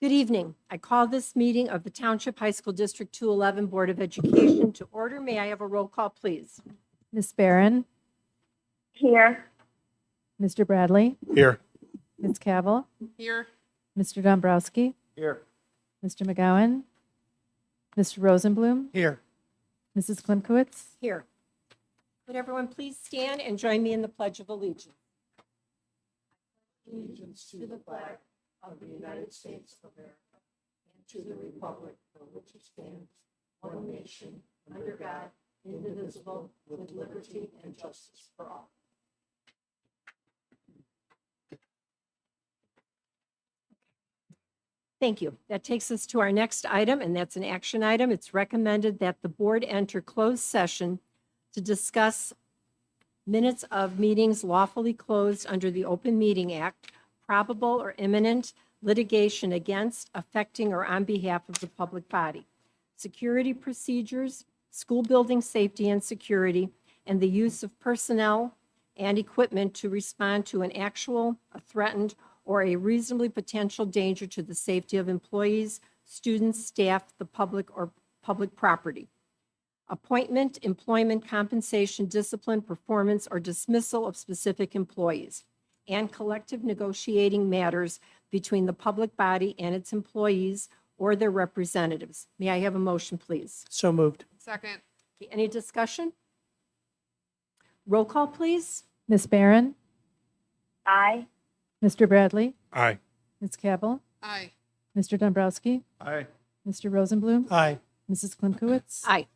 Good evening. I call this meeting of the Township High School District 211 Board of Education to order. May I have a roll call, please? Ms. Barron, Here. Mr. Bradley, Here. Ms. Cavill, Here. Mr. Dombrowski, Here. Mr. McGowan, Mr. Rosenblum, Here. Mrs. Klimkowitz. Here. Would everyone please stand and join me in the Pledge of Allegiance? Allegiance to the flag of the United States of America and to the republic for which it stands, one nation, under God, indivisible, with liberty and justice for all. Thank you. That takes us to our next item, and that's an action item. It's recommended that the board enter closed session to discuss minutes of meetings lawfully closed under the Open Meeting Act, probable or imminent litigation against, affecting, or on behalf of the public body, security procedures, school building safety and security, and the use of personnel and equipment to respond to an actual, a threatened, or a reasonably potential danger to the safety of employees, students, staff, the public, or public property. Appointment, employment, compensation, discipline, performance, or dismissal of specific employees, and collective negotiating matters between the public body and its employees or their representatives. May I have a motion, please? So moved. Second. Okay, any discussion? Roll call, please. Ms. Barron, Aye. Mr. Bradley, Aye. Ms. Cavill, Aye. Mr. Dombrowski, Aye. Mr. Rosenblum, Aye. Mrs. Klimkowitz. Aye.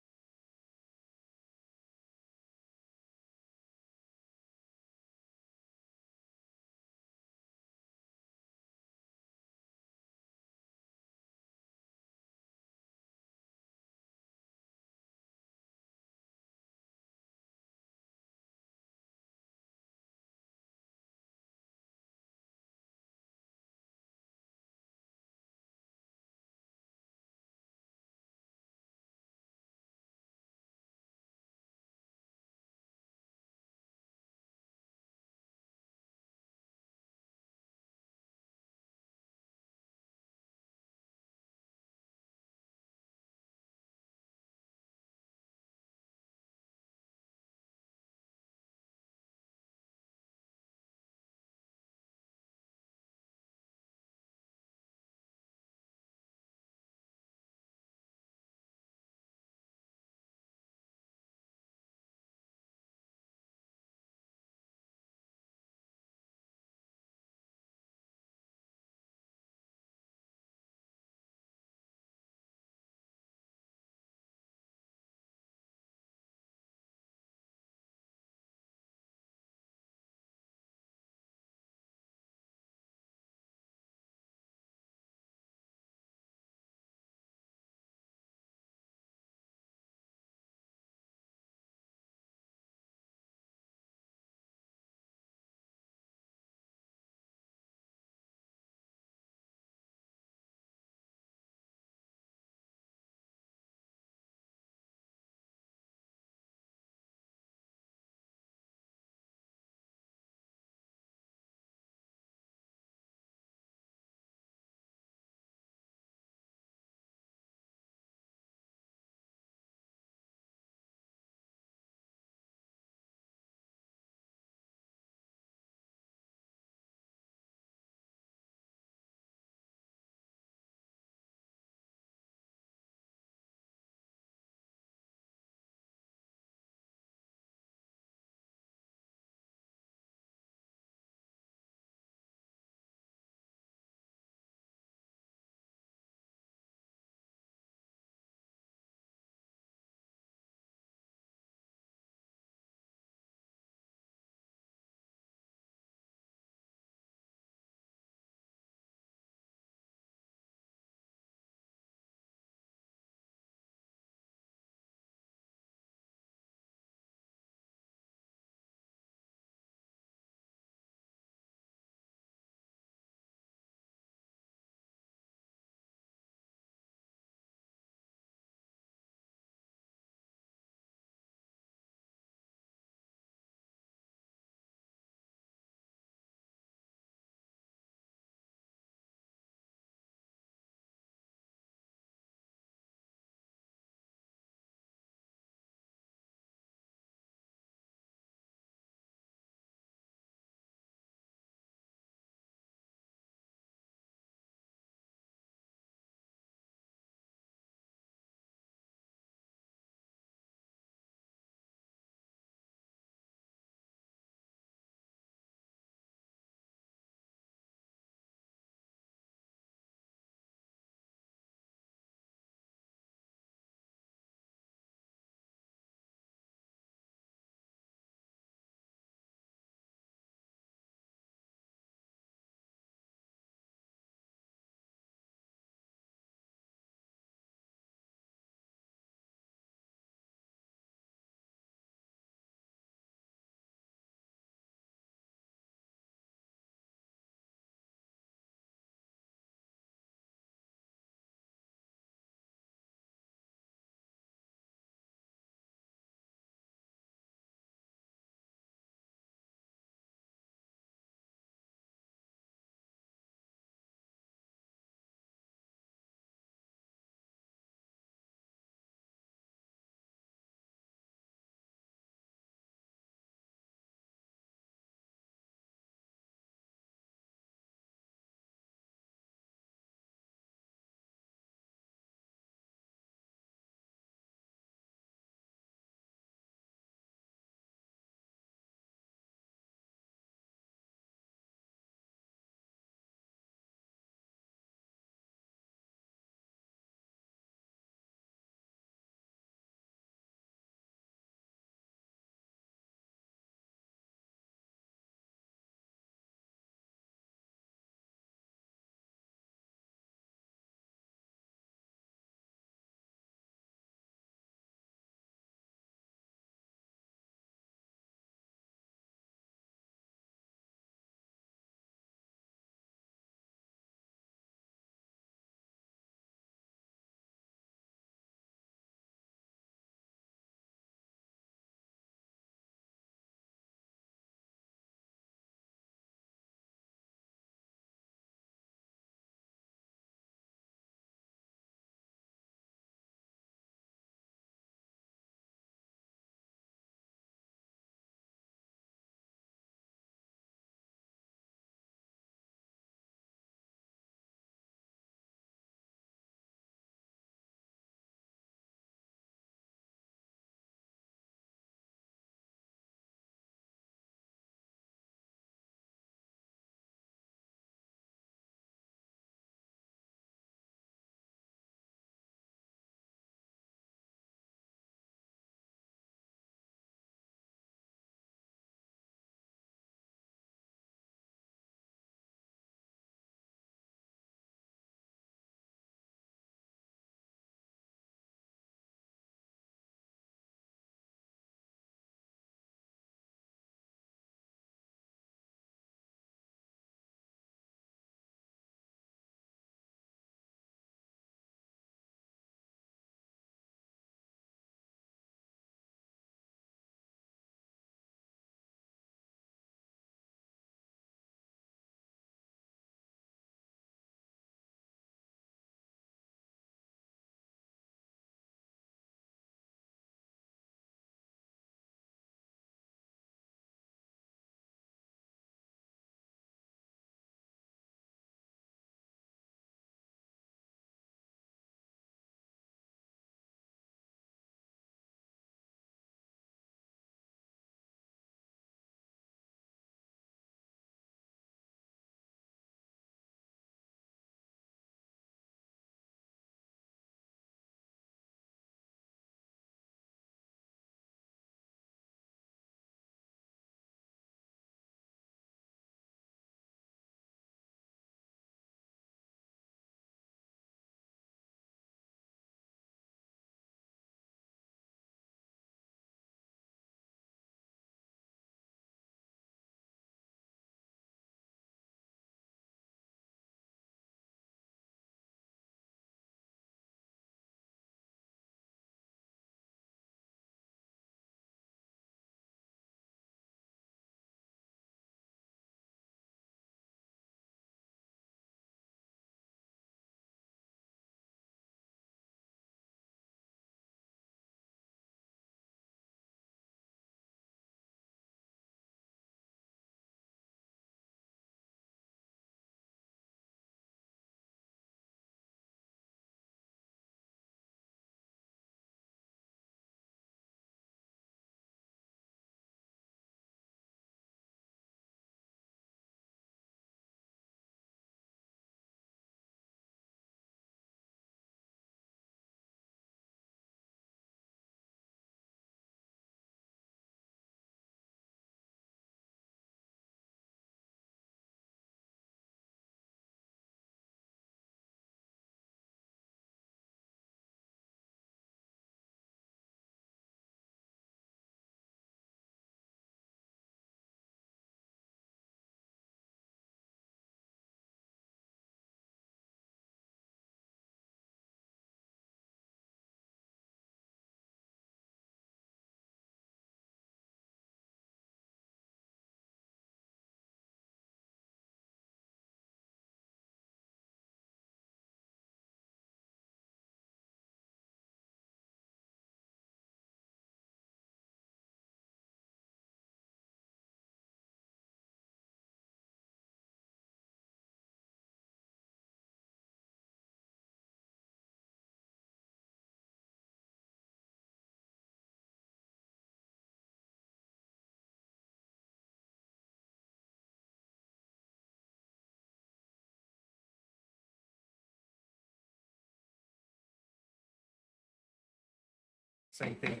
Same thing.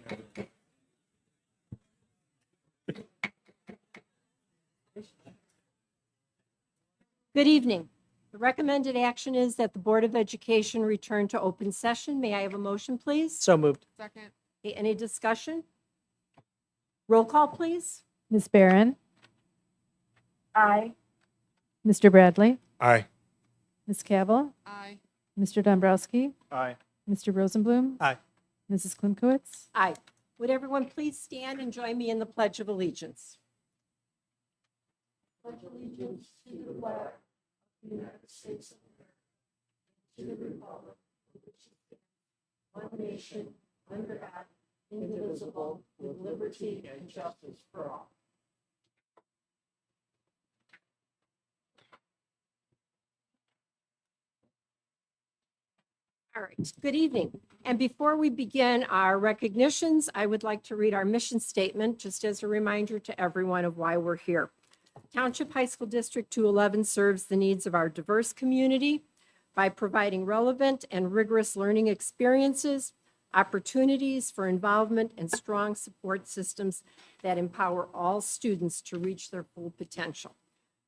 Good evening. The recommended action is that the Board of Education return to open session. May I have a motion, please? So moved. Second. Okay, any discussion? Roll call, please. Ms. Barron, Aye. Mr. Bradley, Aye. Ms. Cavill, Aye. Mr. Dombrowski, Aye. Mr. Rosenblum. Aye. Mrs. Klimkowitz. Aye. Would everyone please stand and join me in the Pledge of Allegiance? Pledge allegiance to the flag of the United States of America, to the republic for which it stands, one nation, under God, indivisible, with liberty and justice for all. All right, good evening. And before we begin our recognitions, I would like to read our mission statement, just as a reminder to everyone of why we're here. Township High School District 211 serves the needs of our diverse community by providing relevant and rigorous learning experiences, opportunities for involvement, and strong support systems that empower all students to reach their full potential.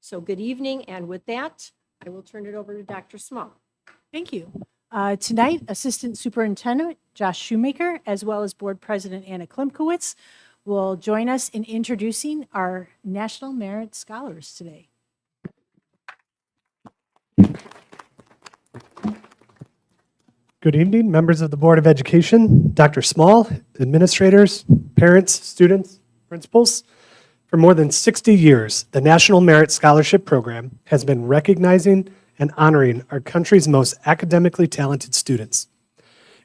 So good evening, and with that, I will turn it over to Dr. Small. Thank you. Tonight, Assistant Superintendent Josh Shoemaker, as well as Board President Anna Klimkowitz, will join us in introducing our National Merit Scholars today. Good evening, members of the Board of Education, Dr. Small, administrators, parents, students, principals. For more than 60 years, the National Merit Scholarship Program has been recognizing and honoring our country's most academically talented students.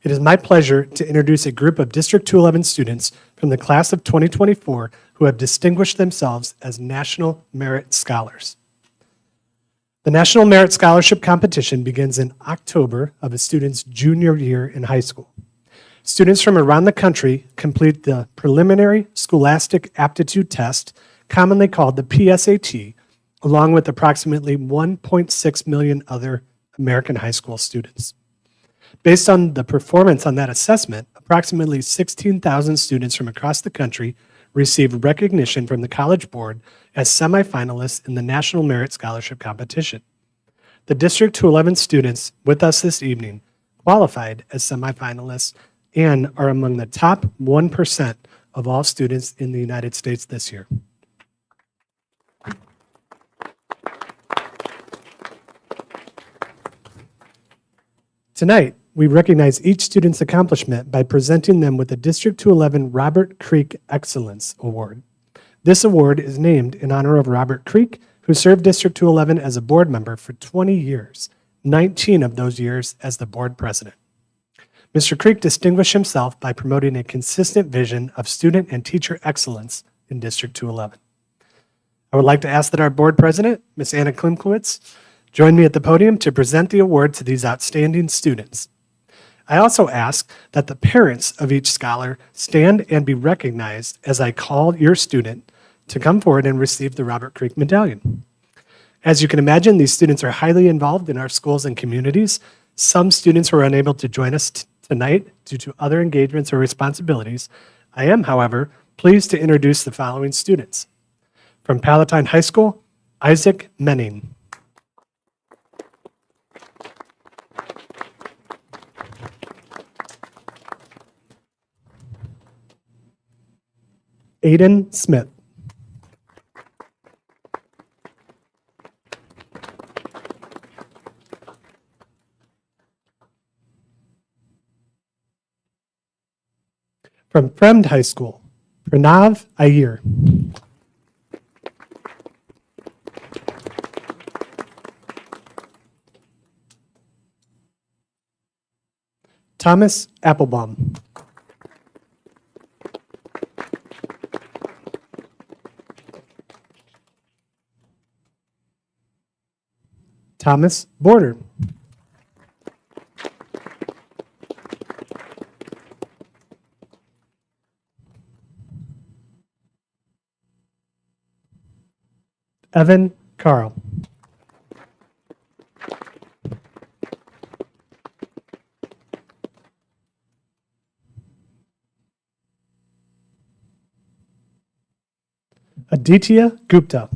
It is my pleasure to introduce a group of District 211 students from the class of 2024 who have distinguished themselves as National Merit Scholars. The National Merit Scholarship Competition begins in October of a student's junior year in high school. Students from around the country complete the Preliminary Scholastic Aptitude Test, commonly called the PSAT, along with approximately 1.6 million other American high school students. Based on the performance on that assessment, approximately 16,000 students from across the country received recognition from the College Board as semifinalists in the National Merit Scholarship Competition. The District 211 students with us this evening qualified as semifinalists and are among the top 1% of all students in the United States this year. Tonight, we recognize each student's accomplishment by presenting them with the District 211 Robert Creek Excellence Award. This award is named in honor of Robert Creek, who served District 211 as a board member for 20 years, 19 of those years as the board president. Mr. Creek distinguished himself by promoting a consistent vision of student and teacher excellence in District 211. I would like to ask that our board president, Ms. Anna Klimkowitz, join me at the podium to present the award to these outstanding students. I also ask that the parents of each scholar stand and be recognized as I call your student to come forward and receive the Robert Creek Medallion. As you can imagine, these students are highly involved in our schools and communities. Some students were unable to join us tonight due to other engagements or responsibilities. I am, however, pleased to introduce the following students. From Palatine High School, Isaac Menning. Aiden Smith. From Fremd High School, Pranav Iyer. Thomas Applebaum. Thomas Border. Evan Carl. Aditya Gupta.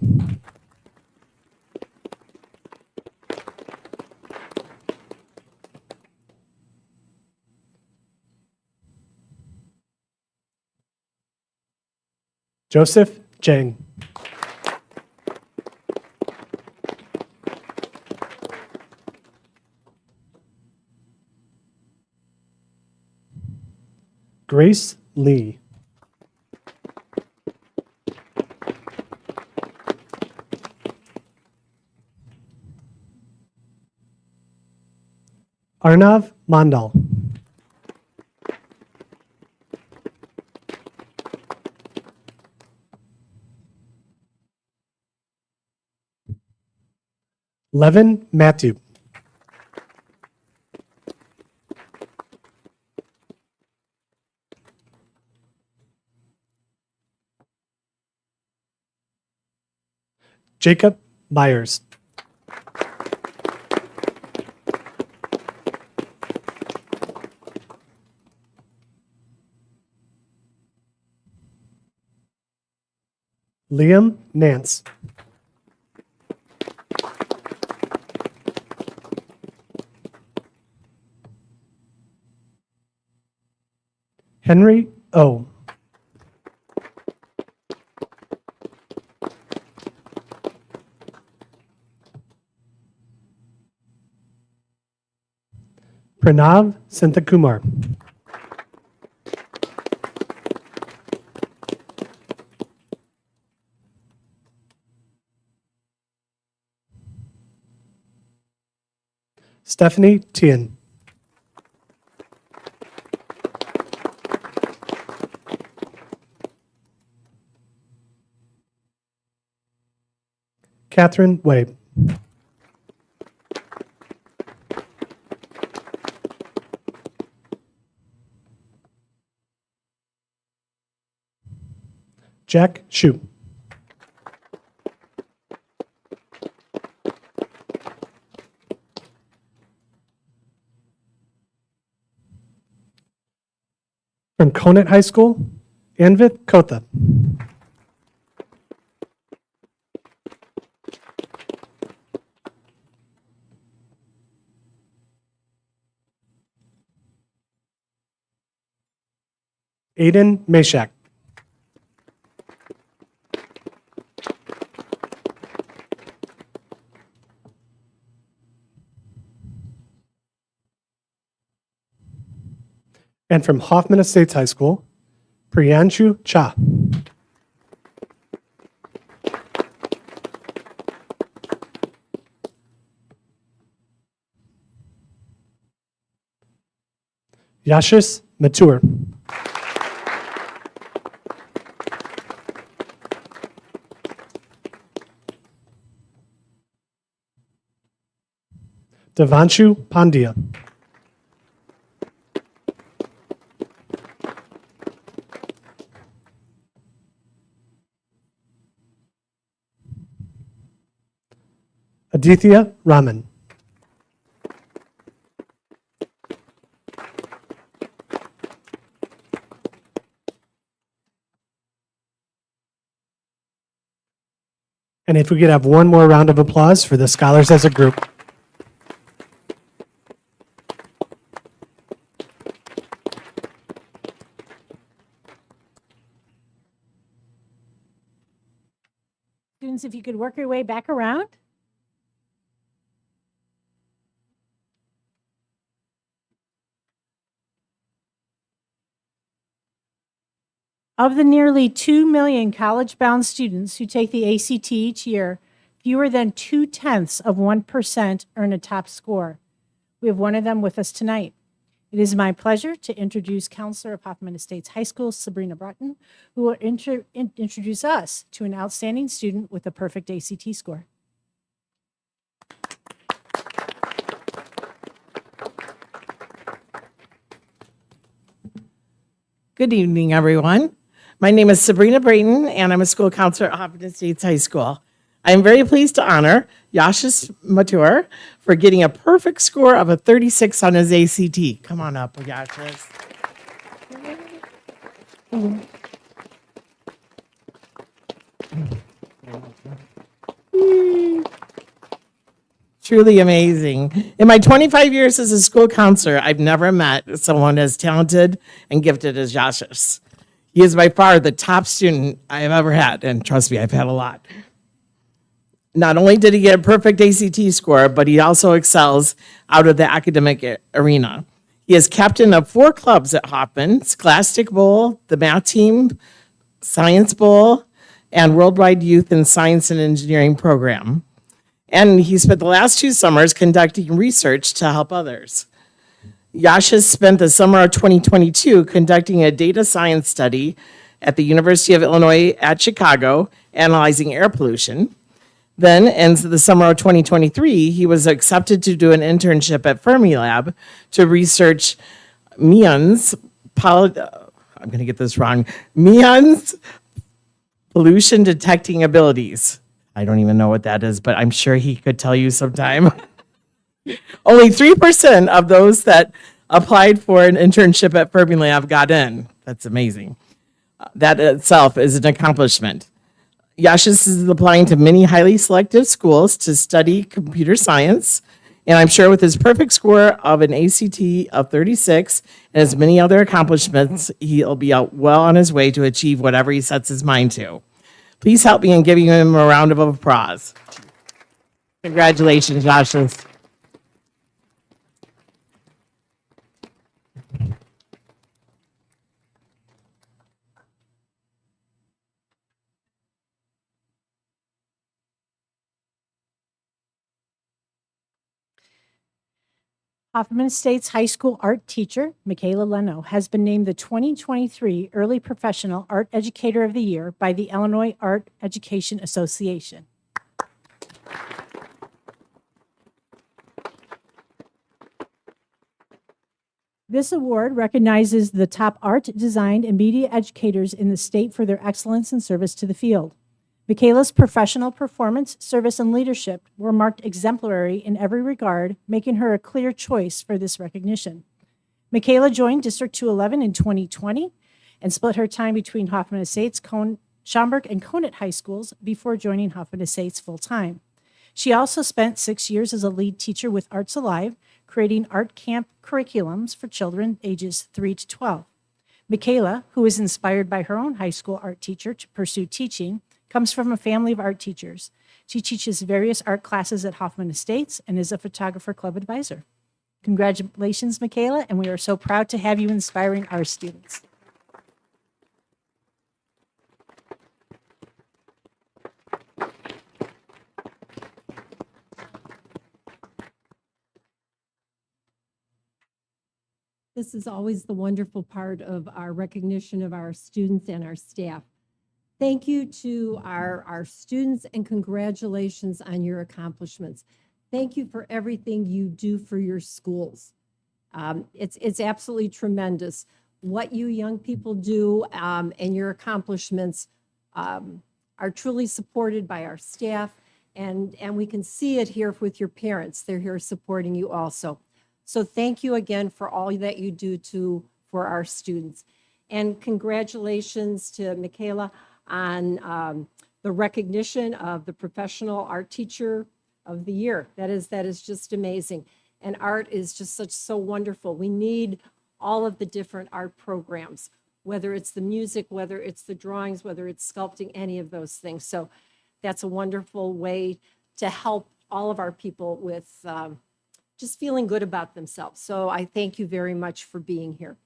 Joseph Jang. Grace Lee. Arnav Mandal. Levin Matthew. Jacob Myers. Liam Nance. Henry O. Pranav Santhakumar. Stephanie Tien. Catherine Wei. Jack Shu. From Conant High School, Anvit Kotha. Aiden Meshak. And from Hoffman Estates High School, Priyanshu Cha. Yashis Matur. Devanshu Pandya. Aditya Raman. And if we could have one more round of applause for the scholars as a group. Students, if you could work your way back around. Of the nearly 2 million college-bound students who take the ACT each year, fewer than 0.2% earn a top score. We have one of them with us tonight. It is my pleasure to introduce Counselor of Hoffman Estates High School, Sabrina Broughton, who will introduce us to an outstanding student with a perfect ACT score. Good evening, everyone. My name is Sabrina Brayton, and I'm a school counselor at Hoffman Estates High School. I am very pleased to honor Yashis Matur for getting a perfect score of a 36 on his ACT. Come on up, Yashis. Truly amazing. In my 25 years as a school counselor, I've never met someone as talented and gifted as Joshua. He is by far the top student I have ever had, and trust me, I've had a lot. Not only did he get a perfect ACT score, but he also excels out of the academic arena. He is captain of 4 clubs at Hoffman: Scholastic Bowl, the math team, Science Bowl, and Worldwide Youth in Science and Engineering program. And he spent the last 2 summers conducting research to help others. Yash has spent the summer of 2022 conducting a data science study at the University of Illinois at Chicago, analyzing air pollution. Then, in the summer of 2023, he was accepted to do an internship at Fermilab to research MEON's, I'm going to get this wrong, MEON's pollution detecting abilities. I don't even know what that is, but I'm sure he could tell you sometime. Only 3% of those that applied for an internship at Fermilab got in. That's amazing. That itself is an accomplishment. Yashis is applying to many highly selective schools to study computer science, and I'm sure with his perfect score of an ACT of 36 and his many other accomplishments, he'll be well on his way to achieve whatever he sets his mind to. Please help me in giving him a round of applause. Congratulations, Yashis. Hoffman Estates High School art teacher, Michaela Leno, has been named the 2023 Early Professional Art Educator of the Year by the Illinois Art Education Association. This award recognizes the top art, design, and media educators in the state for their excellence in service to the field. Michaela's professional performance, service, and leadership were marked exemplary in every regard, making her a clear choice for this recognition. Michaela joined District 211 in 2020 and split her time between Hoffman Estates, Schaumburg, and Conant High Schools before joining Hoffman Estates full-time. She also spent 6 years as a lead teacher with Arts Alive, creating art camp curriculums for children ages 3 to 12. Michaela, who is inspired by her own high school art teacher to pursue teaching, comes from a family of art teachers. She teaches various art classes at Hoffman Estates and is a photographer club advisor. Congratulations, Michaela, and we are so proud to have you inspiring our students. This is always the wonderful part of our recognition of our students and our staff. Thank you to our students and congratulations on your accomplishments. Thank you for everything you do for your schools. It's absolutely tremendous. What you young people do and your accomplishments are truly supported by our staff, and we can see it here with your parents. They're here supporting you also. So thank you again for all that you do for our students. And congratulations to Michaela on the recognition of the Professional Art Teacher of the Year. That is just amazing. And art is just so wonderful. We need all of the different art programs, whether it's the music, whether it's the drawings, whether it's sculpting, any of those things. So that's a wonderful way to help all of our people with just feeling good about themselves. So I thank you very much for being here.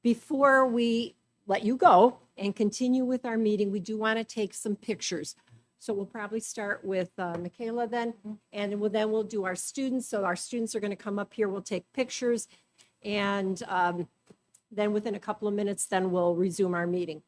Before we let you go and continue with our meeting, we do want to take some pictures. So we'll probably start with Michaela then, and then we'll do our students. So our students are going to come up here, we'll take pictures, and then within a couple of minutes, then we'll resume our meeting.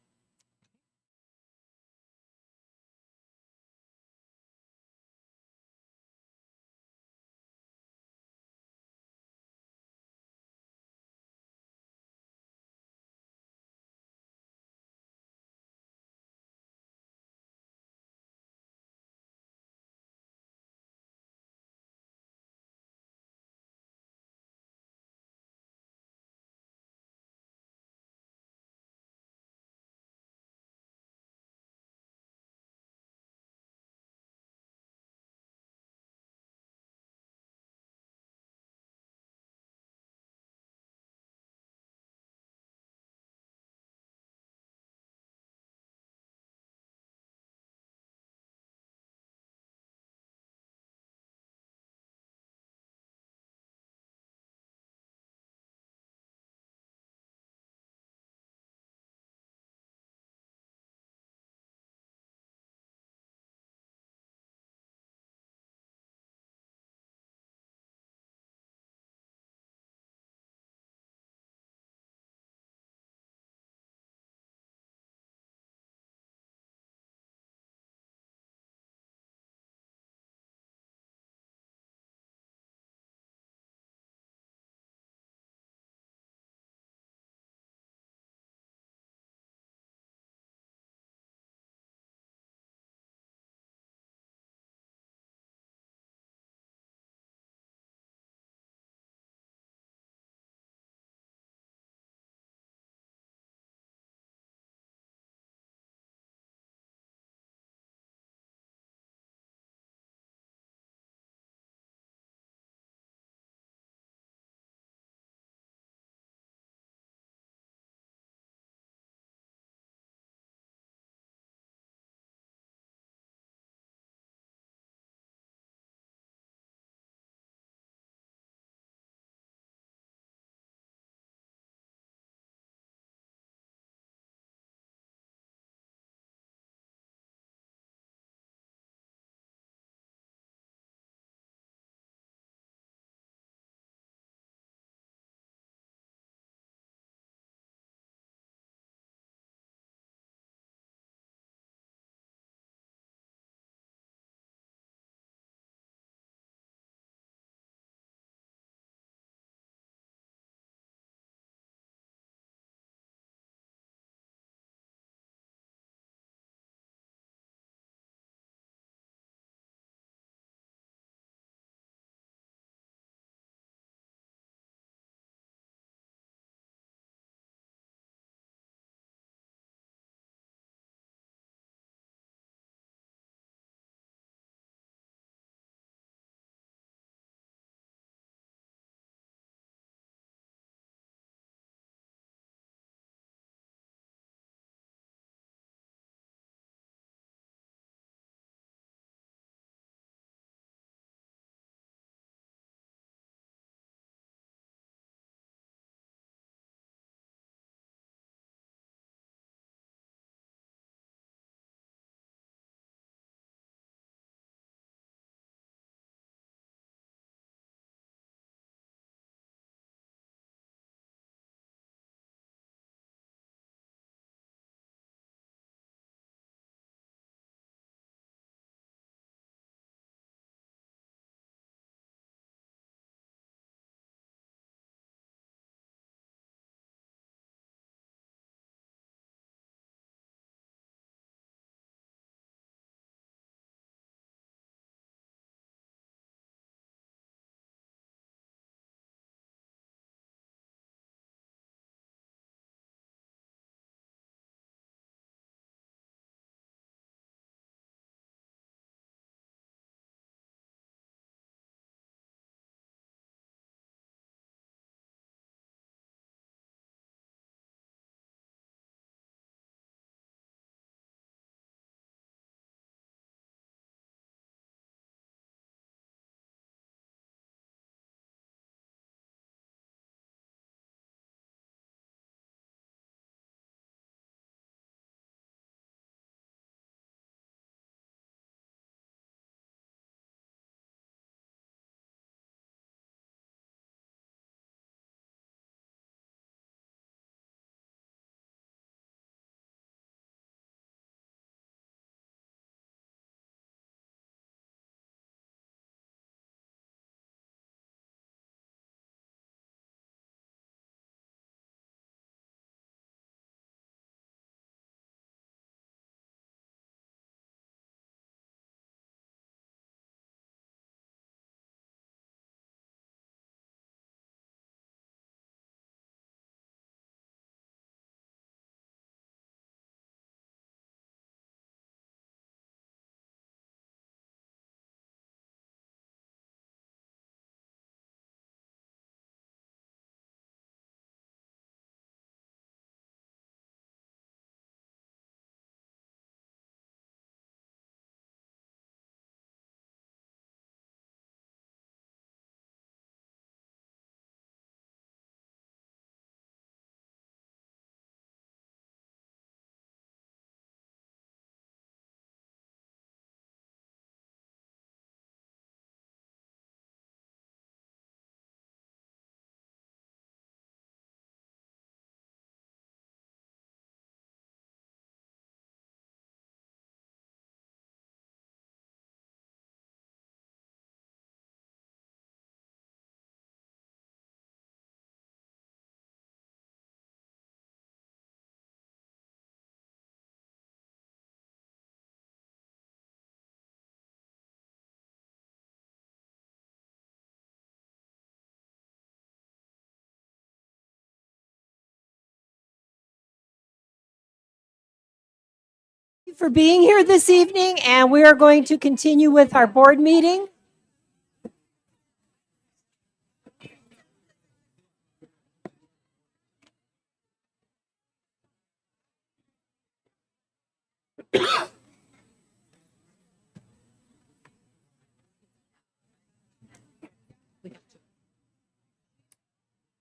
for being here this evening, and we are going to continue with our board meeting.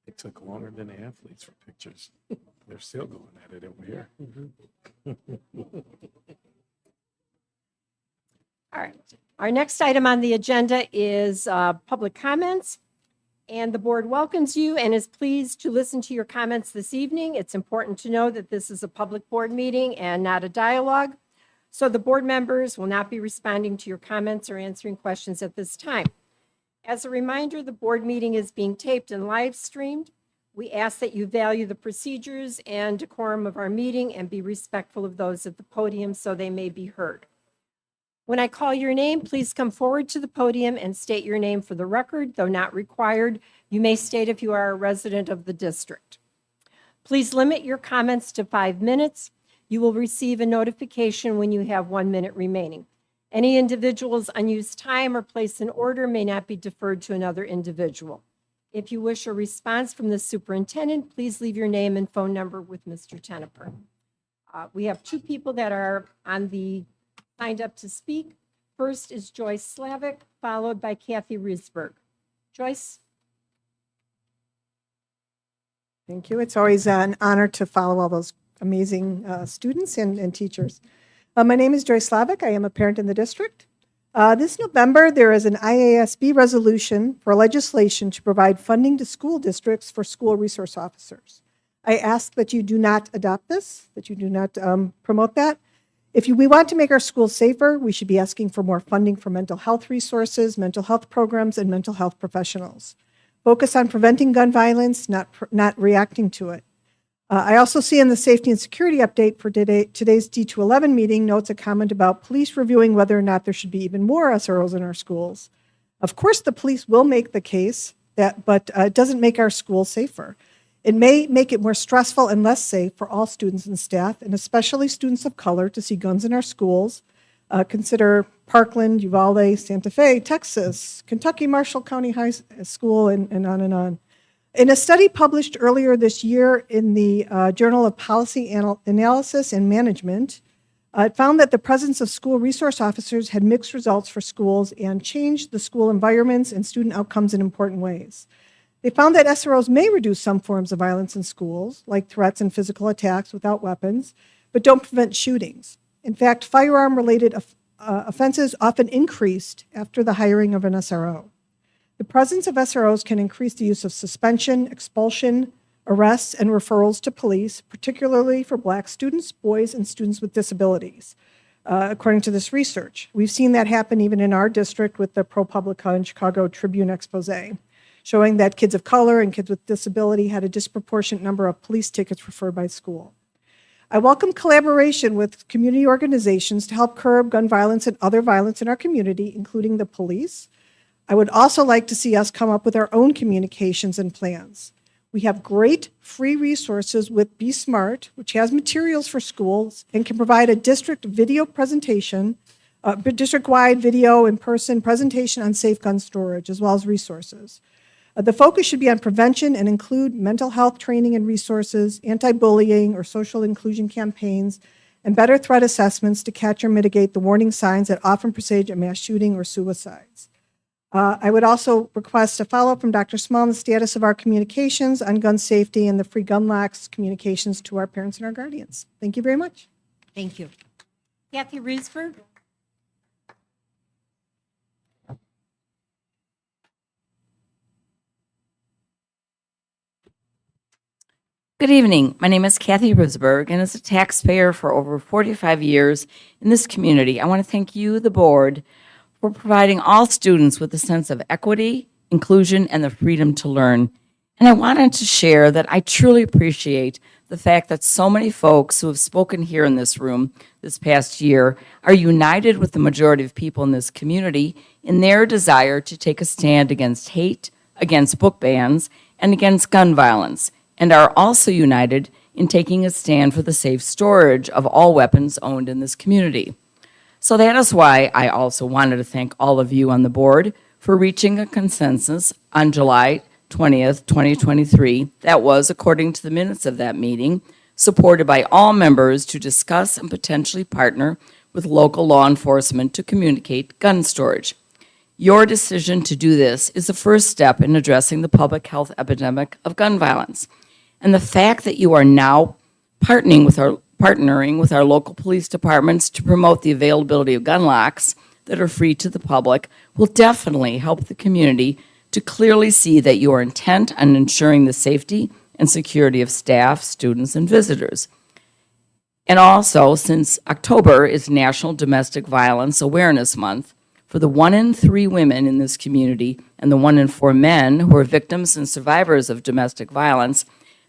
It took longer than the athletes for pictures. They're still going at it over here. All right. Our next item on the agenda is public comments. And the board welcomes you and is pleased to listen to your comments this evening. It's important to know that this is a public board meeting and not a dialogue. So the board members will not be responding to your comments or answering questions at this time. As a reminder, the board meeting is being taped and live streamed. We ask that you value the procedures and decorum of our meeting and be respectful of those at the podium so they may be heard. When I call your name, please come forward to the podium and state your name for the record, though not required. You may state if you are a resident of the district. Please limit your comments to 5 minutes. You will receive a notification when you have 1 minute remaining. Any individual's unused time or place in order may not be deferred to another individual. If you wish a response from the superintendent, please leave your name and phone number with Mr. Teneper. We have 2 people that are signed up to speak. First is Joyce Slavic, followed by Kathy Riesberg. Joyce? Thank you. It's always an honor to follow all those amazing students and teachers. My name is Joyce Slavic. I am a parent in the district. This November, there is an IASB resolution for legislation to provide funding to school districts for school resource officers. I ask that you do not adopt this, that you do not promote that. If we want to make our schools safer, we should be asking for more funding for mental health resources, mental health programs, and mental health professionals. Focus on preventing gun violence, not reacting to it. I also see in the safety and security update for today's D211 meeting notes a comment about police reviewing whether or not there should be even more SROs in our schools. Of course, the police will make the case, but it doesn't make our schools safer. It may make it more stressful and less safe for all students and staff, and especially students of color, to see guns in our schools. Consider Parkland, Uvalde, Santa Fe, Texas, Kentucky Marshall County High School, and on and on. In a study published earlier this year in the Journal of Policy Analysis and Management, it found that the presence of school resource officers had mixed results for schools and changed the school environments and student outcomes in important ways. They found that SROs may reduce some forms of violence in schools, like threats and physical attacks without weapons, but don't prevent shootings. In fact, firearm-related offenses often increased after the hiring of an SRO. The presence of SROs can increase the use of suspension, expulsion, arrests, and referrals to police, particularly for Black students, boys, and students with disabilities, according to this research. We've seen that happen even in our district with the ProPublica and Chicago Tribune expose, showing that kids of color and kids with disability had a disproportionate number of police tickets referred by school. I welcome collaboration with community organizations to help curb gun violence and other violence in our community, including the police. I would also like to see us come up with our own communications and plans. We have great free resources with Be Smart, which has materials for schools and can provide a district video presentation, district-wide video in-person presentation on safe gun storage, as well as resources. The focus should be on prevention and include mental health training and resources, anti-bullying or social inclusion campaigns, and better threat assessments to catch or mitigate the warning signs that often presage a mass shooting or suicides. I would also request a follow-up from Dr. Small on the status of our communications on gun safety and the free gun locks communications to our parents and our guardians. Thank you very much. Thank you. Kathy Riesberg? Good evening. My name is Kathy Risberg, and as a taxpayer for over 45 years in this community, I want to thank you, the board, for providing all students with a sense of equity, inclusion, and the freedom to learn. And I wanted to share that I truly appreciate the fact that so many folks who have spoken here in this room this past year are united with the majority of people in this community in their desire to take a stand against hate, against book bans, and against gun violence, and are also united in taking a stand for the safe storage of all weapons owned in this community. So that is why I also wanted to thank all of you on the board for reaching a consensus on July 20th, 2023, that was, according to the minutes of that meeting, supported by all members to discuss and potentially partner with local law enforcement to communicate gun storage. Your decision to do this is the first step in addressing the public health epidemic of gun violence. And the fact that you are now partnering with our local police departments to promote the availability of gun locks that are free to the public will definitely help the community to clearly see that you are intent on ensuring the safety and security of staff, students, and visitors. And also, since October is National Domestic Violence Awareness Month, for the 1 in 3 women in this community and the 1 in 4 men who are victims and survivors of domestic violence,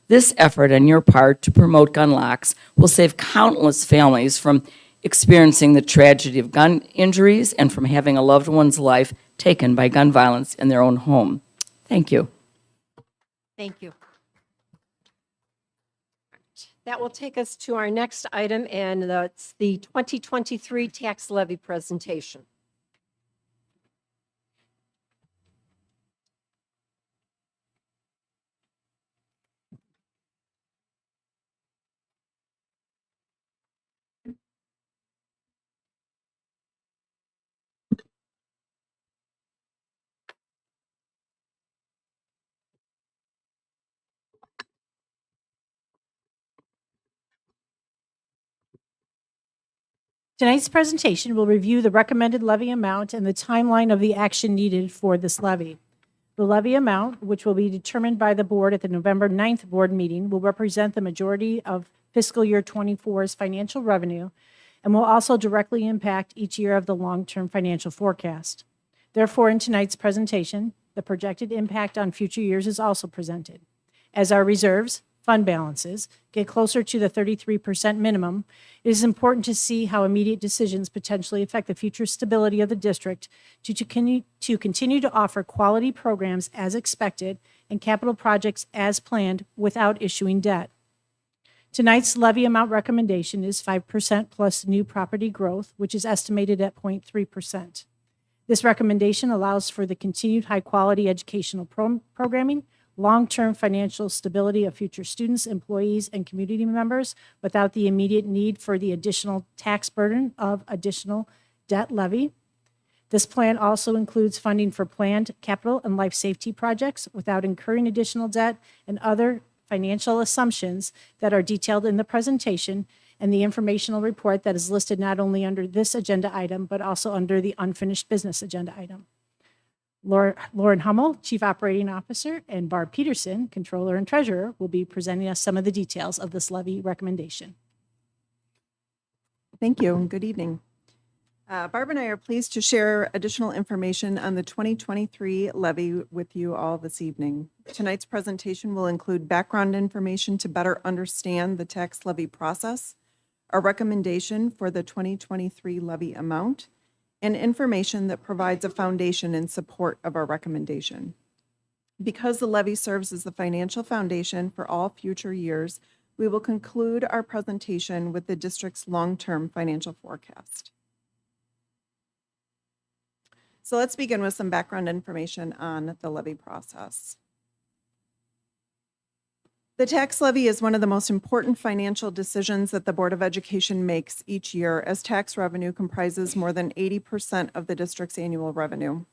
this effort on your part to promote gun locks will save countless families from experiencing the tragedy of gun injuries and from having a loved one's life taken by gun violence in their own home. Thank you. Thank you. That will take us to our next item, and that's the 2023 tax levy presentation. Tonight's presentation will review the recommended levy amount and the timeline of the action needed for this levy. The levy amount, which will be determined by the board at the November 9th board meeting, will represent the majority of fiscal year 24's financial revenue and will also directly impact each year of the long-term financial forecast. Therefore, in tonight's presentation, the projected impact on future years is also presented. As our reserves, fund balances, get closer to the 33% minimum, it is important to see how immediate decisions potentially affect the future stability of the district to continue to offer quality programs as expected and capital projects as planned without issuing debt. Tonight's levy amount recommendation is 5% plus new property growth, which is estimated at 0.3%. This recommendation allows for the continued high-quality educational programming, long-term financial stability of future students, employees, and community members without the immediate need for the additional tax burden of additional debt levy. This plan also includes funding for planned capital and life safety projects without incurring additional debt and other financial assumptions that are detailed in the presentation and the informational report that is listed not only under this agenda item, but also under the unfinished business agenda item. Lauren Hummel, Chief Operating Officer, and Barb Peterson, Controller and Treasurer, will be presenting us some of the details of this levy recommendation. Thank you, and good evening. Barb and I are pleased to share additional information on the 2023 levy with you all this evening. Tonight's presentation will include background information to better understand the tax levy process, a recommendation for the 2023 levy amount, and information that provides a foundation in support of our recommendation. Because the levy serves as the financial foundation for all future years, we will conclude our presentation with the district's long-term financial forecast. So let's begin with some background information on the levy process. The tax levy is one of the most important financial decisions that the Board of Education makes each year, as tax revenue comprises more than 80% of the district's annual revenue.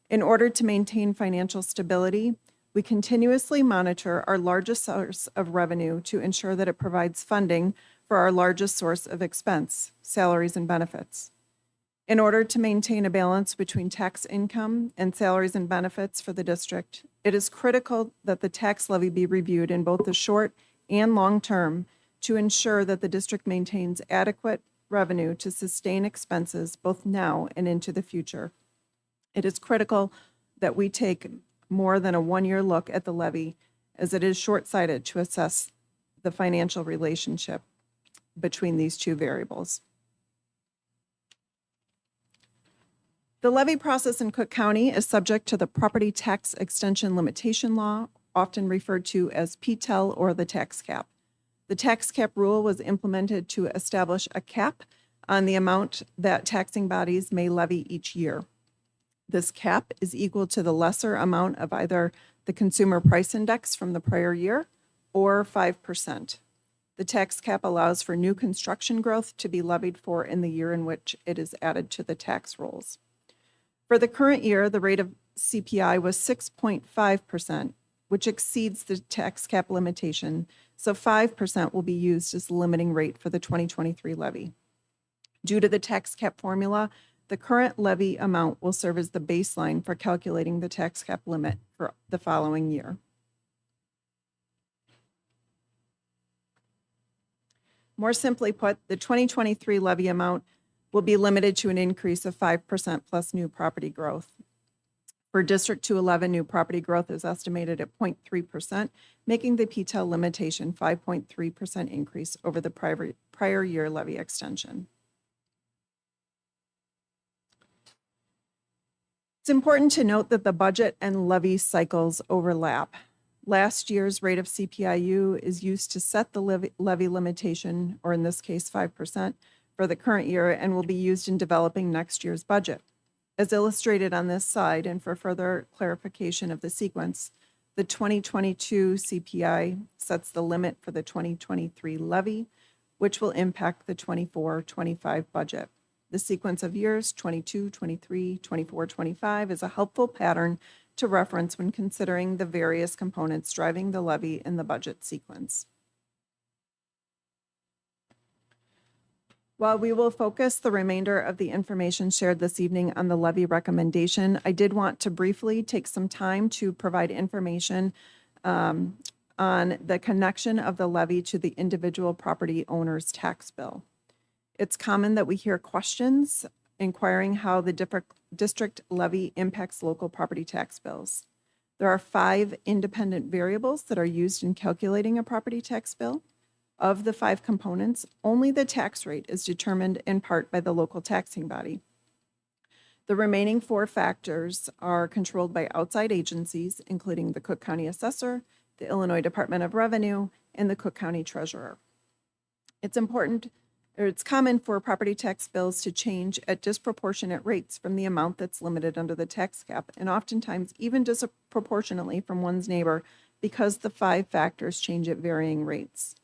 In order to maintain financial stability, we continuously monitor our largest source of revenue to ensure that it provides funding for our largest source of expense, salaries and benefits. In order to maintain a balance between tax income and salaries and benefits for the district, it is critical that the tax levy be reviewed in both the short and long term to ensure that the district maintains adequate revenue to sustain expenses both now and into the future. It is critical that we take more than a one-year look at the levy, as it is short-sighted to assess the financial relationship between these two variables. The levy process in Cook County is subject to the Property Tax Extension Limitation Law, often referred to as PTEL or the tax cap. The tax cap rule was implemented to establish a cap on the amount that taxing bodies may levy each year. This cap is equal to the lesser amount of either the consumer price index from the prior year or 5%. The tax cap allows for new construction growth to be levied for in the year in which it is added to the tax rolls. For the current year, the rate of CPI was 6.5%, which exceeds the tax cap limitation, so 5% will be used as the limiting rate for the 2023 levy. Due to the tax cap formula, the current levy amount will serve as the baseline for calculating the tax cap limit for the following year. More simply put, the 2023 levy amount will be limited to an increase of 5% plus new property growth. For District 211, new property growth is estimated at 0.3%, making the PTEL limitation 5.3% increase over the prior year levy extension. It's important to note that the budget and levy cycles overlap. Last year's rate of CPIU is used to set the levy limitation, or in this case 5%, for the current year and will be used in developing next year's budget. As illustrated on this slide, and for further clarification of the sequence, the 2022 CPI sets the limit for the 2023 levy, which will impact the 24-25 budget. The sequence of years 22, 23, 24, 25 is a helpful pattern to reference when considering the various components driving the levy in the budget sequence. While we will focus the remainder of the information shared this evening on the levy recommendation, I did want to briefly take some time to provide information on the connection of the levy to the individual property owner's tax bill. It's common that we hear questions inquiring how the district levy impacts local property tax bills. There are 5 independent variables that are used in calculating a property tax bill. Of the 5 components, only the tax rate is determined in part by the local taxing body. The remaining 4 factors are controlled by outside agencies, including the Cook County Assessor, the Illinois Department of Revenue, and the Cook County Treasurer. It's common for property tax bills to change at disproportionate rates from the amount that's limited under the tax cap, and oftentimes even disproportionately from one's neighbor, because the 5 factors change at varying rates.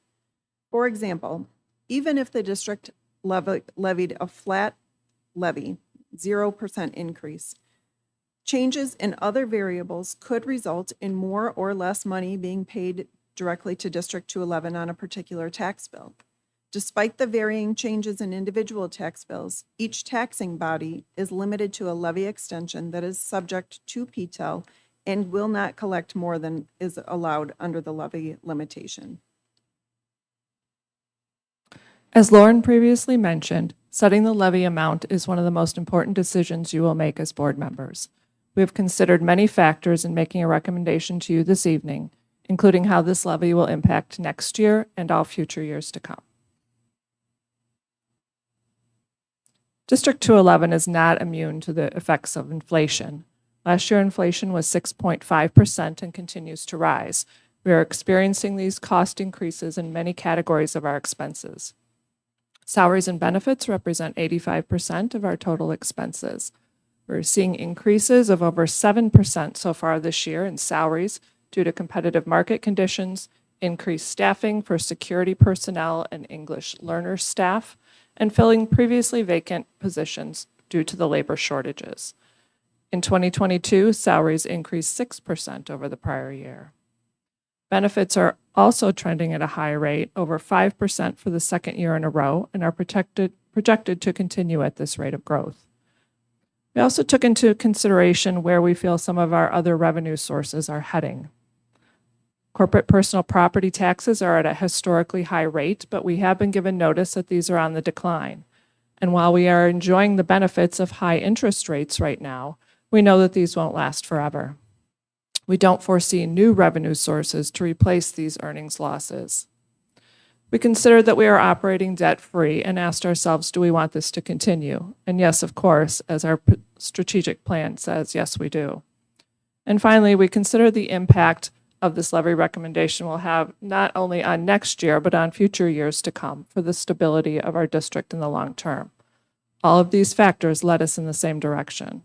For example, even if the district levied a flat levy, 0% increase, changes in other variables could result in more or less money being paid directly to District 211 on a particular tax bill. Despite the varying changes in individual tax bills, each taxing body is limited to a levy extension that is subject to PTEL and will not collect more than is allowed under the levy limitation. As Lauren previously mentioned, setting the levy amount is one of the most important decisions you will make as board members. We have considered many factors in making a recommendation to you this evening, including how this levy will impact next year and all future years to come. District 211 is not immune to the effects of inflation. Last year, inflation was 6.5% and continues to rise. We are experiencing these cost increases in many categories of our expenses. Salaries and benefits represent 85% of our total expenses. We're seeing increases of over 7% so far this year in salaries due to competitive market conditions, increased staffing for security personnel and English learner staff, and filling previously vacant positions due to the labor shortages. In 2022, salaries increased 6% over the prior year. Benefits are also trending at a high rate, over 5% for the second year in a row, and are projected to continue at this rate of growth. We also took into consideration where we feel some of our other revenue sources are heading. Corporate personal property taxes are at a historically high rate, but we have been given notice that these are on the decline. And while we are enjoying the benefits of high interest rates right now, we know that these won't last forever. We don't foresee new revenue sources to replace these earnings losses. We considered that we are operating debt-free and asked ourselves, do we want this to continue? And yes, of course, as our strategic plan says, yes, we do. And finally, we consider the impact of this levy recommendation will have not only on next year, but on future years to come for the stability of our district in the long term. All of these factors led us in the same direction.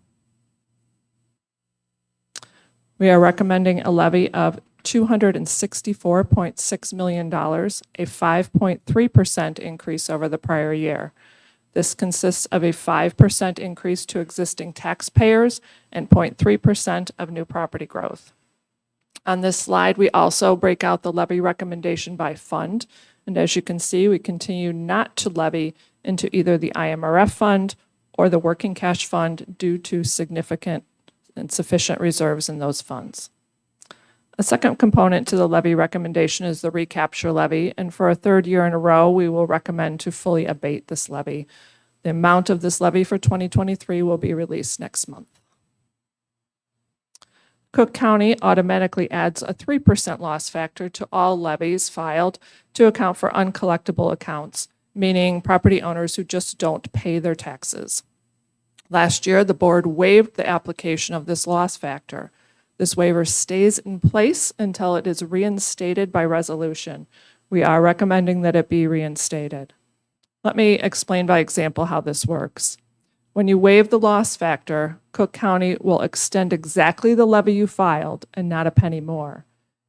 We are recommending a levy of $264.6 million, a 5.3% increase over the prior year. This consists of a 5% increase to existing taxpayers and 0.3% of new property growth. On this slide, we also break out the levy recommendation by fund. And as you can see, we continue not to levy into either the IMRF fund or the working cash fund due to significant and sufficient reserves in those funds. A second component to the levy recommendation is the recapture levy, and for a third year in a row, we will recommend to fully abate this levy. The amount of this levy for 2023 will be released next month. Cook County automatically adds a 3% loss factor to all levies filed to account for uncollectible accounts, meaning property owners who just don't pay their taxes. Last year, the board waived the application of this loss factor. This waiver stays in place until it is reinstated by resolution. We are recommending that it be reinstated. Let me explain by example how this works. When you waive the loss factor, Cook County will extend exactly the levy you filed and not a penny more.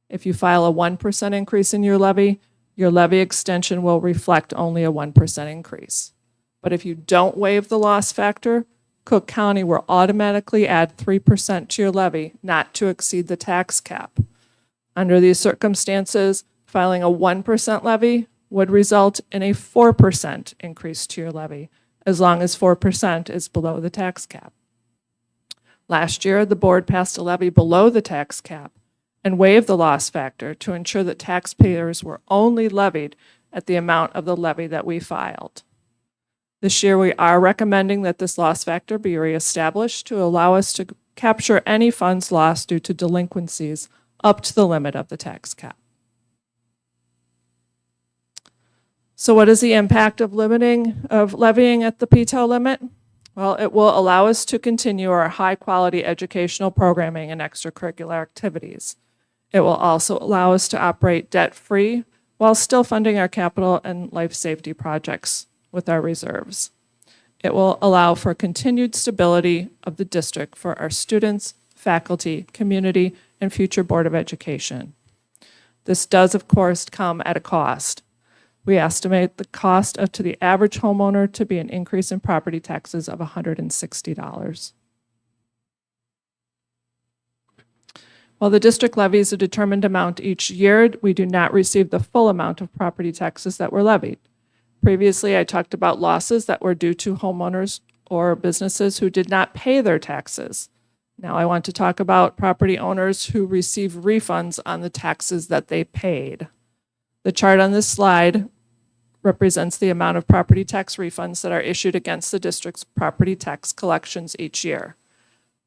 If you file a 1% increase in your levy extension will reflect only a 1% increase. But if you don't waive the loss factor, Cook County will automatically add 3% to your levy, not to exceed the tax cap. Under these circumstances, filing a 1% levy would result in a 4% increase to your levy, as long as 4% is below the tax cap. Last year, the board passed a levy below the tax cap and waived the loss factor to ensure that taxpayers were only levied at the amount of the levy that we filed. This year, we are recommending that this loss factor be reestablished to allow us to capture any funds lost due to delinquencies up to the limit of the tax cap. So what is the impact of levying at the PTEL limit? Well, it will allow us to continue our high-quality educational programming and extracurricular activities. It will also allow us to operate debt-free while still funding our capital and life safety projects with our reserves. It will allow for continued stability of the district for our students, faculty, community, and future Board of Education. This does, of course, come at a cost. We estimate the cost to the average homeowner to be an increase in property taxes of $160. While the district levies a determined amount each year, we do not receive the full amount of property taxes that were levied. Previously, I talked about losses that were due to homeowners or businesses who did not pay their taxes. Now I want to talk about property owners who receive refunds on the taxes that they paid. The chart on this slide represents the amount of property tax refunds that are issued against the district's property tax collections each year.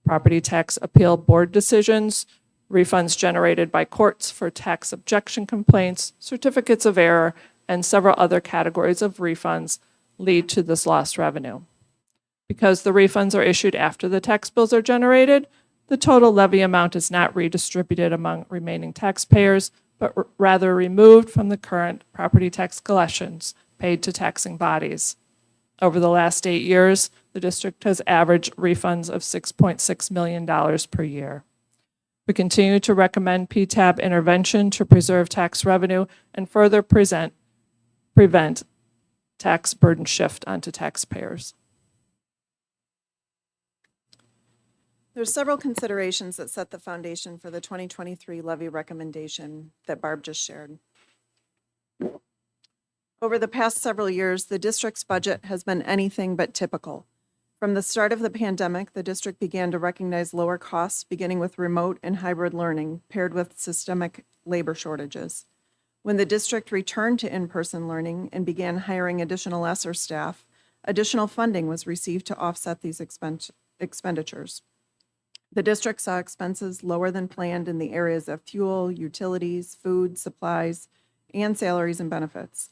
Property tax appeal board decisions, refunds generated by courts for tax objection complaints, certificates of error, and several other categories of refunds lead to this lost revenue. Because the refunds are issued after the tax bills are generated, the total levy amount is not redistributed among remaining taxpayers, but rather removed from the current property tax collections paid to taxing bodies. Over the last 8 years, the district has averaged refunds of $6.6 million per year. We continue to recommend PTAB intervention to preserve tax revenue and further prevent tax burden shift onto taxpayers. There's several considerations that set the foundation for the 2023 levy recommendation that Barb just shared. Over the past several years, the district's budget has been anything but typical. From the start of the pandemic, the district began to recognize lower costs, beginning with remote and hybrid learning, paired with systemic labor shortages. When the district returned to in-person learning and began hiring additional ESSER staff, additional funding was received to offset these expenditures. The district saw expenses lower than planned in the areas of fuel, utilities, food, supplies, and salaries and benefits.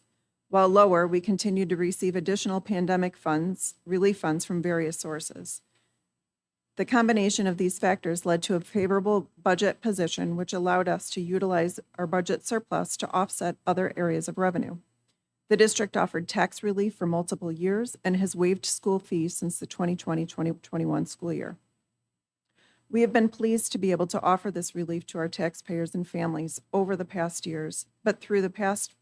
While lower, we continued to receive additional pandemic funds, relief funds from various sources. The combination of these factors led to a favorable budget position, which allowed us to utilize our budget surplus to offset other areas of revenue. The district offered tax relief for multiple years and has waived school fees since the 2020-2021 school year. We have been pleased to be able to offer this relief to our taxpayers and families over the past years, but through the past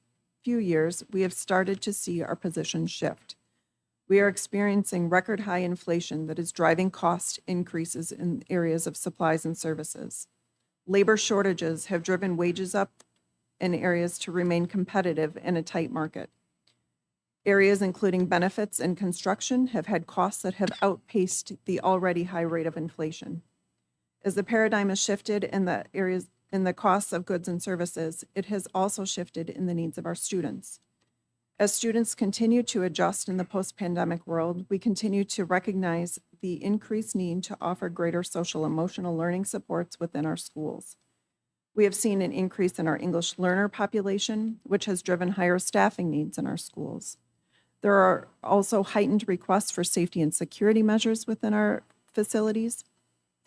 few years, we have started to see our position shift. We are experiencing record high inflation that is driving cost increases in areas of supplies and services. Labor shortages have driven wages up in areas to remain competitive in a tight market. Areas including benefits and construction have had costs that have outpaced the already high rate of inflation. As the paradigm has shifted in the costs of goods and services, it has also shifted in the needs of our students. As students continue to adjust in the post-pandemic world, we continue to recognize the increased need to offer greater social emotional learning supports within our schools. We have seen an increase in our English learner population, which has driven higher staffing needs in our schools. There are also heightened requests for safety and security measures within our facilities.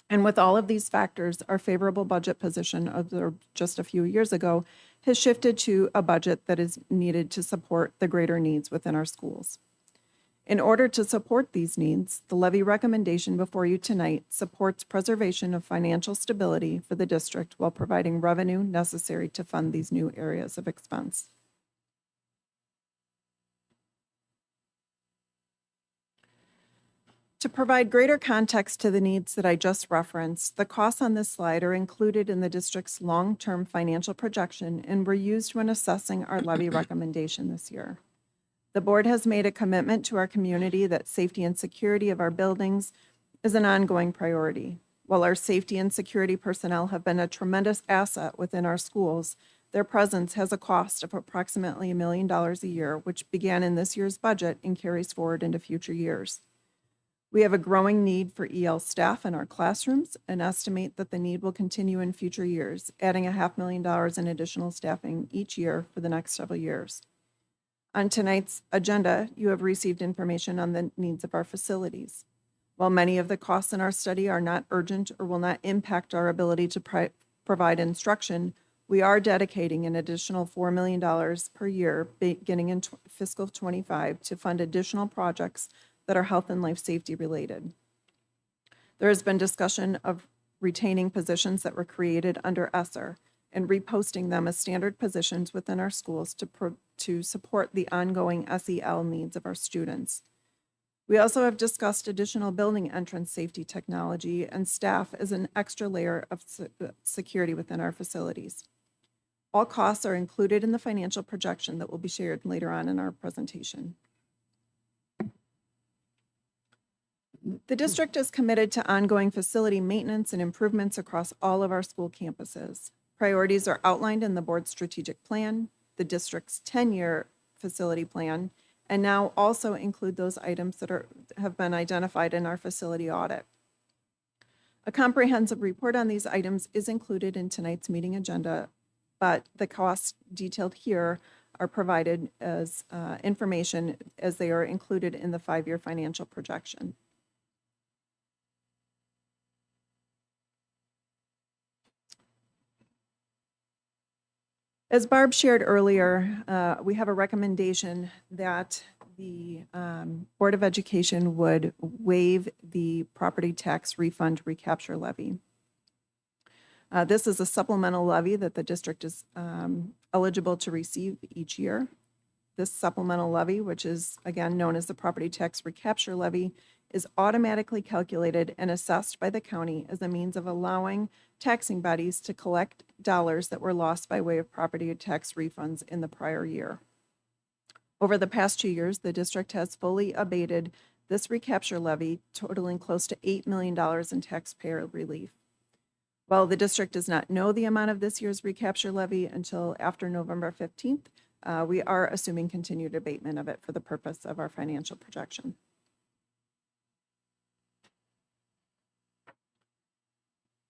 And with all of these factors, our favorable budget position of just a few years ago has shifted to a budget that is needed to support the greater needs within our schools. In order to support these needs, the levy recommendation before you tonight supports preservation of financial stability for the district while providing revenue necessary to fund these new areas of expense. To provide greater context to the needs that I just referenced, the costs on this slide are included in the district's long-term financial projection and were used when assessing our levy recommendation this year. The board has made a commitment to our community that safety and security of our buildings is an ongoing priority. While our safety and security personnel have been a tremendous asset within our schools, their presence has a cost of approximately $1 million a year, which began in this year's budget and carries forward into future years. We have a growing need for EL staff in our classrooms and estimate that the need will continue in future years, adding $500,000 in additional staffing each year for the next several years. On tonight's agenda, you have received information on the needs of our facilities. While many of the costs in our study are not urgent or will not impact our ability to provide instruction, we are dedicating an additional $4 million per year beginning in fiscal 25 to fund additional projects that are health and life safety related. There has been discussion of retaining positions that were created under ESSER and reposting them as standard positions within our schools to support the ongoing SEL needs of our students. We also have discussed additional building entrance safety technology and staff as an extra layer of security within our facilities. All costs are included in the financial projection that will be shared later on in our presentation. The district is committed to ongoing facility maintenance and improvements across all of our school campuses. Priorities are outlined in the board's strategic plan, the district's 10-year facility plan, and now also include those items that have been identified in our facility audit. A comprehensive report on these items is included in tonight's meeting agenda, but the costs detailed here are provided as information as they are included in the 5-year financial projection. As Barb shared earlier, we have a recommendation that the Board of Education would waive the property tax refund recapture levy. This is a supplemental levy that the district is eligible to receive each year. This supplemental levy, which is again known as the property tax recapture levy, is automatically calculated and assessed by the county as a means of allowing taxing bodies to collect dollars that were lost by way of property tax refunds in the prior year. Over the past 2 years, the district has fully abated this recapture levy, totaling close to $8 million in taxpayer relief. While the district does not know the amount of this year's recapture levy until after November 15th, we are assuming continued abatement of it for the purpose of our financial projection.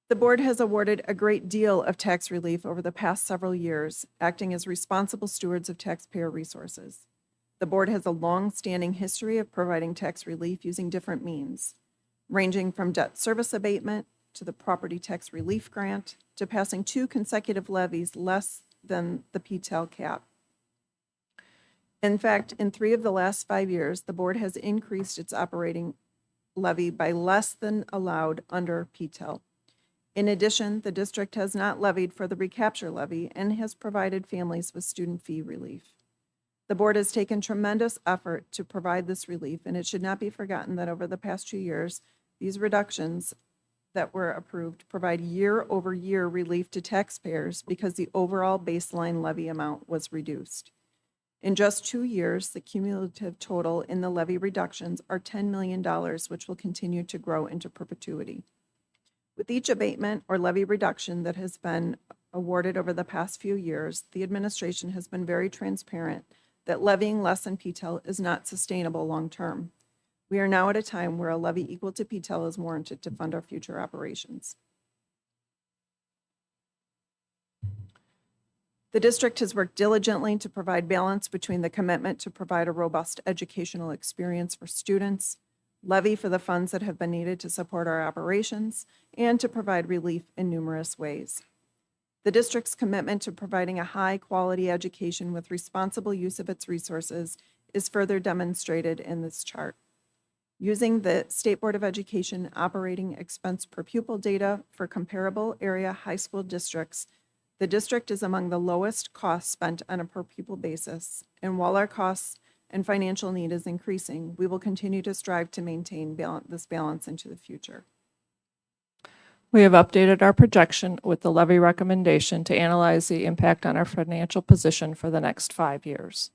The board has awarded a great deal of tax relief over the past several years, acting as responsible stewards of taxpayer resources. The board has a long-standing history of providing tax relief using different means. ranging from debt service abatement to the property tax relief grant to passing 2 consecutive levies less than the PTEL cap. In fact, in 3 of the last 5 years, the board has increased its operating levy by less than allowed under PTEL. In addition, the district has not levied for the recapture levy and has provided families with student fee relief. The board has taken tremendous effort to provide this relief, and it should not be forgotten that over the past 2 years, these reductions that were approved provide year-over-year relief to taxpayers because the overall baseline levy amount was reduced. In just 2 years, the cumulative total in the levy reductions are $10 million, which will continue to grow into perpetuity. With each abatement or levy reduction that has been awarded over the past few years, the administration has been very transparent that levying less than PTEL is not sustainable long-term. We are now at a time where a levy equal to PTEL is warranted to fund our future operations. The district has worked diligently to provide balance between the commitment to provide a robust educational experience for students, levy for the funds that have been needed to support our operations, and to provide relief in numerous ways. The district's commitment to providing a high-quality education with responsible use of its resources is further demonstrated in this chart. Using the State Board of Education operating expense per pupil data for comparable area high school districts, the district is among the lowest costs spent on a per pupil basis, and while our costs and financial need is increasing, we will continue to strive to maintain this balance into the future. We have updated our projection with the levy recommendation to analyze the impact on our financial position for the next 5 years.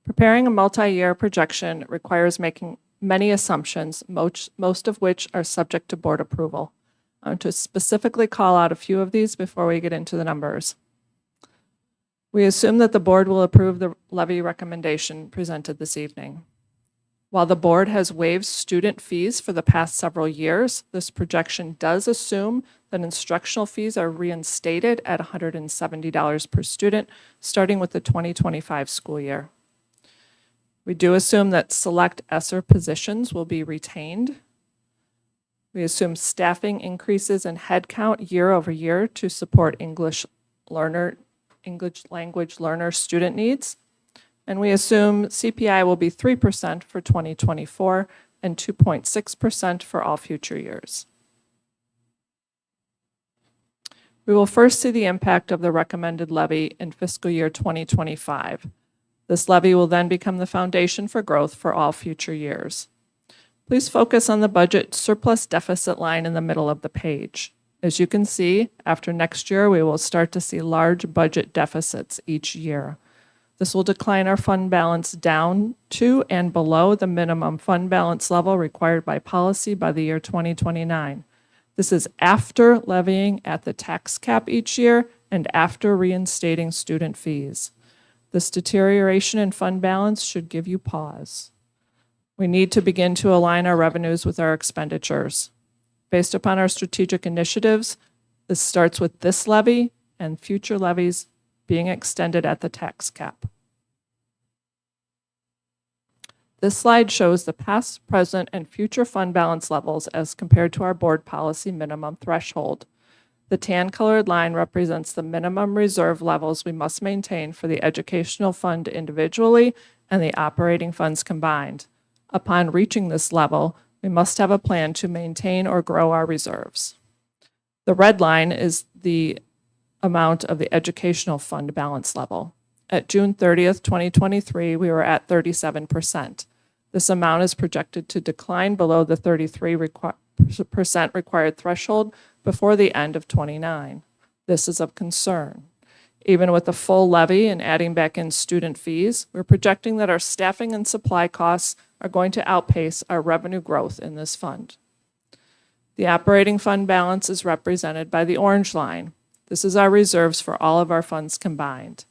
Preparing a multi-year projection requires making many assumptions, most of which are subject to board approval. I want to specifically call out a few of these before we get into the numbers. We assume that the board will approve the levy recommendation presented this evening. While the board has waived student fees for the past several years, this projection does assume that instructional fees are reinstated at $170 per student, starting with the 2025 school year. We do assume that select ESSER positions will be retained. We assume staffing increases in headcount year over year to support English language learner student needs. And we assume CPI will be 3% for 2024 and 2.6% for all future years. We will first see the impact of the recommended levy in fiscal year 2025. This levy will then become the foundation for growth for all future years. Please focus on the budget surplus deficit line in the middle of the page. As you can see, after next year, we will start to see large budget deficits each year. This will decline our fund balance down to and below the minimum fund balance level required by policy by the year 2029. This is after levying at the tax cap each year and after reinstating student fees. This deterioration in fund balance should give you pause. We need to begin to align our revenues with our expenditures. Based upon our strategic initiatives, this starts with this levy and future levies being extended at the tax cap. This slide shows the past, present, and future fund balance levels as compared to our board policy minimum threshold. The tan-colored line represents the minimum reserve levels we must maintain for the educational fund individually and the operating funds combined. Upon reaching this level, we must have a plan to maintain or grow our reserves. The red line is the amount of the educational fund balance level. At June 30th, 2023, we were at 37%. This amount is projected to decline below the 33% required threshold before the end of 29. This is of concern. Even with the full levy and adding back in student fees, we're projecting that our staffing and supply costs are going to outpace our revenue growth in this fund. The operating fund balance is represented by the orange line. This is our reserves for all of our funds combined.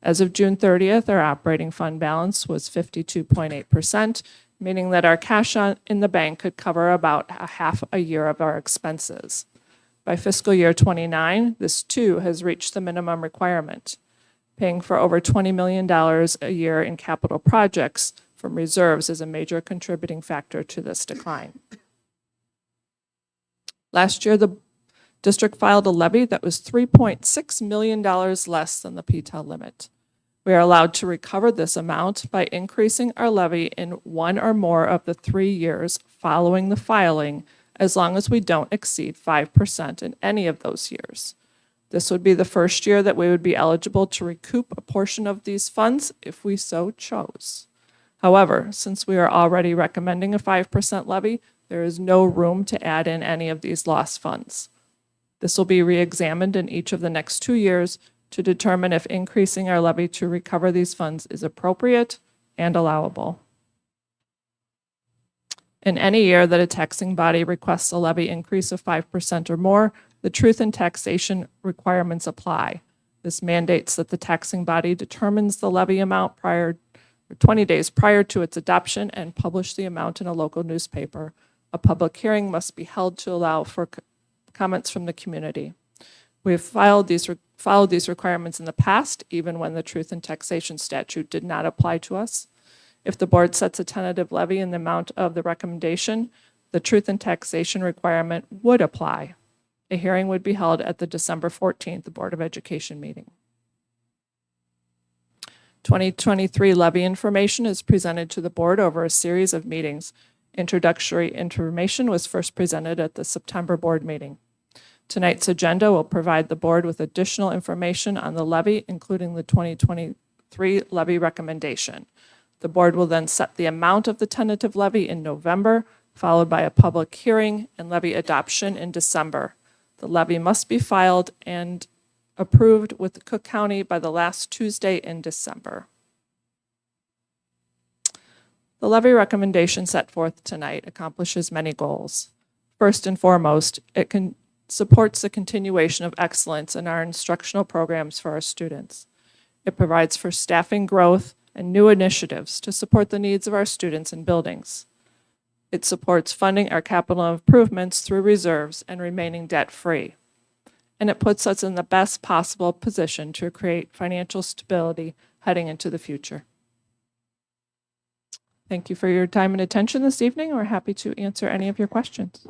As of June 30th, our operating fund balance was 52.8%, meaning that our cash in the bank could cover about a half a year of our expenses. By fiscal year 29, this too has reached the minimum requirement. Paying for over $20 million a year in capital projects from reserves is a major contributing factor to this decline. Last year, the district filed a levy that was $3.6 million less than the PTEL limit. We are allowed to recover this amount by increasing our levy in one or more of the 3 years following the filing, as long as we don't exceed 5% in any of those years. This would be the first year that we would be eligible to recoup a portion of these funds if we so chose. However, since we are already recommending a 5% levy, there is no room to add in any of these lost funds. This will be re-examined in each of the next 2 years to determine if increasing our levy to recover these funds is appropriate and allowable. In any year that a taxing body requests a levy increase of 5% or more, the truth in taxation requirements apply. This mandates that the taxing body determines the levy amount 20 days prior to its adoption and publish the amount in a local newspaper. A public hearing must be held to allow for comments from the community. We have followed these requirements in the past, even when the truth in taxation statute did not apply to us. If the board sets a tentative levy in the amount of the recommendation, the truth in taxation requirement would apply. A hearing would be held at the December 14th Board of Education meeting. 2023 levy information is presented to the board over a series of meetings. Introductory information was first presented at the September board meeting. Tonight's agenda will provide the board with additional information on the levy, including the 2023 levy recommendation. The board will then set the amount of the tentative levy in November, followed by a public hearing and levy adoption in December. The levy must be filed and approved with Cook County by the last Tuesday in December. The levy recommendation set forth tonight accomplishes many goals. First and foremost, it supports the continuation of excellence in our instructional programs for our students. It provides for staffing growth and new initiatives to support the needs of our students and buildings. It supports funding our capital improvements through reserves and remaining debt-free. And it puts us in the best possible position to create financial stability heading into the future. Thank you for your time and attention this evening. We're happy to answer any of your questions.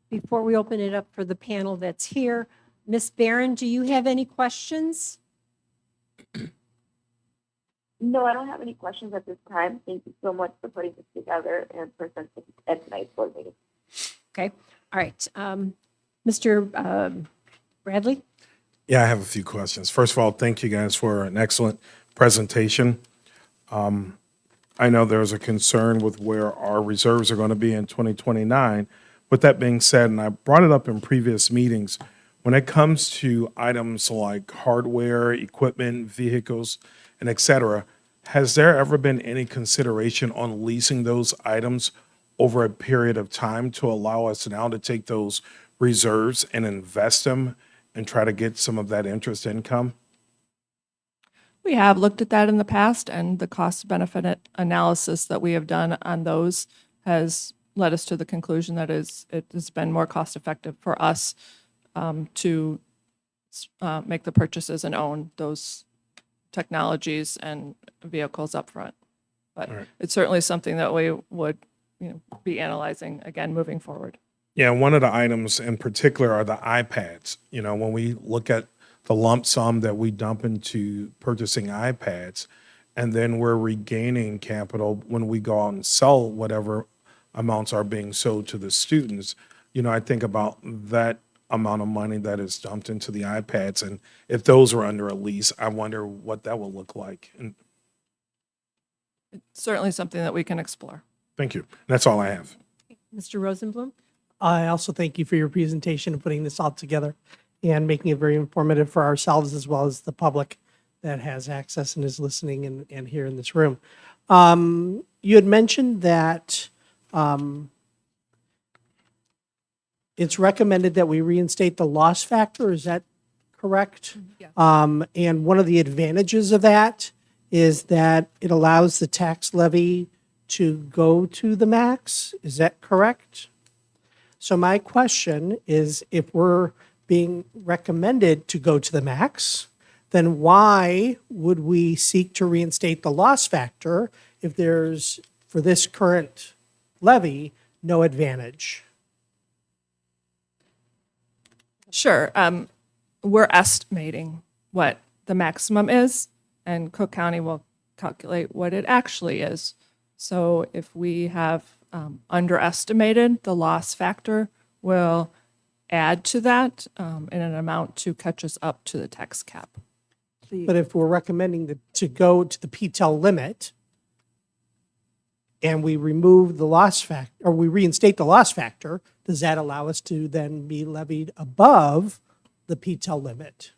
Before we open it up for the panel that's here, Ms. Barron, do you have any questions? No, I don't have any questions at this time. Thank you so much for putting this together and presenting at tonight's board meeting. Okay, all right. Mr. Bradley? Yeah, I have a few questions. First of all, thank you guys for an excellent presentation. I know there's a concern with where our reserves are going to be in 2029. With that being said, and I brought it up in previous meetings, when it comes to items like hardware, equipment, vehicles, and et cetera, has there ever been any consideration on leasing those items over a period of time to allow us now to take those reserves and invest them and try to get some of that interest income? We have looked at that in the past, and the cost-benefit analysis that we have done on those has led us to the conclusion that it has been more cost-effective for us to make the purchases and own those technologies and vehicles up front. But Right. It's certainly something that we would be analyzing again moving forward. Yeah, one of the items in particular are the iPads. You know, when we look at the lump sum that we dump into purchasing iPads, and then we're regaining capital when we go out and sell whatever amounts are being sold to the students, I think about that amount of money that is dumped into the iPads. And if those were under a lease, I wonder what that will look like. And It's certainly something that we can explore. thank you. That's all I have. Mr. Rosenblum? I also thank you for your presentation and putting this all together and making it very informative for ourselves as well as the public that has access and is listening and here in this room. You had mentioned that it's recommended that we reinstate the loss factor. Is that correct? Yes. And one of the advantages of that is that it allows the tax levy to go to the max. Is that correct? So my question is, if we're being recommended to go to the max, then why would we seek to reinstate the loss factor if there's, for this current levy, no advantage? Sure. We're estimating what the maximum is, and Cook County will calculate what it actually is. So if we have underestimated, the loss factor will add to that in an amount to catch us up to the tax cap. But if we're recommending to go to the PTEL limit and we remove the loss factor, or we reinstate the loss factor, does that allow us to then be levied above the PTEL limit?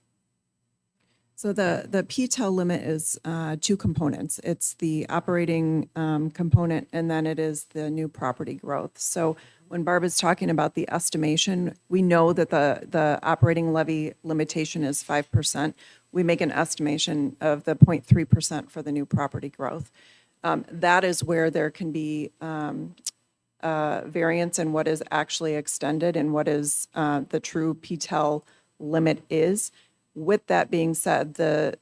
So the PTEL limit is two components. It's the operating component, and then it is the new property growth. So when Barb is talking about the estimation, we know that the operating levy limitation is 5%. We make an estimation of the 0.3% for the new property growth. That is where there can be variance in what is actually extended and what is the true PTEL limit is. With that being said, the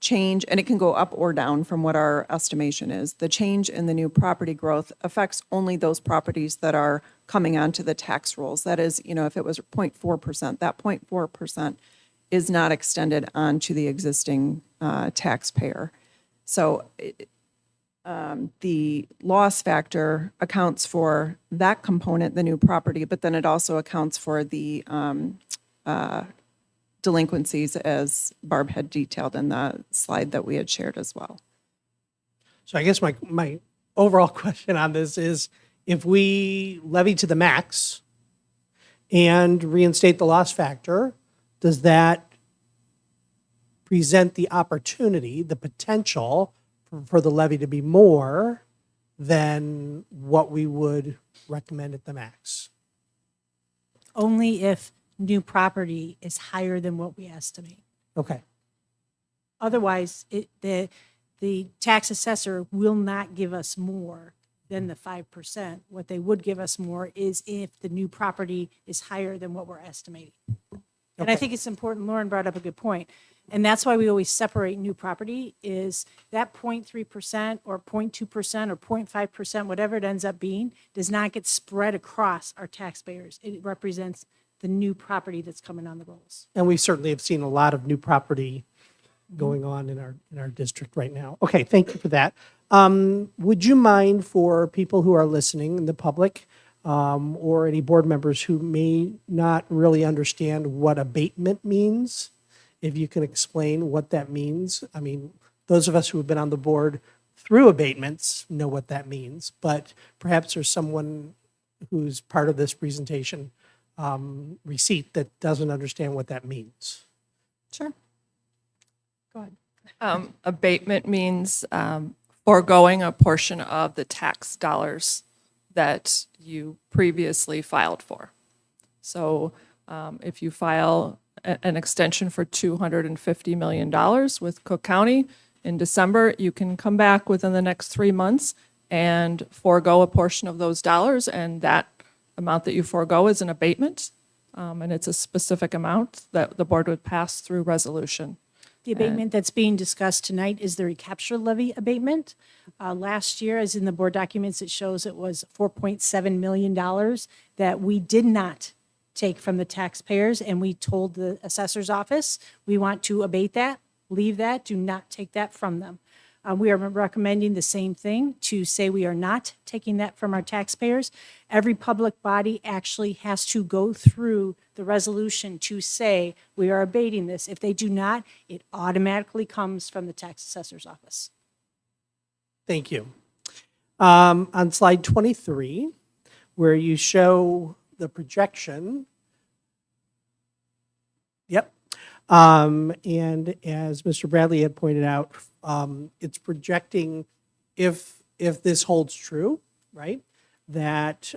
change, and it can go up or down from what our estimation is, the change in the new property growth affects only those properties that are coming onto the tax rolls. That is, if it was 0.4%, that 0.4% is not extended onto the existing taxpayer. So the loss factor accounts for that component, the new property, but then it also accounts for the delinquencies, as Barb had detailed in the slide that we had shared as well. So I guess my overall question on this is, if we levy to the max and reinstate the loss factor, does that present the opportunity, the potential for the levy to be more than what we would recommend at the max? Only if new property is higher than what we estimate. Okay. Otherwise, the tax assessor will not give us more than the 5%. What they would give us more is if the new property is higher than what we're estimating. And I think it's important, Lauren brought up a good point, and that's why we always separate new property, is that 0.3% or 0.2% or 0.5%, whatever it ends up being, does not get spread across our taxpayers. It represents the new property that's coming on the rolls. And we certainly have seen a lot of new property going on in our district right now. Okay, thank you for that. Would you mind, for people who are listening in the public, or any board members who may not really understand what abatement means, if you can explain what that means? I mean, those of us who have been on the board through abatements know what that means, but perhaps there's someone who's part of this presentation receipt that doesn't understand what that means. Sure. Go ahead. Abatement means foregoing a portion of the tax dollars that you previously filed for. So if you file an extension for $250 million with Cook County in December, you can come back within the next 3 months and forego a portion of those dollars, and that amount that you forego is an abatement, and it's a specific amount that the board would pass through resolution. The abatement that's being discussed tonight is the recapture levy abatement. Last year, as in the board documents, it shows it was $4.7 million that we did not take from the taxpayers, and we told the assessor's office, we want to abate that, leave that, do not take that from them. We are recommending the same thing, to say we are not taking that from our taxpayers. Every public body actually has to go through the resolution to say we are abating this. If they do not, it automatically comes from the tax assessor's office. Thank you. On slide 23, where you show the projection. Yep. And as Mr. Bradley had pointed out, it's projecting, if this holds true, right, that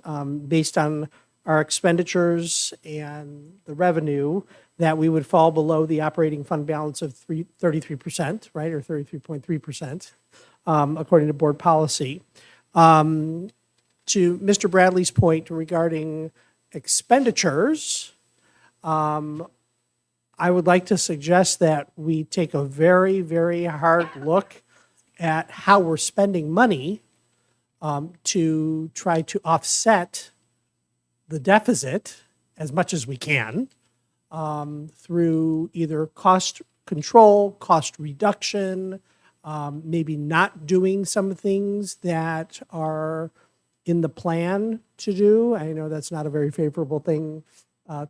based on our expenditures and the revenue, that we would fall below the operating fund balance of 33%, right, or 33.3%, according to board policy. To Mr. Bradley's point regarding expenditures, I would like to suggest that we take a very, very hard look at how we're spending money to try to offset the deficit as much as we can through either cost control, cost reduction, maybe not doing some things that are in the plan to do. I know that's not a very favorable thing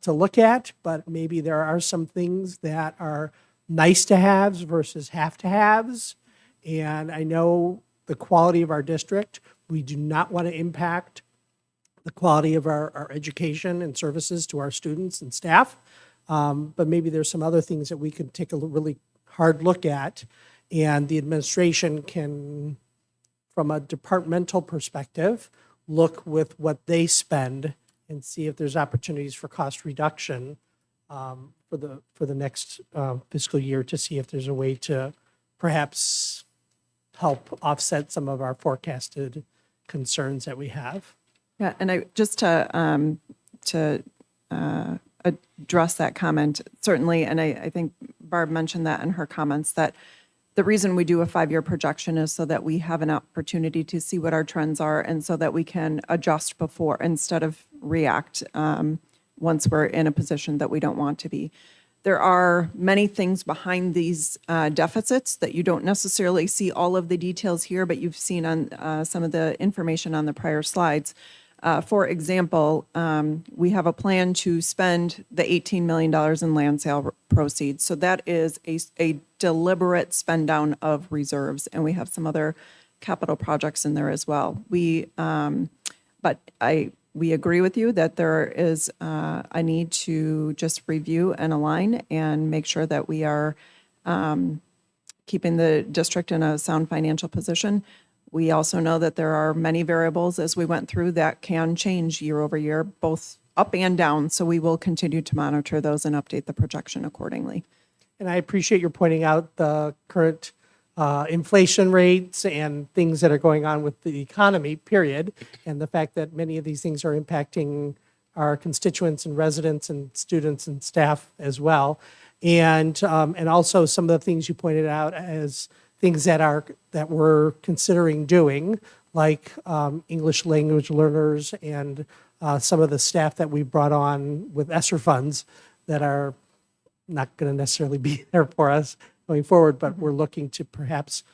to look at, but maybe there are some things that are nice to haves versus have to haves. And I know the quality of our district, we do not want to impact the quality of our education and services to our students and staff. But maybe there's some other things that we could take a really hard look at, and the administration can, from a departmental perspective, look with what they spend and see if there's opportunities for cost reduction for the next fiscal year, to see if there's a way to perhaps help offset some of our forecasted concerns that we have. Yeah, and I just to address that comment, certainly, and I think Barb mentioned that in her comments, that the reason we do a 5-year projection is so that we have an opportunity to see what our trends are and so that we can adjust before instead of react once we're in a position that we don't want to be. There are many things behind these deficits that you don't necessarily see all of the details here, but you've seen on some of the information on the prior slides. For example, we have a plan to spend the $18 million in land sale proceeds. So that is a deliberate spend down of reserves, and we have some other capital projects in there as well. We agree with you that there is a need to just review and align and make sure that we are keeping the district in a sound financial position. We also know that there are many variables as we went through that can change year over year, both up and down. So we will continue to monitor those and update the projection accordingly. And I appreciate your pointing out the current inflation rates and things that are going on with the economy, period, and the fact that many of these things are impacting our constituents and residents and students and staff as well. And also some of the things you pointed out as things that we're considering doing, like English language learners and some of the staff that we brought on with ESSER funds that are not going to necessarily be there for us going forward, but we're looking to perhaps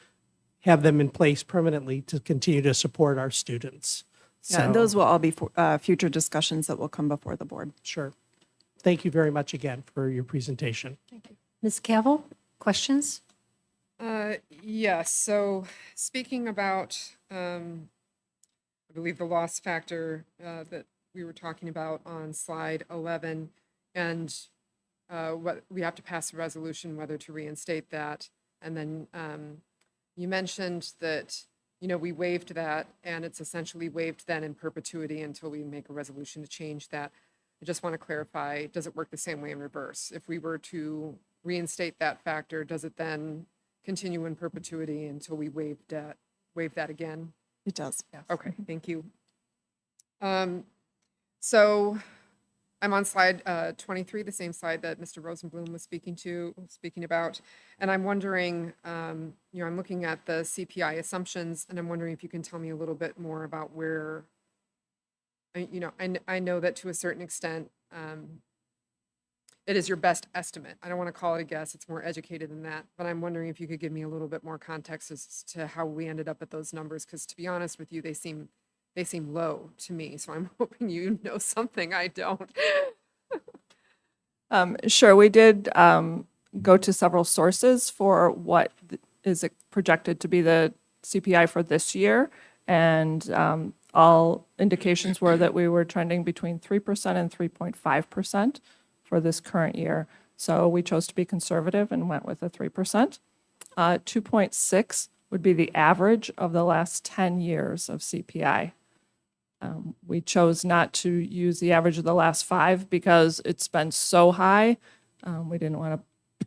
have them in place permanently to continue to support our students. Yeah, and those will all be future discussions that will come before the board. Sure. Thank you very much again for your presentation. Ms. Cavill, questions? Yes, so speaking about, I believe the loss factor that we were talking about on slide 11, and what we have to pass a resolution whether to reinstate that. And then you mentioned that, we waived that, and it's essentially waived then in perpetuity until we make a resolution to change that. I just want to clarify, does it work the same way in reverse? If we were to reinstate that factor, does it then continue in perpetuity until we waive that again? It does. Yes. Okay, thank you. So I'm on slide 23, the same slide that Mr. Rosenblum was speaking about, and I'm wondering, I'm looking at the CPI assumptions, and I'm wondering if you can tell me a little bit more about where, I know that to a certain extent, it is your best estimate. I don't want to call it a guess. It's more educated than that. But I'm wondering if you could give me a little bit more context as to how we ended up at those numbers. Because to be honest with you, they seem low to me. So I'm hoping you know something I don't. Sure, we did go to several sources for what is projected to be the CPI for this year. And all indications were that we were trending between 3% and 3.5%. For this current year. So we chose to be conservative and went with a 3%. 2.6 would be the average of the last 10 years of CPI. We chose not to use the average of the last 5 because it's been so high. We didn't want to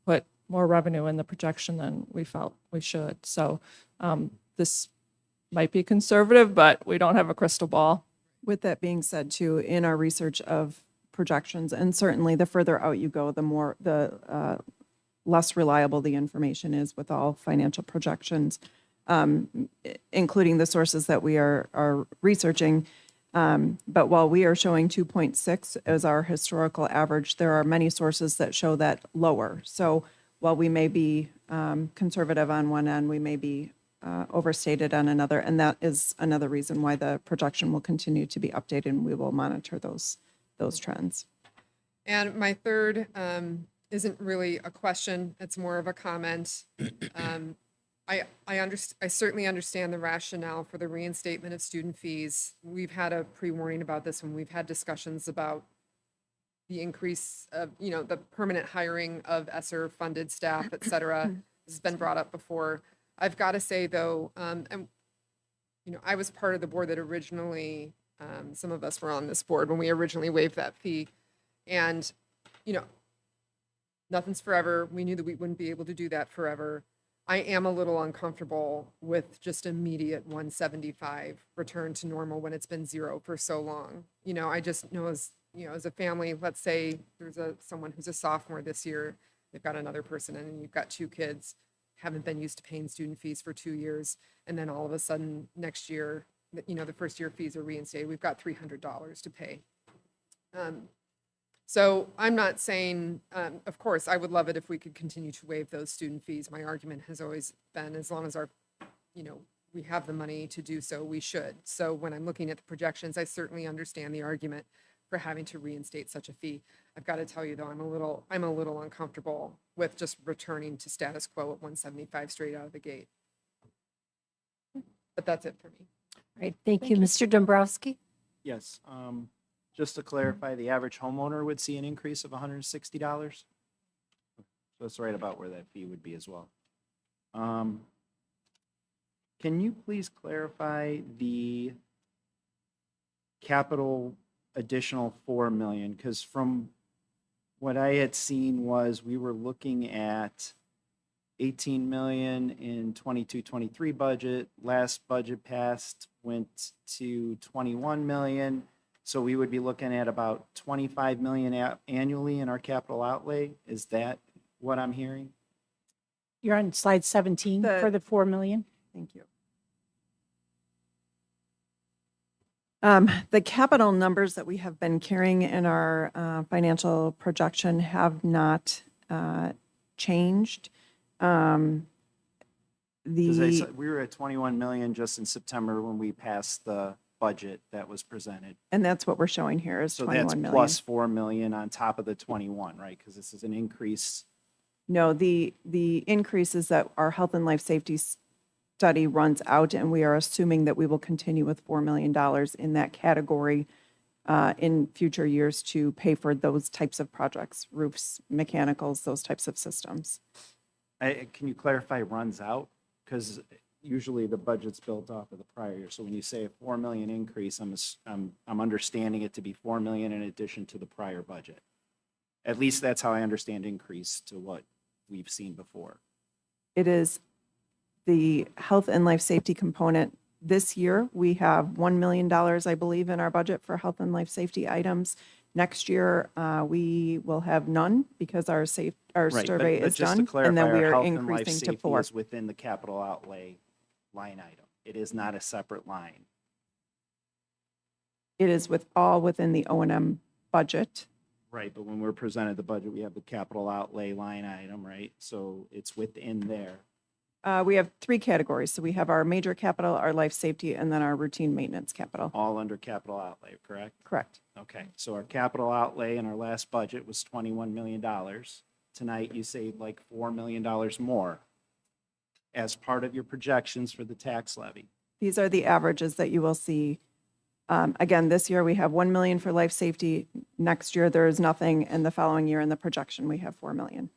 put more revenue in the projection than we felt we should. So this might be conservative, but we don't have a crystal ball. With that being said, too, in our research of projections, and certainly the further out you go, the more the less reliable the information is with all financial projections, including the sources that we are researching. But while we are showing 2.6 as our historical average, there are many sources that show that lower. So while we may be conservative on one end, we may be overstated on another. And that is another reason why the projection will continue to be updated, and we will monitor those trends. And my third isn't really a question, it's more of a comment. I certainly understand the rationale for the reinstatement of student fees. We've had a pre-warning about this when we've had discussions about the increase of, the permanent hiring of ESSER-funded staff, et cetera. This has been brought up before. I've got to say, though, I was part of the board that originally, some of us were on this board when we originally waived that fee. And, nothing's forever. We knew that we wouldn't be able to do that forever. I am a little uncomfortable with just immediate 175 return to normal when it's been 0 for so long. I just know as a family, let's say there's someone who's a sophomore this year, they've got another person and you've got 2 kids, haven't been used to paying student fees for 2 years. And then all of a sudden next year, the first year fees are reinstated. We've got $300 to pay. So I'm not saying, of course, I would love it if we could continue to waive those student fees. My argument has always been, as long as we have the money to do so, we should. So when I'm looking at the projections, I certainly understand the argument for having to reinstate such a fee. I've got to tell you, though, I'm a little uncomfortable with just returning to status quo at 175 straight out of the gate. But that's it for me. All right, thank you. Mr. Dombrowski? Yes, just to clarify, the average homeowner would see an increase of $160. So that's right about where that fee would be as well. Can you please clarify the capital additional $4 million? Because from what I had seen was we were looking at 18 million in 22-23 budget. Last budget passed went to 21 million. So we would be looking at about 25 million annually in our capital outlay. Is that what I'm hearing? You're on slide 17 for the 4 million. Thank you. The capital numbers that we have been carrying in our financial projection have not changed. We were at 21 million just in September when we passed the budget that was presented. And that's what we're showing here is So 21 that's million. plus 4 million on top of the 21, right? Because this is an increase. No, the increase is that our health and life safety study runs out, and we are assuming that we will continue with $4 million in that category in future years to pay for those types of projects, roofs, mechanicals, those types of systems. Can you clarify runs out? Because usually the budget's built off of the prior year. So when you say a 4 million increase, I'm understanding it to be 4 million in addition to the prior budget. At least that's how I understand increase to what we've seen before. It is the health and life safety component. This year, we have $1 million, I believe, in our budget for health and life safety items. Next year, we will have none because our Right, survey but is just to done, clarify, and then we our are health and life increasing to safety 4. is within the capital outlay line item. It is not a separate line. It is all within the O&M budget. Right, but when we're presented the budget, we have the capital outlay line item, right? So it's within there. We have 3 categories. So we have our major capital, our life safety, and then our routine maintenance capital. All under capital outlay, correct? Correct. Okay, so our capital outlay in our last budget was $21 million. Tonight, you saved like $4 million more as part of your projections for the tax levy. These are the averages that you will see. Again, this year we have 1 million for life safety. Next year, there is nothing. And the following year in the projection, we have 4 million.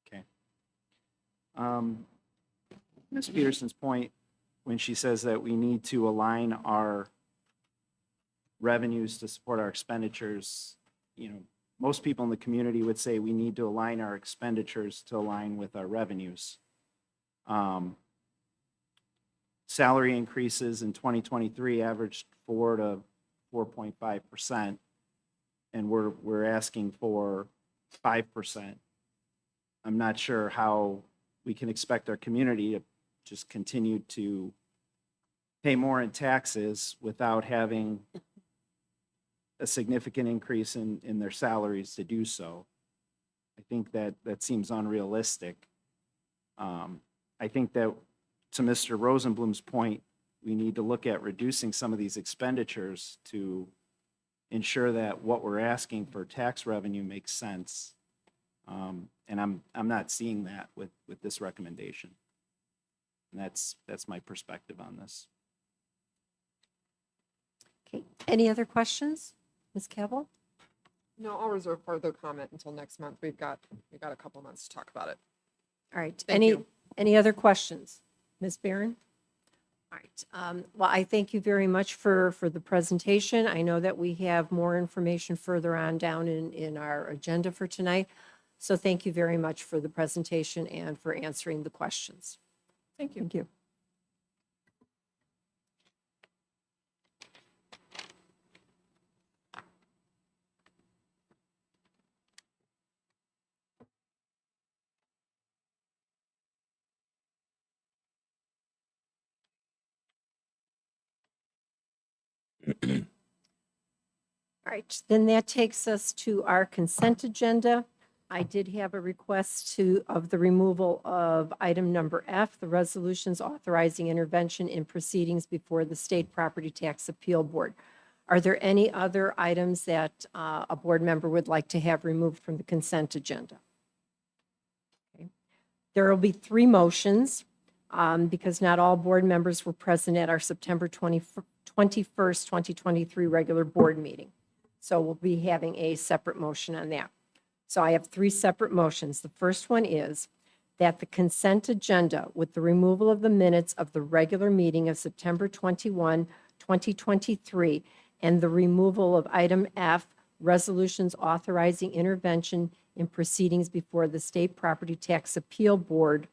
Okay. Ms. Peterson's point, when she says that we need to align our revenues to support our expenditures, most people in the community would say we need to align our expenditures to align with our revenues. Salary increases in 2023 averaged 4 to 4.5%. and we're asking for 5%. I'm not sure how we can expect our community to just continue to pay more in taxes without having a significant increase in their salaries to do so. I think that seems unrealistic. I think that, to Mr. Rosenblum's point, we need to look at reducing some of these expenditures to ensure that what we're asking for tax revenue makes sense. And I'm not seeing that with this recommendation. And that's my perspective on this. Okay, any other questions? Ms. Cavill? No, I'll reserve further comment until next month. We've got a couple months to talk about it. All right, Thank you. any other questions? Ms. Barron? All right, well, I thank you very much for the presentation. I know that we have more information further on down in our agenda for tonight. So thank you very much for the presentation and for answering the questions. Thank you. Thank you. All right, then that takes us to our consent agenda. I did have a request of the removal of item number F, the resolutions authorizing intervention in proceedings before the State Property Tax Appeal Board. Are there any other items that a board member would like to have removed from the consent agenda? Okay. There will be 3 motions because not all board members were present at our September 21st, 2023 regular board meeting. So we'll be having a separate motion on that. So I have 3 separate motions. The first one is that the consent agenda with the removal of the minutes of the regular meeting of September 21, 2023, and the removal of item F, resolutions authorizing intervention in proceedings before the State Property Tax Appeal Board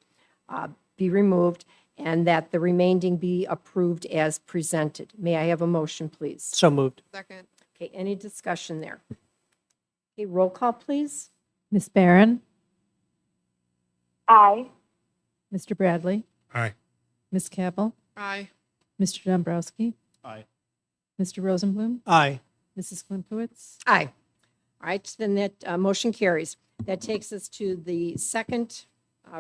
be removed, and that the remaining be approved as presented. May I have a motion, please? So moved. Second. Okay, any discussion there? Okay, roll call, please. Ms. Barron? Aye. Mr. Bradley? Aye. Ms. Cavill? Aye. Mr. Dombrowski? Aye. Mr. Rosenblum? Aye. Mrs. Klimkowitz? Aye. All right, then that motion carries. That takes us to the second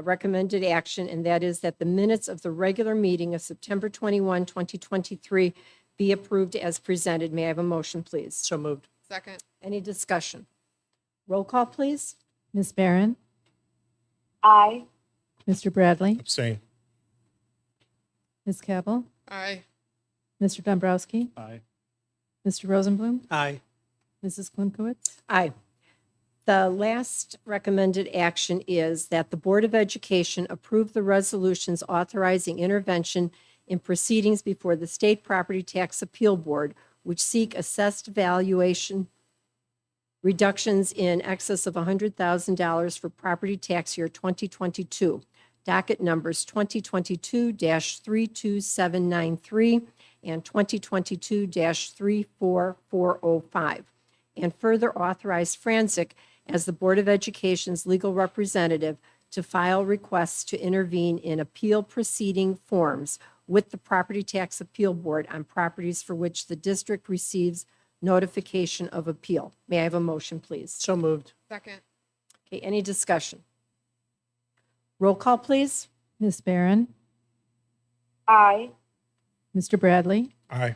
recommended action, and that is that the minutes of the regular meeting of September 21, 2023 be approved as presented. May I have a motion, please? So moved. Second. Any discussion? Roll call, please. Ms. Barron? Aye. Mr. Bradley? Abstain. Ms. Cavill? Aye. Mr. Dombrowski? Aye. Mr. Rosenblum? Aye. Mrs. Klimkowitz? Aye. The last recommended action is that the Board of Education approve the resolutions authorizing intervention in proceedings before the State Property Tax Appeal Board, which seek assessed valuation reductions in excess of $100,000 for property tax year 2022. Docket numbers 2022-32793 and 2022-34405. And further authorize Franzik as the Board of Education's legal representative to file requests to intervene in appeal proceeding forms with the Property Tax Appeal Board on properties for which the district receives notification of appeal. May I have a motion, please? So moved. Second. Okay, any discussion? Roll call, please. Ms. Barron? Aye. Mr. Bradley? Aye.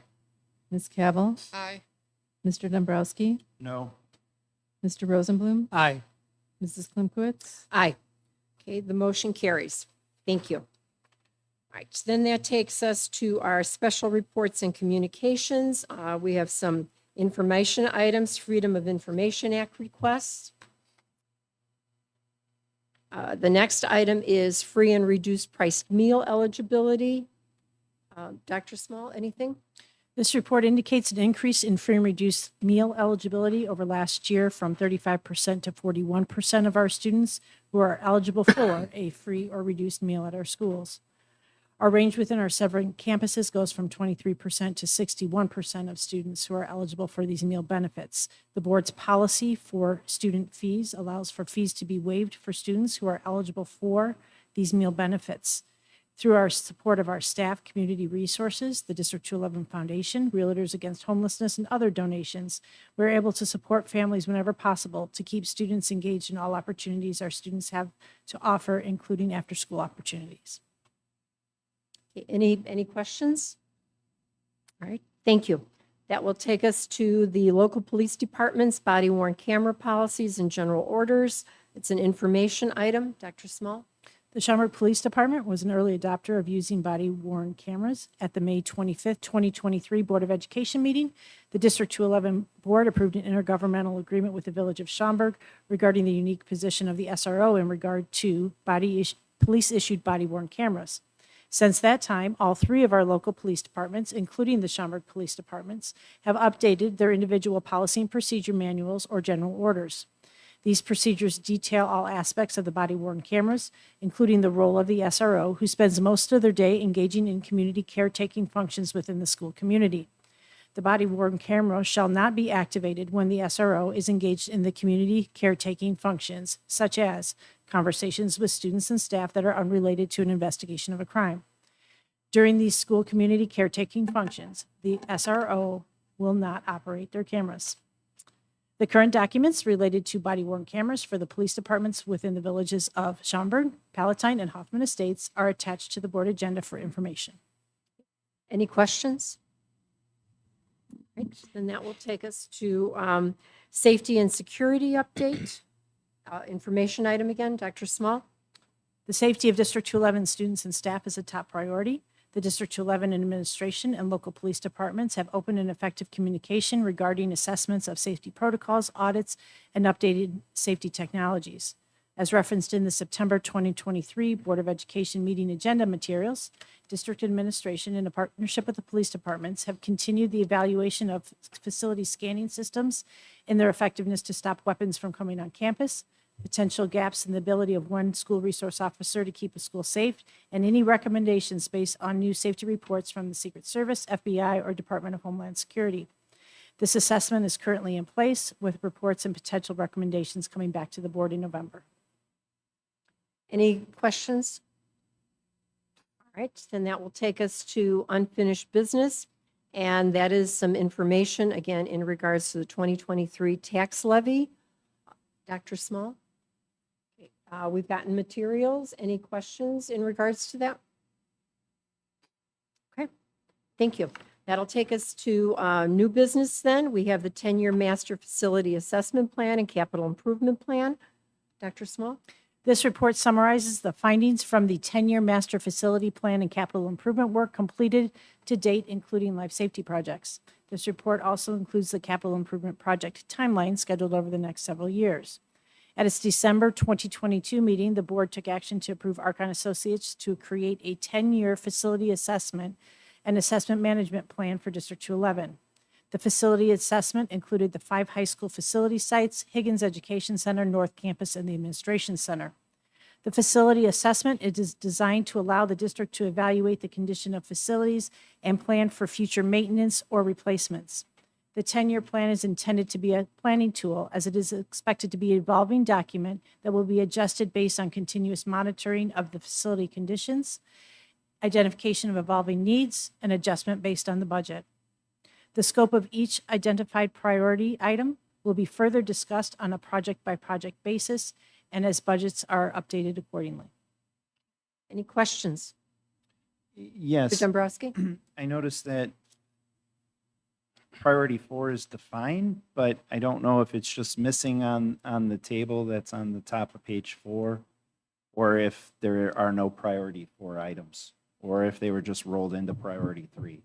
Ms. Cavill? Aye. Mr. Dombrowski? No. Mr. Rosenblum? Aye. Mrs. Klimkowitz? Aye. Okay, the motion carries. Thank you. All right, then that takes us to our special reports and communications. We have some information items, Freedom of Information Act requests. The next item is free and reduced priced meal eligibility. Dr. Small, anything? This report indicates an increase in free and reduced meal eligibility over last year from 35% to 41% of our students who are eligible for a free or reduced meal at our schools. Our range within our several campuses goes from 23% to 61% of students who are eligible for these meal benefits. The board's policy for student fees allows for fees to be waived for students who are eligible for these meal benefits. Through our support of our staff, community resources, the District 211 Foundation, Realtors Against Homelessness, and other donations, we're able to support families whenever possible to keep students engaged in all opportunities our students have to offer, including after-school opportunities. Okay, any questions? All right, thank you. That will take us to the local police departments, body-worn camera policies and general orders. It's an information item. Dr. Small? The Schaumburg Police Department was an early adopter of using body-worn cameras. At the May 25th, 2023 Board of Education meeting, the District 211 Board approved an intergovernmental agreement with the Village of Schaumburg regarding the unique position of the SRO in regard to police-issued body-worn cameras. Since that time, all three of our local police departments, including the Schaumburg Police Departments, have updated their individual policy and procedure manuals or general orders. These procedures detail all aspects of the body-worn cameras, including the role of the SRO, who spends most of their day engaging in community caretaking functions within the school community. The body-worn camera shall not be activated when the SRO is engaged in the community caretaking functions, such as conversations with students and staff that are unrelated to an investigation of a crime. During these school community caretaking functions, the SRO will not operate their cameras. The current documents related to body-worn cameras for the police departments within the villages of Schaumburg, Palatine, and Hoffman Estates are attached to the board agenda for information. Any questions? All right, then that will take us to safety and security update. Information item again, Dr. Small? The safety of District 211 students and staff is a top priority. The District 211 administration and local police departments have open and effective communication regarding assessments of safety protocols, audits, and updated safety technologies. As referenced in the September 2023 Board of Education meeting agenda materials, district administration, in a partnership with the police departments, have continued the evaluation of facility scanning systems and their effectiveness to stop weapons from coming on campus, potential gaps in the ability of one school resource officer to keep a school safe, and any recommendations based on new safety reports from the Secret Service, FBI, or Department of Homeland Security. This assessment is currently in place, with reports and potential recommendations coming back to the board in November. Any questions? All right, then that will take us to unfinished business, and that is some information, again, in regards to the 2023 tax levy. Dr. Small? We've gotten materials. Any questions in regards to that? Okay, thank you. That'll take us to new business then. We have the 10-year master facility assessment plan and capital improvement plan. Dr. Small? This report summarizes the findings from the 10-year master facility plan and capital improvement work completed to date, including life safety projects. This report also includes the capital improvement project timeline scheduled over the next several years. At its December 2022 meeting, the board took action to approve Archon Associates to create a 10-year facility assessment and assessment management plan for District 211. The facility assessment included the 5 high school facility sites, Higgins Education Center, North Campus, and the Administration Center. The facility assessment is designed to allow the district to evaluate the condition of facilities and plan for future maintenance or replacements. The 10-year plan is intended to be a planning tool, as it is expected to be an evolving document that will be adjusted based on continuous monitoring of the facility conditions, identification of evolving needs, and adjustment based on the budget. The scope of each identified priority item will be further discussed on a project-by-project basis and as budgets are updated accordingly. Any questions? Yes. Mr. Dombrowski? I noticed that priority 4 is defined, but I don't know if it's just missing on the table that's on the top of page 4, or if there are no priority 4 items, or if they were just rolled into priority 3.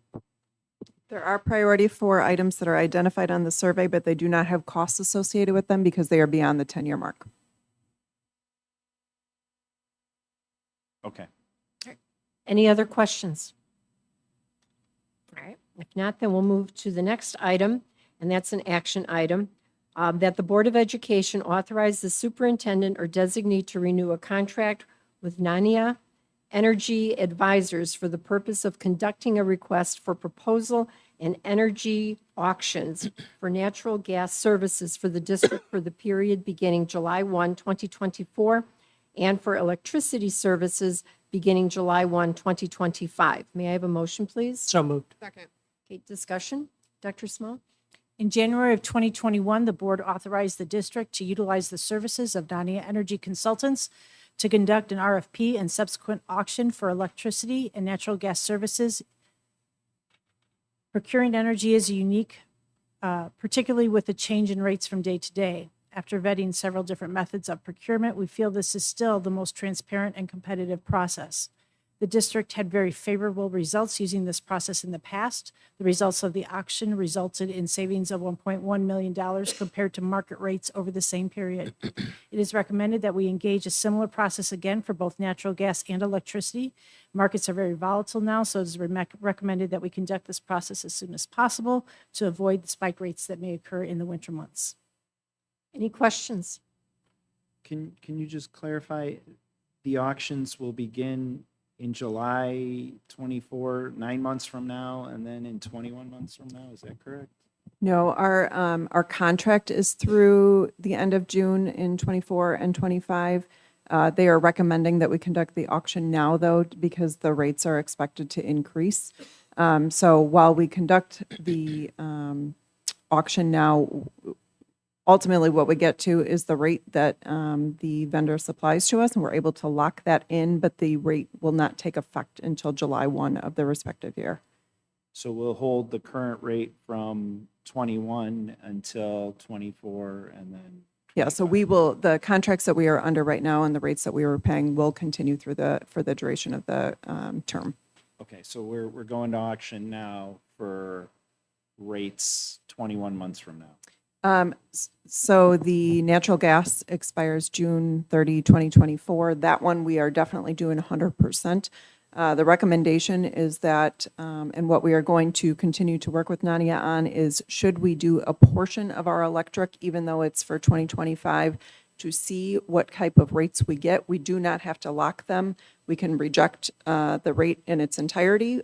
There are priority 4 items that are identified on the survey, but they do not have costs associated with them because they are beyond the 10-year mark. Okay. Any other questions? All right, if not, then we'll move to the next item, and that's an action item, that the Board of Education authorize the superintendent or designee to renew a contract with Nania Energy Advisors for the purpose of conducting a request for proposal and energy auctions for natural gas services for the district for the period beginning July 1, 2024, and for electricity services beginning July 1, 2025. May I have a motion, please? So moved. Second. Okay, discussion? Dr. Small? In January of 2021, the board authorized the district to utilize the services of Nania Energy Consultants to conduct an RFP and subsequent auction for electricity and natural gas services. Procuring energy is unique, particularly with the change in rates from day to day. After vetting several different methods of procurement, we feel this is still the most transparent and competitive process. The district had very favorable results using this process in the past. The results of the auction resulted in savings of $1.1 million compared to market rates over the same period. It is recommended that we engage a similar process again for both natural gas and electricity. Markets are very volatile now, so it is recommended that we conduct this process as soon as possible to avoid the spike rates that may occur in the winter months. Any questions? Can you just clarify, the auctions will begin in July 24, 9 months from now, and then in 21 months from now? Is that correct? No, our contract is through the end of June in 24 and 25. They are recommending that we conduct the auction now, though, because the rates are expected to increase. So while we conduct the auction now, ultimately what we get to is the rate that the vendor supplies to us, and we're able to lock that in, but the rate will not take effect until July 1 of the respective year. So we'll hold the current rate from 21 until 24, and then... Yeah, so we will, the contracts that we are under right now and the rates that we were paying will continue for the duration of the term. Okay, so we're going to auction now for rates 21 months from now. So the natural gas expires June 30, 2024. That one, we are definitely doing 100%. The recommendation is that, and what we are going to continue to work with Nadia on is, should we do a portion of our electric, even though it's for 2025, to see what type of rates we get. We do not have to lock them. We can reject the rate in its entirety,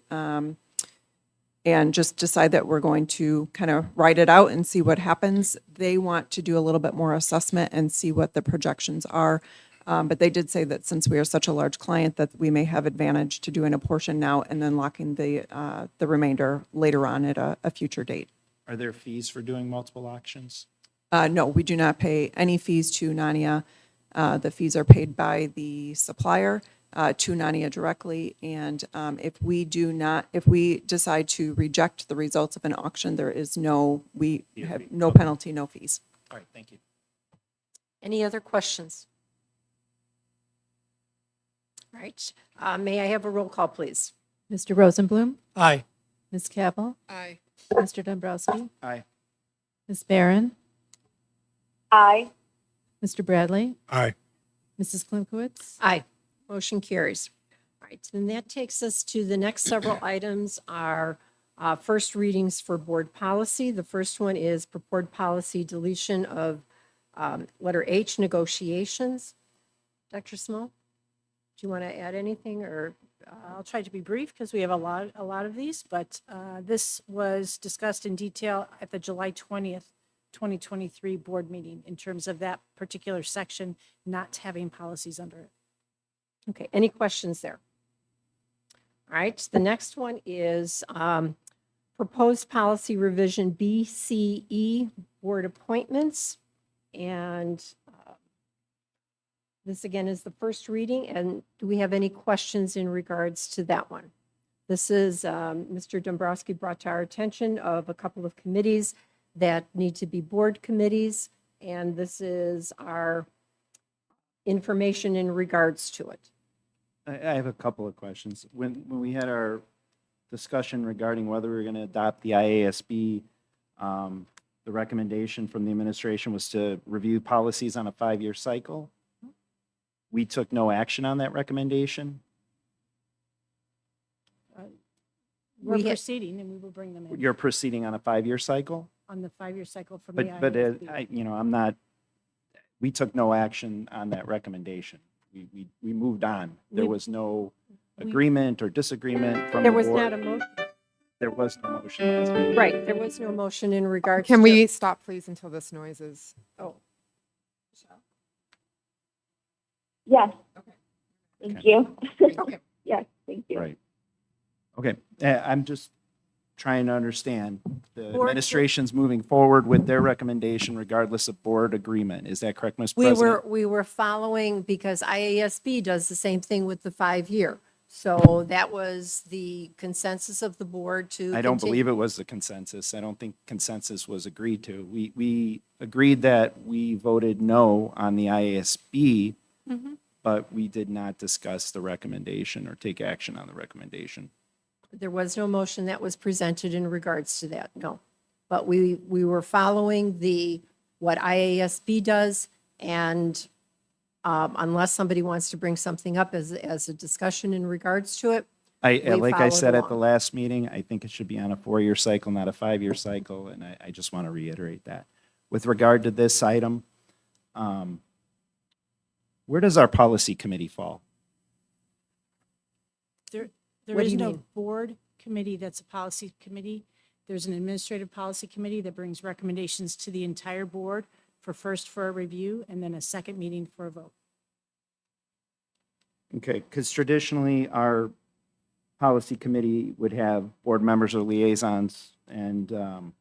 and just decide that we're going to kind of ride it out and see what happens. They want to do a little bit more assessment and see what the projections are. But they did say that since we are such a large client, that we may have advantage to doing a portion now and then locking the remainder later on at a future date. Are there fees for doing multiple auctions? No, we do not pay any fees to Nania. The fees are paid by the supplier to Nania directly. And if we decide to reject the results of an auction, there is we have no penalty, no fees. All right, thank you. Any other questions? All right. May I have a roll call, please? Mr. Rosenblum, Aye. Ms. Cavill, Aye. Mr. Dombrowski, Aye. Ms. Barron, Aye. Mr. Bradley, Aye. Mrs. Klimkowitz. Aye. Motion carries. All right, and that takes us to the next several items are first readings for board policy. The first one is purport policy deletion of letter H, negotiations. Dr. Small, do you want to add anything or? I'll try to be brief because we have a lot of these, but this was discussed in detail at the July 20th, 2023 board meeting in terms of that particular section not having policies under it. Okay, any questions there? All right, the next one is proposed policy revision BCE, board appointments. And this again is the first reading. And do we have any questions in regards to that one? This is Mr. Dombrowski brought to our attention of a couple of committees that need to be board committees. And this is our information in regards to it. I have a couple of questions. When we had our discussion regarding whether we were going to adopt the IASB, the recommendation from the administration was to review policies on a 5-year cycle. We took no action on that recommendation. We're We ha- proceeding and we will bring them in You're proceeding on a 5-year cycle? on the 5-year cycle from the But IASB. I'm not, we took no action on that recommendation. We moved on. There We- was no agreement or disagreement from the There board. was not a motion. There was no motion. as being- Right, there was no motion in regards to. Can we stop, please, until this noise is? Oh, Yes. Okay. Thank you. Okay. Yes, thank you. Right. Okay, I'm just trying to understand. The Board- administration's moving forward with their recommendation regardless of board agreement. Is that correct, Ms. President? we were following, because IASB does the same thing with the 5-year. So that was the consensus of the board to. I don't continue. believe it was the consensus. I don't think consensus was agreed to. We agreed that we voted no on the IASB, Mhm. but we did not discuss the recommendation or take action on the recommendation. There was no motion that was presented in regards to that, no. But we were following what IASB does, and unless somebody wants to bring something up as a discussion in regards to it, Like I followed said at the along. last meeting, I think it should be on a 4-year cycle, not a 5-year cycle, and I just want to reiterate that. With regard to this item, where does our policy committee fall? There What do is you no mean? board committee that's a policy committee. There's an administrative policy committee that brings recommendations to the entire board for a review, and then a second meeting for a vote. Okay, because traditionally, our policy committee would have board members or liaisons, and I'm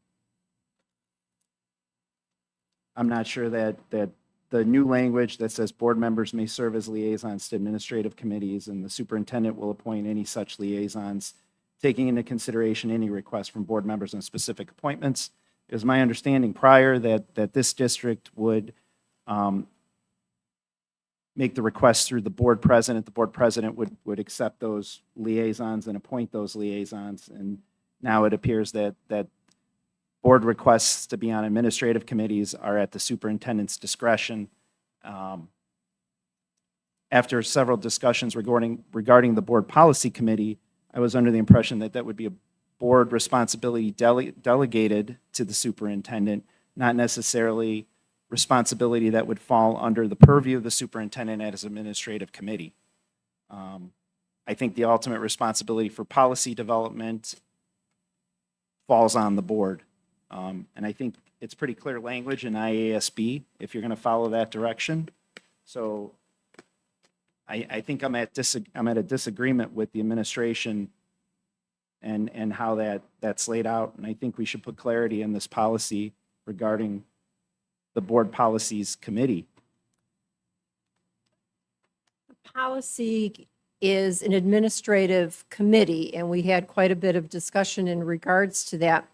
not sure that the new language that says board members may serve as liaisons to administrative committees, and the superintendent will appoint any such liaisons, taking into consideration any requests from board members on specific appointments. It was my understanding prior that this district would make the request through the board president. The board president would accept those liaisons and appoint those liaisons. And now it appears that board requests to be on administrative committees are at the superintendent's discretion. After several discussions regarding the board policy committee, I was under the impression that that would be a board responsibility delegated to the superintendent, not necessarily responsibility that would fall under the purview of the superintendent as administrative committee. I think the ultimate responsibility for policy development falls on the board. And I think it's pretty clear language in IASB if you're going to follow that direction. So I think I'm at a disagreement with the administration and how that's laid out. And I think we should put clarity in this policy regarding the board policies committee. Policy is an administrative committee, and we had quite a bit of discussion in regards to that,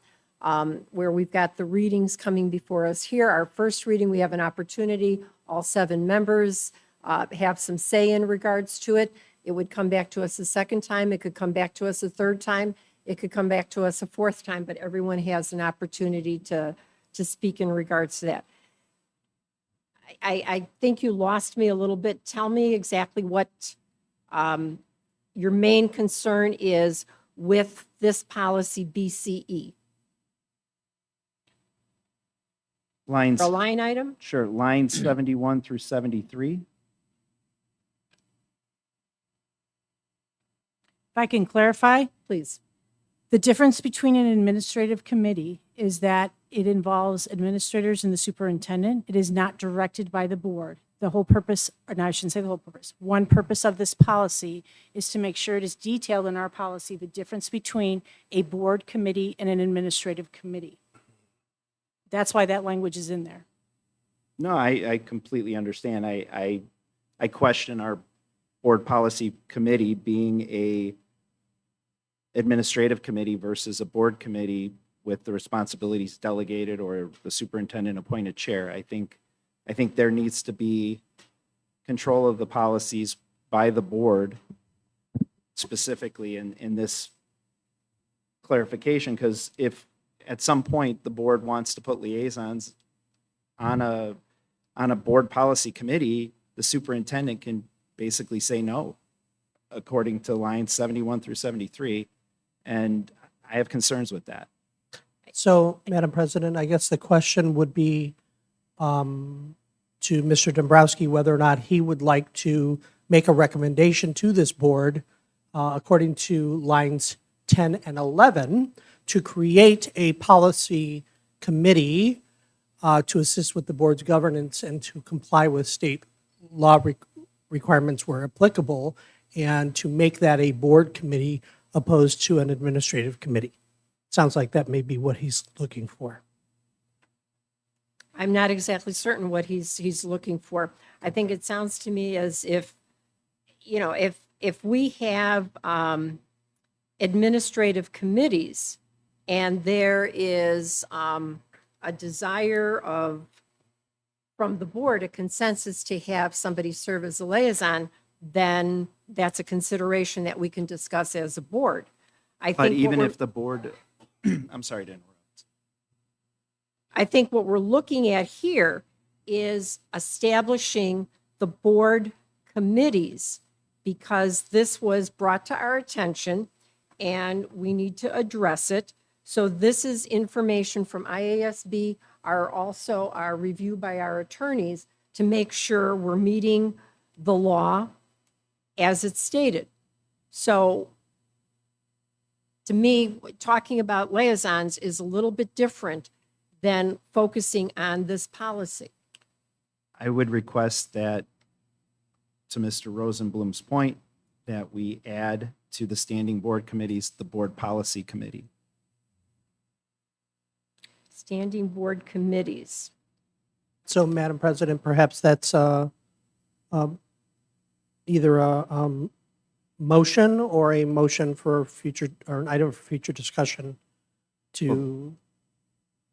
where we've got the readings coming before us here. Our first reading, we have an opportunity, all 7 members have some say in regards to it. It would come back to us a second time. It could come back to us a third time. It could come back to us a fourth time, but everyone has an opportunity to speak in regards to that. I think you lost me a little bit. Tell me exactly what your main concern is with this policy BCE. Lines, A line item? sure, lines 71 through 73. If I can clarify, Please. the difference between an administrative committee is that it involves administrators and the superintendent. It is not directed by the board. The whole purpose, or no, I shouldn't say the whole purpose. One purpose of this policy is to make sure it is detailed in our policy, the difference between a board committee and an administrative committee. That's why that language is in there. No, I completely understand. I question our board policy committee being a administrative committee versus a board committee with the responsibilities delegated or the superintendent appointed chair. I think there needs to be control of the policies by the board, specifically in this clarification, because if at some point the board wants to put liaisons on a board policy committee, the superintendent can basically say no, according to lines 71 through 73. And I have concerns with that. So, Madam President, I guess the question would be, to Mr. Dombrowski whether or not he would like to make a recommendation to this board, according to lines 10 and 11, to create a policy committee to assist with the board's governance and to comply with state law requirements where applicable, and to make that a board committee opposed to an administrative committee. Sounds like that may be what he's looking for. I'm not exactly certain what he's looking for. I think it sounds to me as if, if we have administrative committees and there is a desire from the board, a consensus to have somebody serve as a liaison, then that's a consideration that we can discuss as a board. I But think what even we're- if the board, I'm sorry to interrupt. I think what we're looking at here is establishing the board committees, because this was brought to our attention and we need to address it. So this is information from IASB, also our review by our attorneys to make sure we're meeting the law as it's stated. So to me, talking about liaisons is a little bit different than focusing on this policy. I would request that, to Mr. Rosenblum's point, that we add to the standing board committees, the board policy committee. Standing board committees. So, Madam President, perhaps that's either a motion or a motion for future, or an item for future discussion to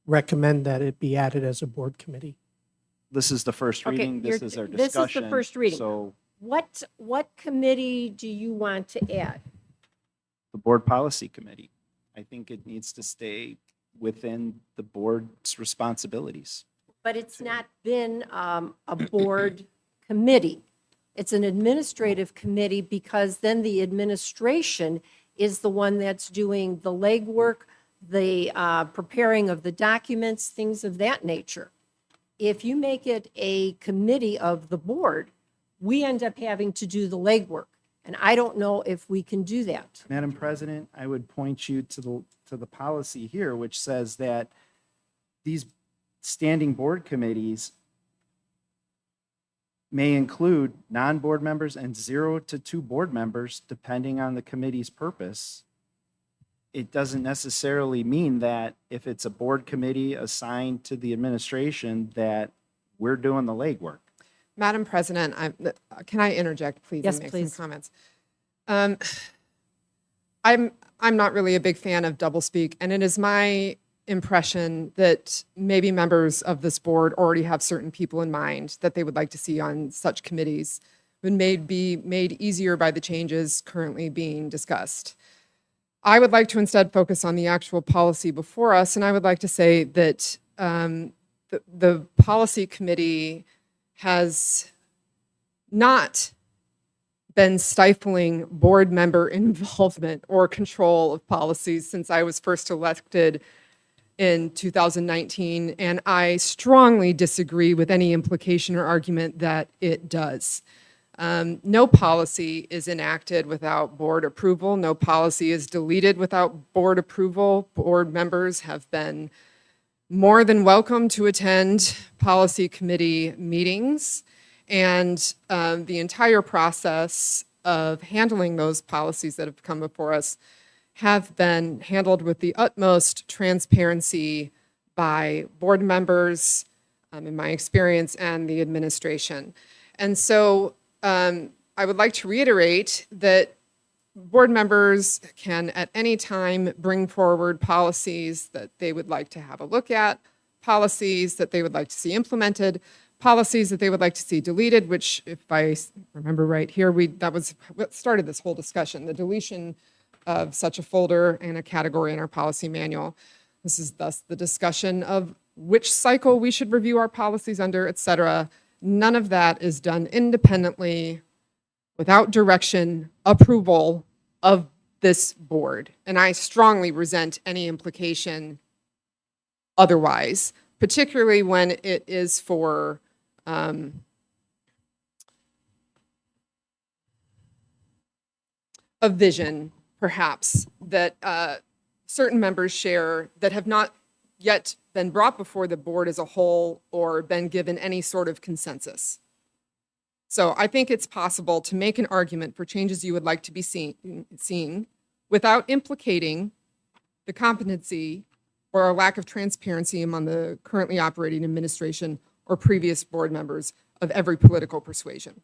recommend that it be added as a board committee. This is the first Okay, reading. This you're- is our this is the discussion. first reading. So What committee do you want to add? the board policy committee, I think it needs to stay within the board's responsibilities. But it's not been a board committee. It's an administrative committee, because then the administration is the one that's doing the legwork, the preparing of the documents, things of that nature. If you make it a committee of the board, we end up having to do the legwork. And I don't know if we can do that. Madam President, I would point you to the policy here, which says that these standing board committees may include non-board members and 0 to 2 board members, depending on the committee's purpose. It doesn't necessarily mean that if it's a board committee assigned to the administration, that we're doing the legwork. Madam President, can I interject, please, Yes, and make please. some comments? I'm not really a big fan of doublespeak, and it is my impression that maybe members of this board already have certain people in mind that they would like to see on such committees, and may be made easier by the changes currently being discussed. I would like to instead focus on the actual policy before us, and I would like to say that the policy committee has not been stifling board member involvement or control of policies since I was first elected in 2019, and I strongly disagree with any implication or argument that it does. No policy is enacted without board approval. No policy is deleted without board approval. Board members have been more than welcome to attend policy committee meetings, and the entire process of handling those policies that have come before us have been handled with the utmost transparency by board members, in my experience, and the administration. And so I would like to reiterate that board members can at any time bring forward policies that they would like to have a look at, policies that they would like to see implemented, policies that they would like to see deleted, which, if I remember right here, that was what started this whole discussion, the deletion of such a folder and a category in our policy manual. This is thus the discussion of which cycle we should review our policies under, et cetera. None of that is done independently, without direction, approval of this board. And I strongly resent any implication otherwise, particularly when it is for a vision, perhaps, that certain members share that have not yet been brought before the board as a whole or been given any sort of consensus. So I think it's possible to make an argument for changes you would like to be seen without implicating the competency or a lack of transparency among the currently operating administration or previous board members of every political persuasion.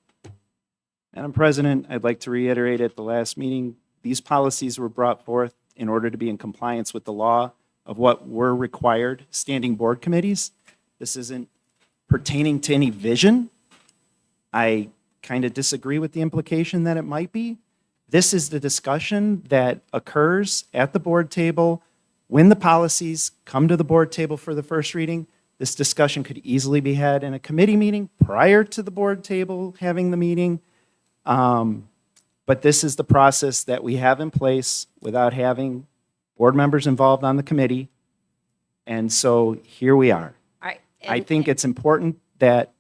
Madam President, I'd like to reiterate at the last meeting, these policies were brought forth in order to be in compliance with the law of what were required standing board committees. This isn't pertaining to any vision. I kind of disagree with the implication that it might be. This is the discussion that occurs at the board table when the policies come to the board table for the first reading. This discussion could easily be had in a committee meeting prior to the board table having the meeting. But this is the process that we have in place without having board members involved on the committee. And so here we are. All right. I think it's important that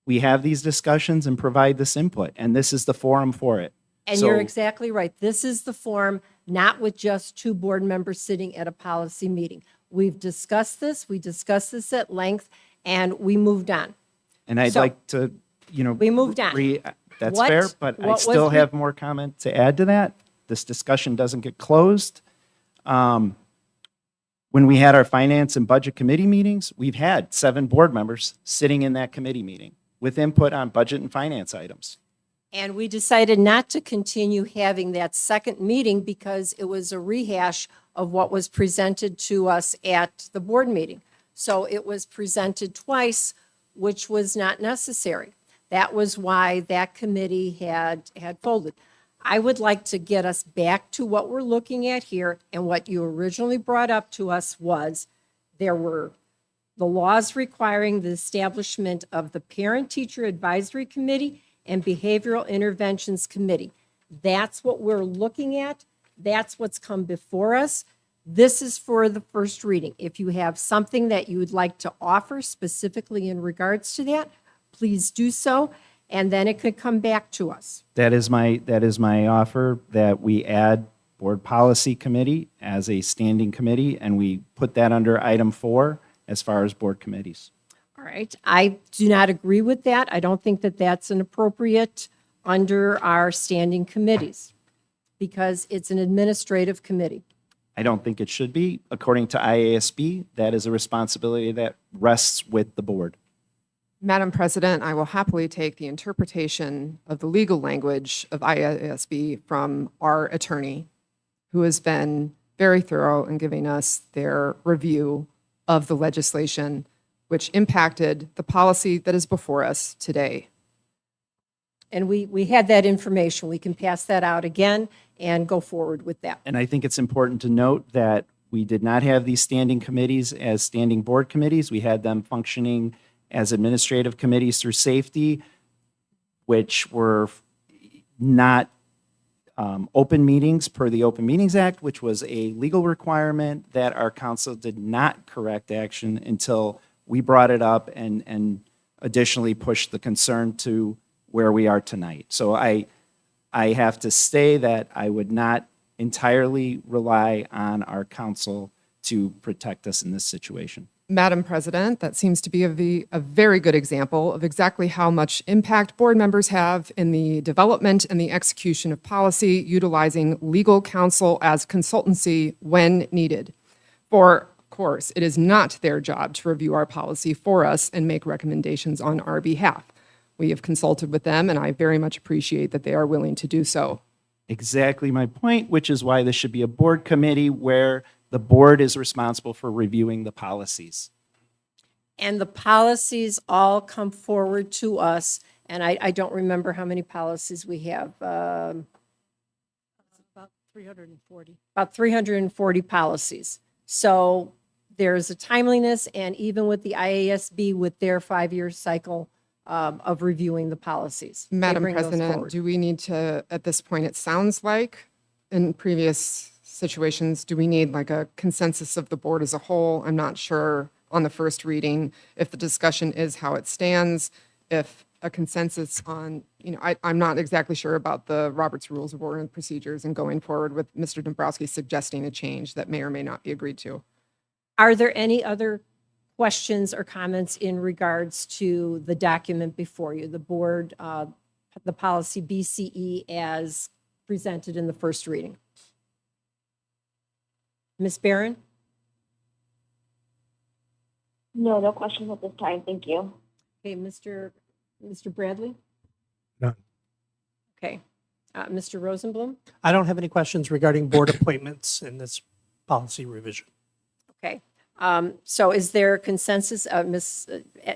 we have these discussions and provide this input, and this is the forum for it. And you're exactly right. This is the forum, not with just two board members sitting at a policy meeting. We've discussed this, we discussed this at length, and we moved on. And I'd So, like to, we moved on. That's What- fair, but what I was still re- have more comment to add to that. This discussion doesn't get closed. When we had our finance and budget committee meetings, we've had 7 board members sitting in that committee meeting with input on budget and finance items. And we decided not to continue having that second meeting because it was a rehash of what was presented to us at the board meeting. So it was presented twice, which was not necessary. That was why that committee had folded. I would like to get us back to what we're looking at here, and what you originally brought up to us was there were the laws requiring the establishment of the Parent-Teacher Advisory Committee and Behavioral Interventions Committee. That's what we're looking at. That's what's come before us. This is for the first reading. If you have something that you would like to offer specifically in regards to that, please do so, and then it could come back to us. That is my offer, that we add board policy committee as a standing committee, and we put that under item 4 as far as board committees. All right, I do not agree with that. I don't think that that's an appropriate under our standing committees because it's an administrative committee. I don't think it should be. According to IASB, that is a responsibility that rests with the board. Madam President, I will happily take the interpretation of the legal language of IASB from our attorney, who has been very thorough in giving us their review of the legislation which impacted the policy that is before us today. And we had that information. We can pass that out again and go forward with that. And I think it's important to note that we did not have these standing committees as standing board committees. We had them functioning as administrative committees through safety, which were not open meetings per the Open Meetings Act, which was a legal requirement that our council did not correct action until we brought it up and additionally pushed the concern to where we are tonight. So I have to say that I would not entirely rely on our council to protect us in this situation. Madam President, that seems to be a very good example of exactly how much impact board members have in the development and the execution of policy, utilizing legal counsel as consultancy when needed. For, of course, it is not their job to review our policy for us and make recommendations on our behalf. We have consulted with them, and I very much appreciate that they are willing to do so. Exactly my point, which is why this should be a board committee where the board is responsible for reviewing the policies. And the policies all come forward to us, and I don't remember how many policies we have. About 340. About 340 policies. So there's a timeliness, and even with the IASB with their 5-year cycle of reviewing the policies. They Madam bring those President, forward. do we need to, at this point, it sounds like in previous situations, do we need like a consensus of the board as a whole? I'm not sure on the first reading, if the discussion is how it stands, if a consensus on, I'm not exactly sure about the Roberts Rules of Order and Procedures and going forward with Mr. Dombrowski suggesting a change that may or may not be agreed to. Are there any other questions or comments in regards to the document before you, the board, the policy BCE as presented in the first reading? Ms. Barron? No questions at this time. Thank you. Okay, Mr. Bradley? None. Okay. Mr. Rosenblum? I don't have any questions regarding board appointments in this policy revision. Okay. So is there consensus,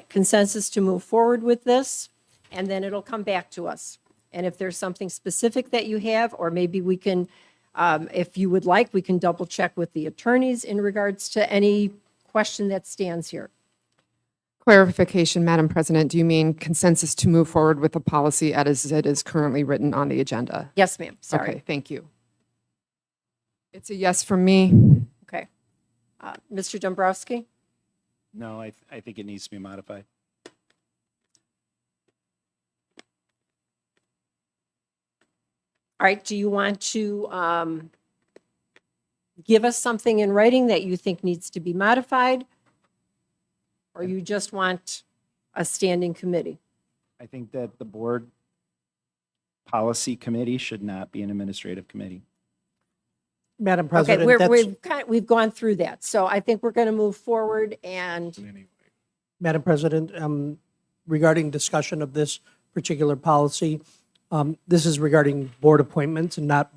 consensus to move forward with this? And then it'll come back to us. And if there's something specific that you have, or maybe we can, if you would like, we can double check with the attorneys in regards to any question that stands here. Clarification, Madam President, do you mean consensus to move forward with the policy as it is currently written on the agenda? Yes, ma'am. Sorry. Okay, thank you. It's a yes from me. Okay. Mr. Dombrowski? No, I think it needs to be modified. All right. Do you want to give us something in writing that you think needs to be modified? Or you just want a standing committee? I think that the board policy committee should not be an administrative committee. Madam Okay, President, we've gone through that. So I think we're going to move forward and, Madam President, regarding discussion of this particular policy, this is regarding board appointments and not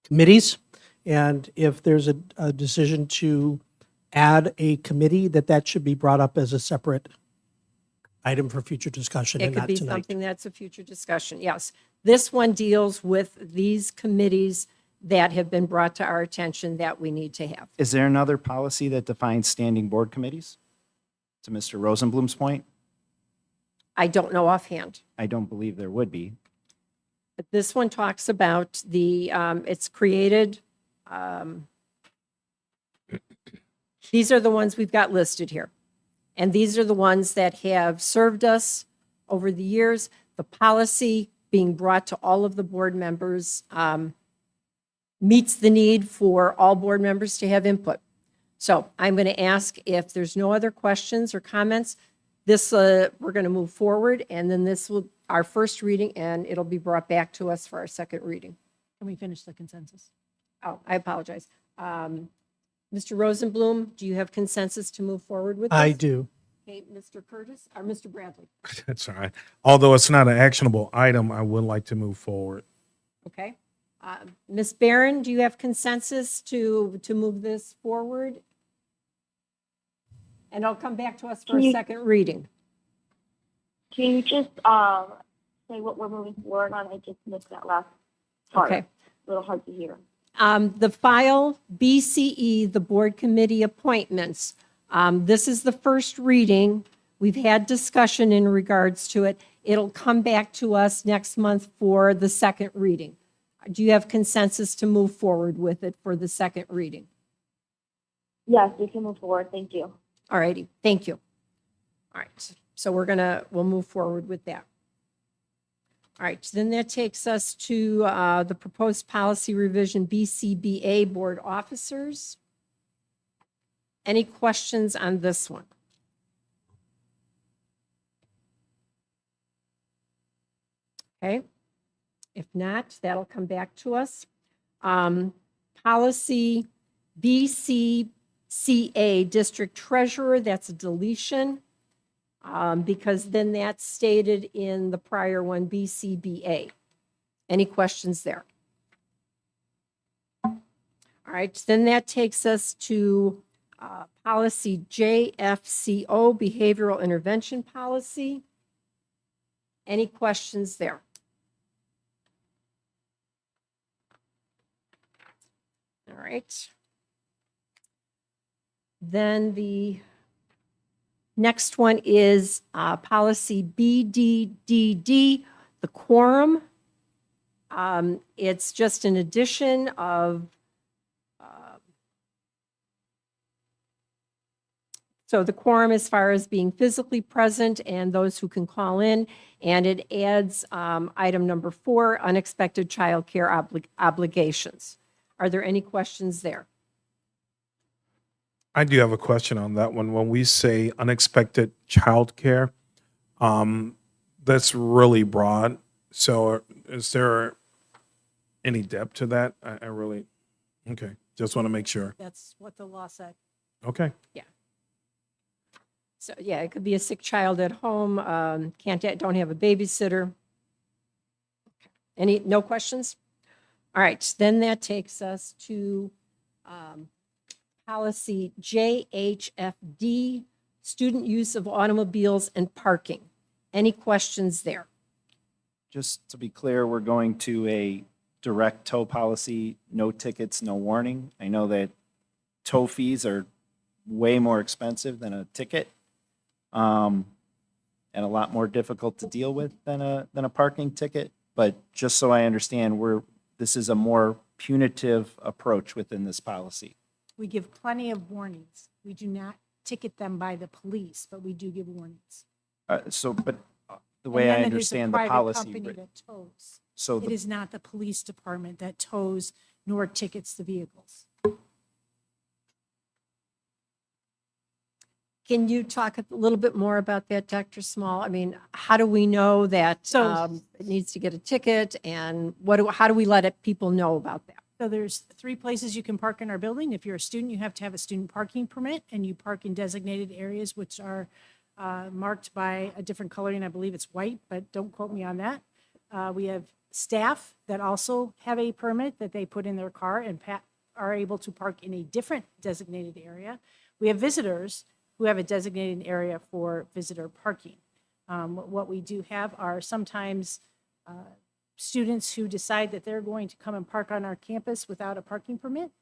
committees. And if there's a decision to add a committee, that should be brought up as a separate item for future discussion it and could not be tonight. something that's a future discussion. Yes. This one deals with these committees that have been brought to our attention that we need to have. Is there another policy that defines standing board committees? To Mr. Rosenblum's point, I don't know offhand. I don't believe there would be. But this one talks about it's created, these are the ones we've got listed here. And these are the ones that have served us over the years. The policy being brought to all of the board members meets the need for all board members to have input. So I'm going to ask if there's no other questions or comments, we're going to move forward, and then this will, our first reading, and it'll be brought back to us for our second reading. Can we finish the consensus? Oh, I apologize. Mr. Rosenblum, do you have consensus to move forward with this? I do. Okay, Mr. Curtis, or Mr. Bradley? That's all right. Although it's not an actionable item, I would like to move forward. Okay. Ms. Barron, do you have consensus to move this forward? And it'll come back to us for a second reading. Can you just say what we're moving forward on? I just missed that last part. Okay. A little hard to hear. The file BCE, the board committee appointments. This is the first reading. We've had discussion in regards to it. It'll come back to us next month for the second reading. Do you have consensus to move forward with it for the second reading? Yes, we can move forward. Thank you. All righty, thank you. All right, so we'll move forward with that. All right, then that takes us to the proposed policy revision BCBA board officers. Any questions on this one? Okay, if not, that'll come back to us. Policy BCCA district treasurer, that's a deletion. Because then that's stated in the prior one, BCBA. Any questions there? All right, then that takes us to policy JFCO, behavioral intervention policy. Any questions there? All right. Then the next one is policy BDDD, the quorum. It's just an addition of, it's So the quorum as far as being physically present and those who can call in, and it adds item number 4, unexpected childcare obligations. Are there any questions there? I do have a question on that one. When we say unexpected childcare, that's really broad. So is there any depth to that? I really, okay, just want to make sure. That's what the law said. Okay. So, yeah, it could be a sick child at home, don't have a babysitter. No questions? All right, then that takes us to policy JHFD, student use of automobiles and parking. Any questions there? Just to be clear, we're going to a direct tow policy, no tickets, no warning. I know that tow fees are way more expensive than a ticket, and a lot more difficult to deal with than a parking ticket. But just so I understand, this is a more punitive approach within this policy. We give plenty of warnings. We do not ticket them by the police, but we do give warnings. But the way I understand the policy, And then it is a private company that tows. so It is not the police department that tows nor tickets the vehicles. Can you talk a little bit more about that, Dr. Small? I mean, how do we know that it needs to get a ticket, and how do we let people know about that? So there's 3 places you can park in our building. If you're a student, you have to have a student parking permit, and you park in designated areas which are marked by a different coloring. I believe it's white, but don't quote me on that. We have staff that also have a permit that they put in their car and are able to park in a different designated area. We have visitors who have a designated area for visitor parking. What we do have are sometimes students who decide that they're going to come and park on our campus without a parking permit,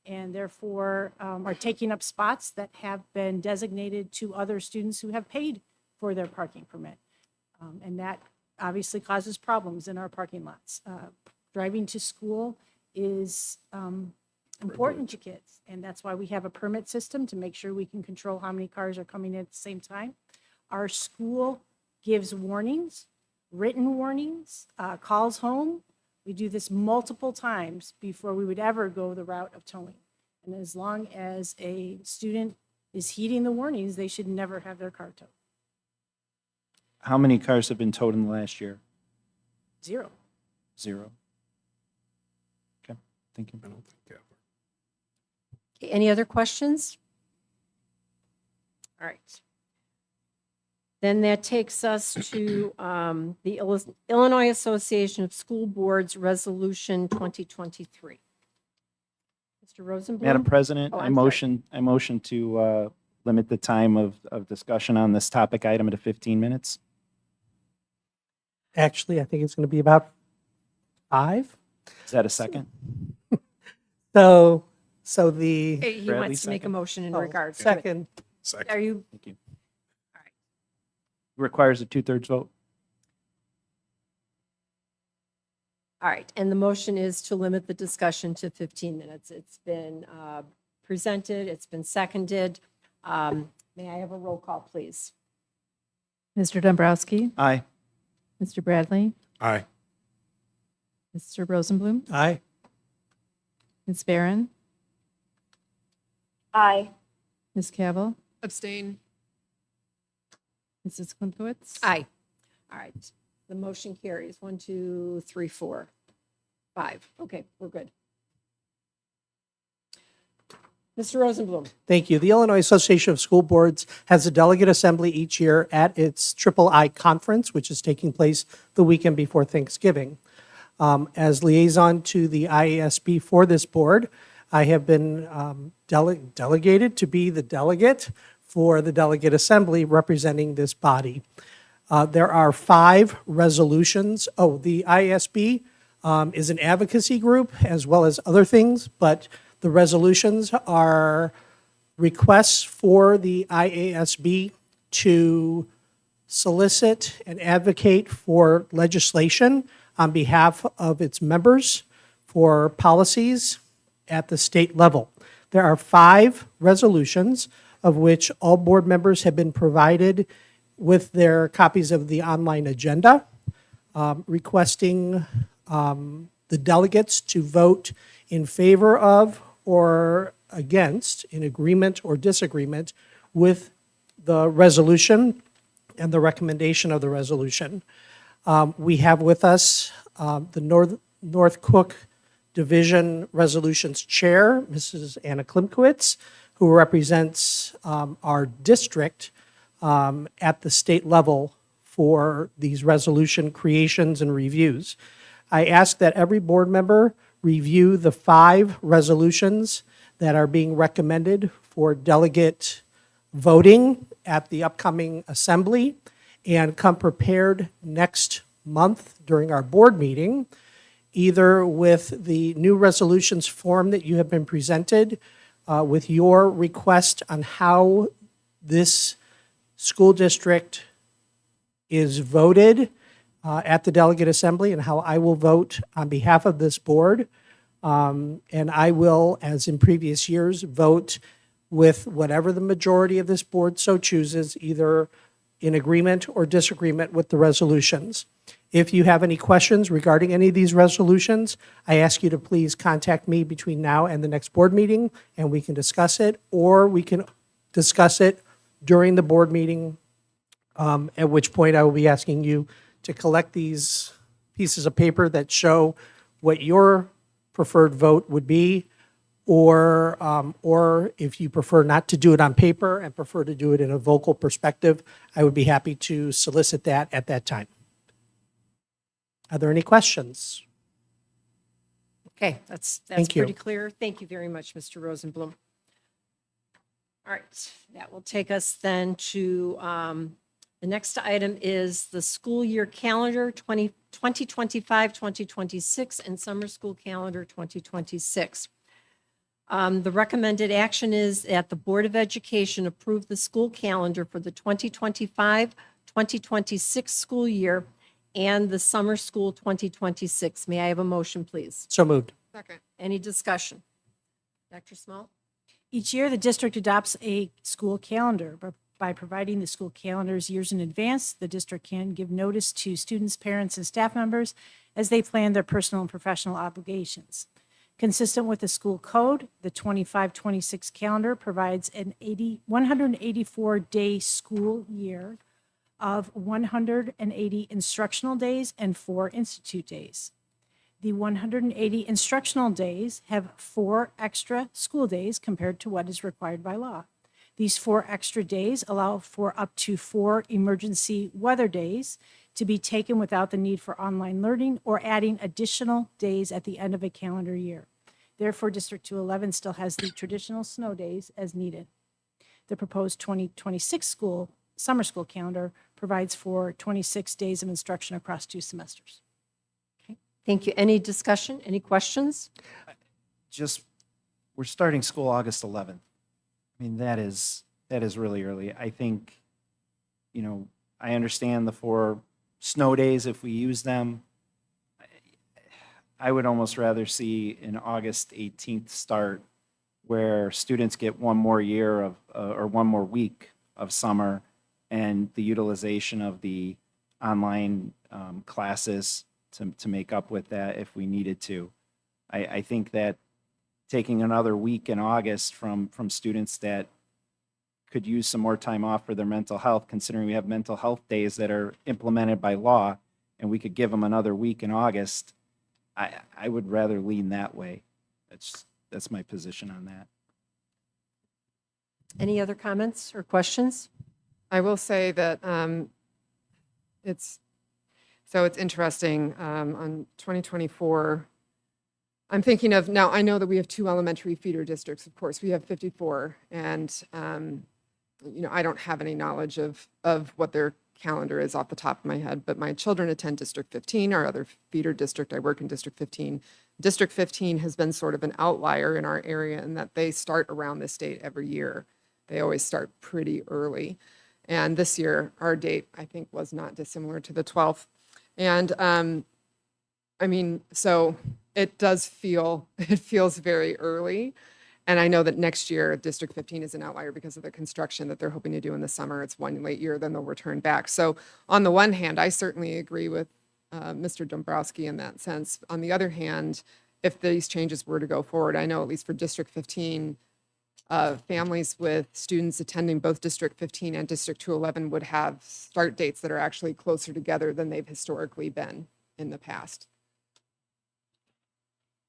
and therefore are taking up spots that have been designated to other students who have paid for their parking permit. And that obviously causes problems in our parking lots. Driving to school is important to kids, and that's why we have a permit system to make sure we can control how many cars are coming in at the same time. Our school gives warnings, written warnings, calls home. We do this multiple times before we would ever go the route of towing. And as long as a student is heeding the warnings, they should never have their car towed. how many cars have been towed in the last year? 0. 0. Okay, thank you. Any other questions? All right. Then that takes us to the Illinois Association of School Boards Resolution 2023. Mr. Rosenblum? Madam President, Oh, I I'm sorry. motion to limit the time of discussion on this topic item to 15 minutes. Actually, I think it's going to be about 5. Is that a second? So the He Bradley, wants to make a second. motion in oh, regards to it. second, Second. Are you, Thank you. Requires a 2/3 vote. all right, and the motion is to limit the discussion to 15 minutes. It's been presented, it's been seconded. May I have a roll call, please? Mr. Dombrowski? Aye. Mr. Bradley? Aye. Mr. Rosenblum? aye. Ms. Barron? Aye. Ms. Cavill? Abstain. Mrs. Klimkowitz? Aye. All right, the motion carries. 1, 2, 3, 4, 5. Okay, we're good. Mr. Rosenblum? Thank you. The Illinois Association of School Boards has a delegate assembly each year at its III conference, which is taking place the weekend before Thanksgiving. As liaison to the IASB for this board, I have been delegated to be the delegate for the delegate assembly representing this body. There are 5 resolutions. Oh, the IASB is an advocacy group as well as other things, but the resolutions are requests for the IASB to solicit and advocate for legislation on behalf of its members for policies at the state level. There are 5 resolutions. of which all board members have been provided with their copies of the online agenda, requesting the delegates to vote in favor of or against, in agreement or disagreement with the resolution and the recommendation of the resolution. We have with us the North Cook Division Resolutions Chair, Mrs. Anna Klimkowitz, who represents our district at the state level for these resolution creations and reviews. I ask that every board member review the 5 resolutions that are being recommended for delegate voting at the upcoming assembly and come prepared next month during our board meeting, either with the new resolutions form that you have been presented, with your request on how this school district is voted at the delegate assembly and how I will vote on behalf of this board. And I will, as in previous years, vote with whatever the majority of this board so chooses, either in agreement or disagreement with the resolutions. If you have any questions regarding any of these resolutions, I ask you to please contact me between now and the next board meeting, and we can discuss it, or we can discuss it during the board meeting, at which point I will be asking you to collect these pieces of paper that show what your preferred vote would be, or if you prefer not to do it on paper and prefer to do it in a vocal perspective, I would be happy to solicit that at that time. Are there any questions? Okay, that's Thank you. pretty clear. Thank you very much, Mr. Rosenblum. All right, that will take us then to the next item is the school year calendar 2025, 2026, and summer school calendar 2026. The recommended action is that the Board of Education approve the school calendar for the 2025, 2026 school year and the summer school 2026. May I have a motion, please? So moved. Second. Any discussion? Dr. Small? Each year, the district adopts a school calendar. But by providing the school calendars years in advance, the district can give notice to students, parents, and staff members as they plan their personal and professional obligations. Consistent with the school code, the 25-26 calendar provides an 184-day school year of 180 instructional days and 4 institute days. The 180 instructional days have 4 extra school days compared to what is required by law. These 4 extra days allow for up to 4 emergency weather days to be taken without the need for online learning or adding additional days at the end of a calendar year. Therefore, District 211 still has the traditional snow days as needed. The proposed 2026 summer school calendar provides for 26 days of instruction across 2 semesters. Thank you. Any discussion? Any questions? We're starting school August 11th. I mean, that is really early. I think, I understand the 4 snow days if we use them. I would almost rather see an August 18th start where students get one more year of, or one more week of summer and the utilization of the online classes to make up with that if we needed to. I think that taking another week in August from students that could use some more time off for their mental health, considering we have mental health days that are implemented by law, and we could give them another week in August, I would rather lean that way. That's my position on that. Any other comments or questions? I will say that it's interesting on 2024. I'm thinking of, now I know that we have 2 elementary feeder districts, of course. We have 54, and I don't have any knowledge of what their calendar is off the top of my head, but my children attend District 15, our other feeder district. I work in District 15. District 15 has been sort of an outlier in our area in that they start around this date every year. They always start pretty early. And this year, our date, I think, was not dissimilar to the 12th. And so it feels very early. And I know that next year, District 15 is an outlier because of the construction that they're hoping to do in the summer. It's one late year, then they'll return back. So on the one hand, I certainly agree with Mr. Dombrowski in that sense. On the other hand, if these changes were to go forward, I know at least for District 15, families with students attending both District 15 and District 211 would have start dates that are actually closer together than they've historically been in the past.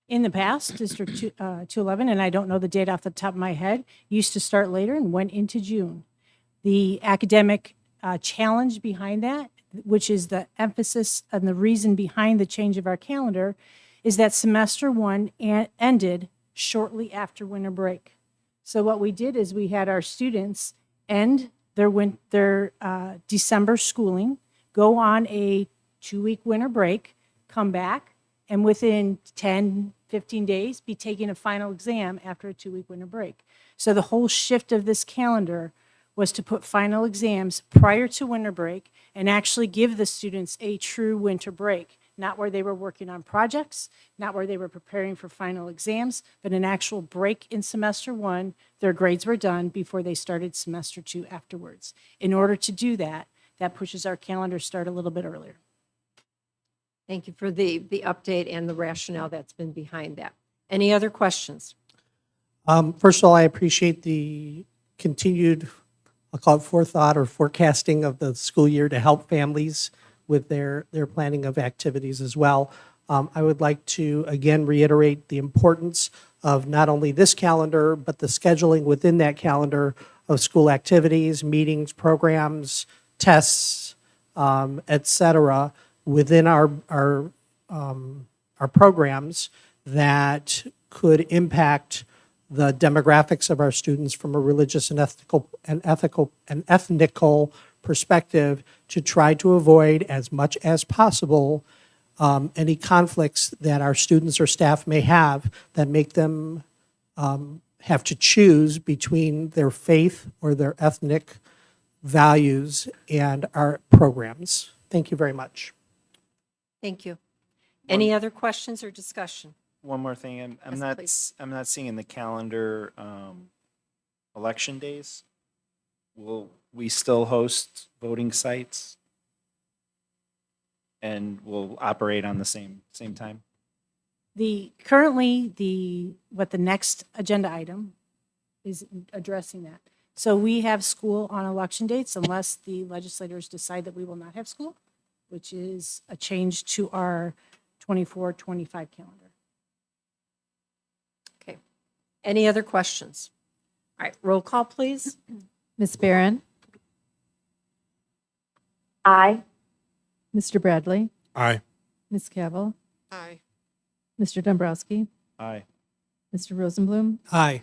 In the past, District 211, and I don't know the date off the top of my head, used to start later and went into June. The academic challenge behind that, which is the emphasis and the reason behind the change of our calendar, is that semester one ended shortly after winter break. So what we did is we had our students end their December schooling, go on a 2-week winter break, come back, and within 10, 15 days, be taking a final exam after a 2-week winter break. So the whole shift of this calendar was to put final exams prior to winter break and actually give the students a true winter break, not where they were working on projects, not where they were preparing for final exams, but an actual break in semester one. Their grades were done before they started semester two afterwards. In order to do that, that pushes our calendar start a little bit earlier. Thank you for the update and the rationale that's been behind that. Any other questions? First of all, I appreciate the continued, I'll call it forethought or forecasting of the school year to help families with their planning of activities as well. I would like to again reiterate the importance of not only this calendar, but the scheduling within that calendar of school activities, meetings, programs, tests, et cetera, within our programs that could impact the demographics of our students from a religious and ethnical perspective, to try to avoid as much as possible any conflicts that our students or staff may have that make them have to choose between their faith or their ethnic values and our programs. Thank you very much. Thank you. Any other questions or discussion? One more thing, Yes, I'm not seeing in the calendar, election days. Will we still host voting sites? And will operate on the same time? Currently, the next agenda item is addressing that. So we have school on election dates unless the legislators decide that we will not have school, which is a change to our 24-25 calendar. Okay. Any other questions? All right, roll call, please. Ms. Barron, Aye. Mr. Bradley, Aye. Ms. Cavill, Aye. Mr. Dombrowski, Aye. Mr. Rosenblum, Aye.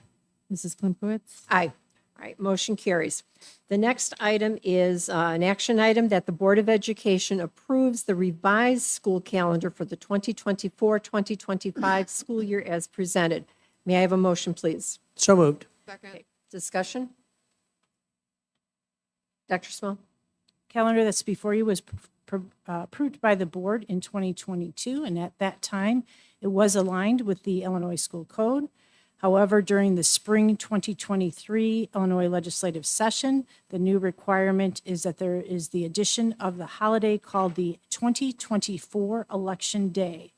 Mrs. Klimkowitz. Aye. All right, motion carries. The next item is an action item that the Board of Education approves the revised school calendar for the 2024-2025 school year as presented. May I have a motion, please? So moved. Second. Okay, discussion? Dr. Small? Calendar that's before you was approved by the board in 2022, and at that time, it was aligned with the Illinois School Code. However, during the spring 2023 Illinois legislative session, the new requirement is that there is the addition of the holiday called the 2024 Election Day.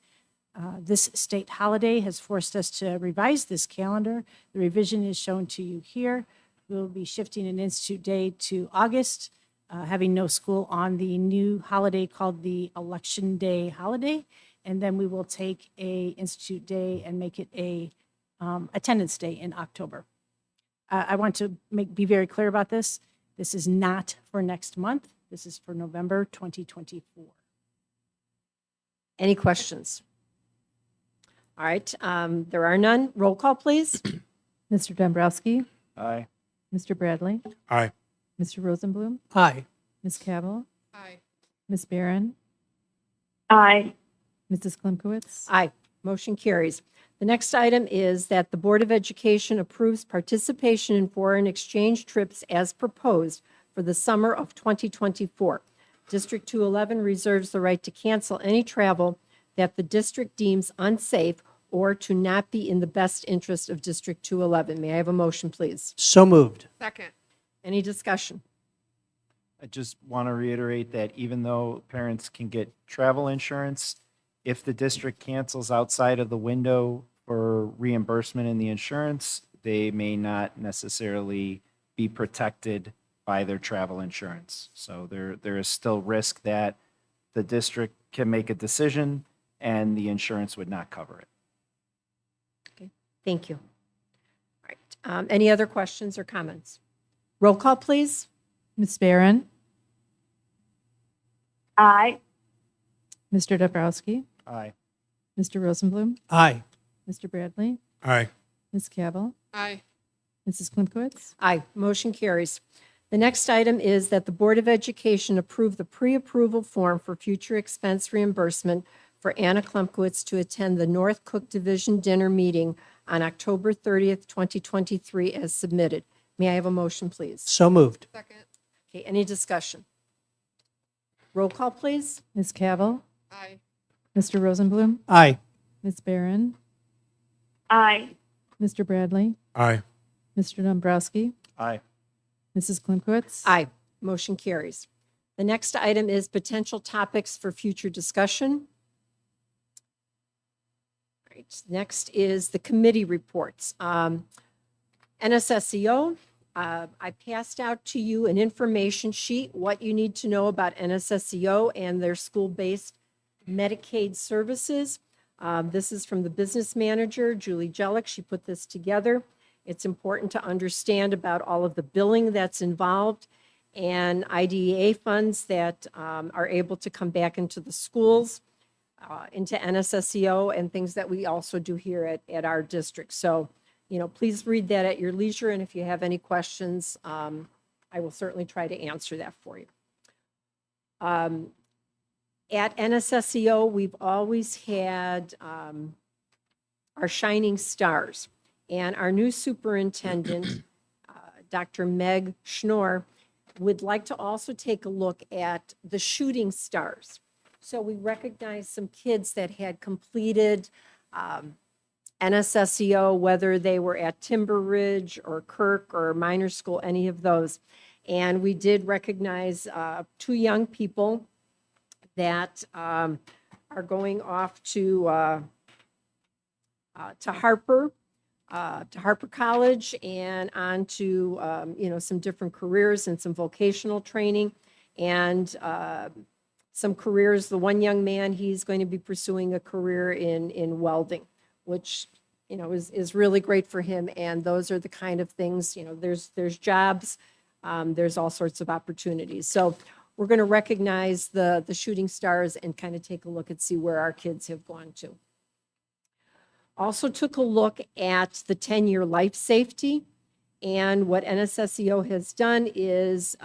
This state holiday has forced us to revise this calendar. The revision is shown to you here. We'll be shifting an institute day to August, having no school on the new holiday called the Election Day holiday, and then we will take a institute day and make it a attendance day in October. I want to be very clear about this. This is not for next month. This is for November 2024. Any questions? All right, there are none. Roll call, please. Mr. Dombrowski, Aye. Mr. Bradley, Aye. Mr. Rosenblum, Aye. Ms. Cavill, Aye. Ms. Barron, Aye. Mrs. Klimkowitz. Aye. Motion carries. The next item is that the Board of Education approves participation in foreign exchange trips as proposed for the summer of 2024. District 211 reserves the right to cancel any travel that the district deems unsafe or to not be in the best interest of District 211. May I have a motion, please? So moved. Second. Any discussion? I just want to reiterate that even though parents can get travel insurance, if the district cancels outside of the window for reimbursement in the insurance, they may not necessarily be protected by their travel insurance. So there is still risk that the district can make a decision and the insurance would not cover it. Thank you. All right. Any other questions or comments? Roll call, please. Ms. Barron, Aye. Mr. Dabrowski, Aye. Mr. Rosenblum, Aye. Mr. Bradley, Aye. Ms. Cabell, Aye. Mrs. Klimkowitz. Aye, motion carries. The next item is that the Board of Education approve the pre-approval form for future expense reimbursement for Anna Klimkowitz to attend the North Cook Division Dinner Meeting on October 30th, 2023, as submitted. May I have a motion, please? So moved. Second. Okay, any discussion? Roll call, please. Ms. Cabell, Aye. Mr. Rosenblum, Aye. Ms. Barron, Aye. Mr. Bradley, Aye. Mr. Dombrowski, Aye. Mrs. Klimkowitz. Aye, motion carries. The next item is potential topics for future discussion. All right, next is the committee reports. NSSEO, I passed out to you an information sheet, what you need to know about NSSEO and their school-based Medicaid services. This is from the business manager, Julie Jellick. She put this together. It's important to understand about all of the billing that's involved and IDEA funds that are able to come back into the schools, into NSSEO, and things that we also do here at our district. So, please read that at your leisure, and if you have any questions, I will certainly try to answer that for you. At NSSEO, we've always had our shining stars, and our new superintendent, Dr. Meg Schnorr, would like to also take a look at the shooting stars. So we recognize some kids that had completed NSSEO, whether they were at Timber Ridge or Kirk or minor school, any of those. And we did recognize 2 young people that are going off to Harper College and on to some different careers and some vocational training and some careers. The one young man, he's going to be pursuing a career in welding, which is really great for him. And those are the kind of things, there's jobs, there's all sorts of opportunities. So we're going to recognize the shooting stars and kind of take a look and see where our kids have gone to. Also took a look at the 10-year life safety, and what NSSEO has done is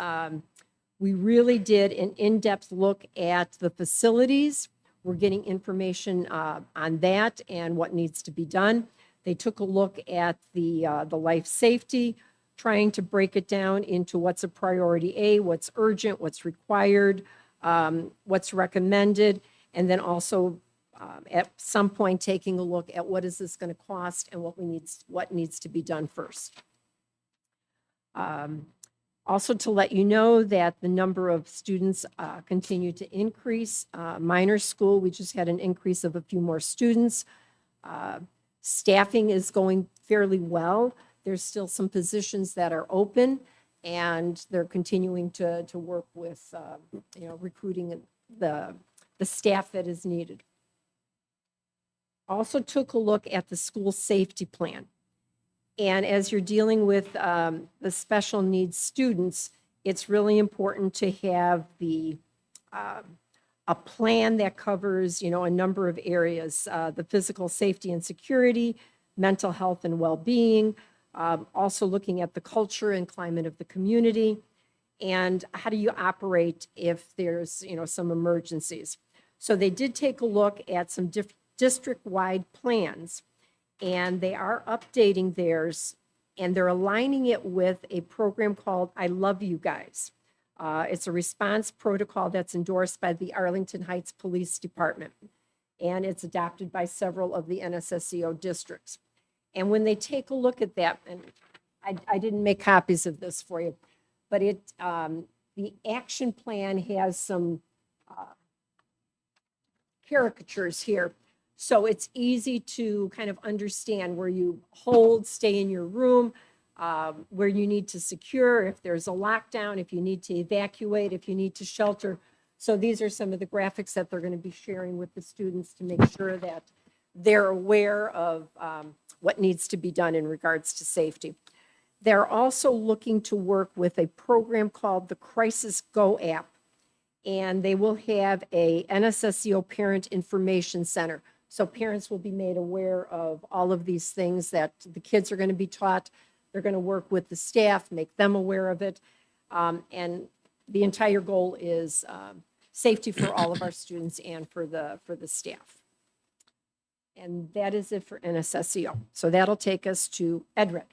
we really did an in-depth look at the facilities. We're getting information on that and what needs to be done. They took a look at the life safety, trying to break it down into what's a priority A, what's urgent, what's required, what's recommended, and then also at some point taking a look at what is this going to cost and what needs to be done first. Also to let you know that the number of students continue to increase. Minor school, we just had an increase of a few more students. Staffing is going fairly well. There's still some positions that are open, and they're continuing to work with recruiting the staff that is needed. Also took a look at the school safety plan. And as you're dealing with the special needs students, it's really important to have a plan that covers, a number of areas, the physical safety and security, mental health and well-being, also looking at the culture and climate of the community, and how do you operate if there's, some emergencies. So they did take a look at some district-wide plans, and they are updating theirs, and they're aligning it with a program called I Love You Guys. It's a response protocol that's endorsed by the Arlington Heights Police Department. and it's adopted by several of the NSSEO districts. And when they take a look at that, and I didn't make copies of this for you, but the action plan has some caricatures here. So it's easy to kind of understand where you hold, stay in your room, where you need to secure, if there's a lockdown, if you need to evacuate, if you need to shelter. So these are some of the graphics that they're going to be sharing with the students to make sure that they're aware of what needs to be done in regards to safety. They're also looking to work with a program called the Crisis Go app, and they will have a NSSEO Parent Information Center. So parents will be made aware of all of these things that the kids are going to be taught. They're going to work with the staff, make them aware of it. And the entire goal is safety for all of our students and for the staff. And that is it for NSSEO. So that'll take us to EdRed.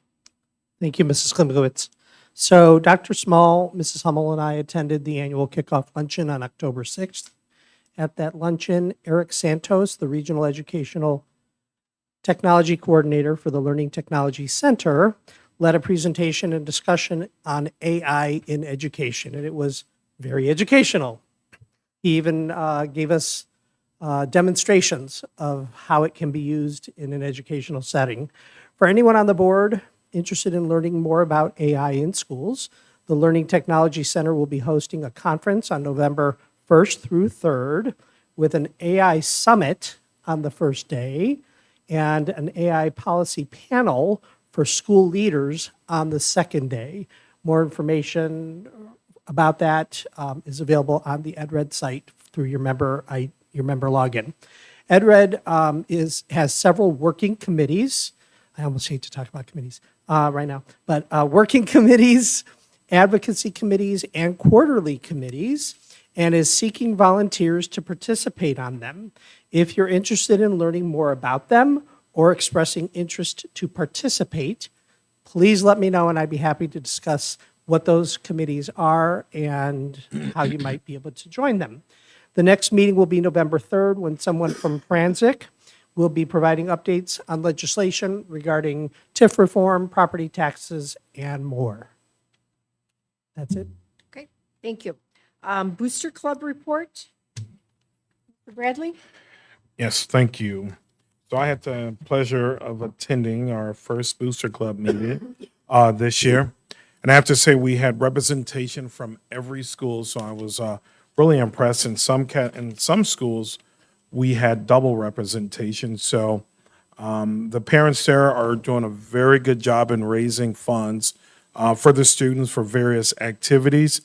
Thank you, Mrs. Klimkowitz. So Dr. Small, Mrs. Hummel, and I attended the annual kickoff luncheon on October 6th. At that luncheon, Eric Santos, the Regional Educational Technology Coordinator for the Learning Technology Center, led a presentation and discussion on AI in education, and it was very educational. He even gave us demonstrations of how it can be used in an educational setting. For anyone on the board interested in learning more about AI in schools, the Learning Technology Center will be hosting a conference on November 1st through 3rd with an AI summit on the first day and an AI policy panel for school leaders on the second day. More information about that is available on the EdRed site through your member login. EdRed has several working committees. I almost hate to talk about committees right now, but working committees, advocacy committees, and quarterly committees, and is seeking volunteers to participate on them. If you're interested in learning more about them or expressing interest to participate, please let me know and I'd be happy to discuss what those committees are and how you might be able to join them. The next meeting will be November 3rd when someone from Franzik will be providing updates on legislation regarding TIF reform, property taxes, and more. That's it. Okay, thank you. Booster Club report. Mr. Bradley? Yes, thank you. So I had the pleasure of attending our first Booster Club meeting this year. And I have to say we had representation from every school, so I was really impressed. In some schools, we had double representation. So the parents there are doing a very good job in raising funds for the students for various activities.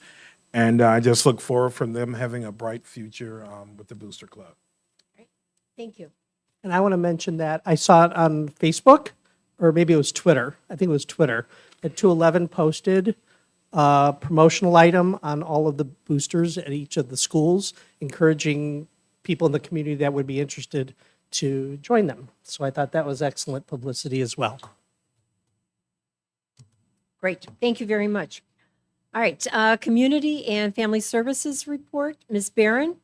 And I just look forward from them having a bright future with the Booster Club. Thank you. And I want to mention that I saw it on Facebook, or maybe it was Twitter. I think it was Twitter. At 211 posted a promotional item on all of the boosters at each of the schools, encouraging people in the community that would be interested to join them. So I thought that was excellent publicity as well. Great, thank you very much. All right, Community and Family Services report, Ms. Barron?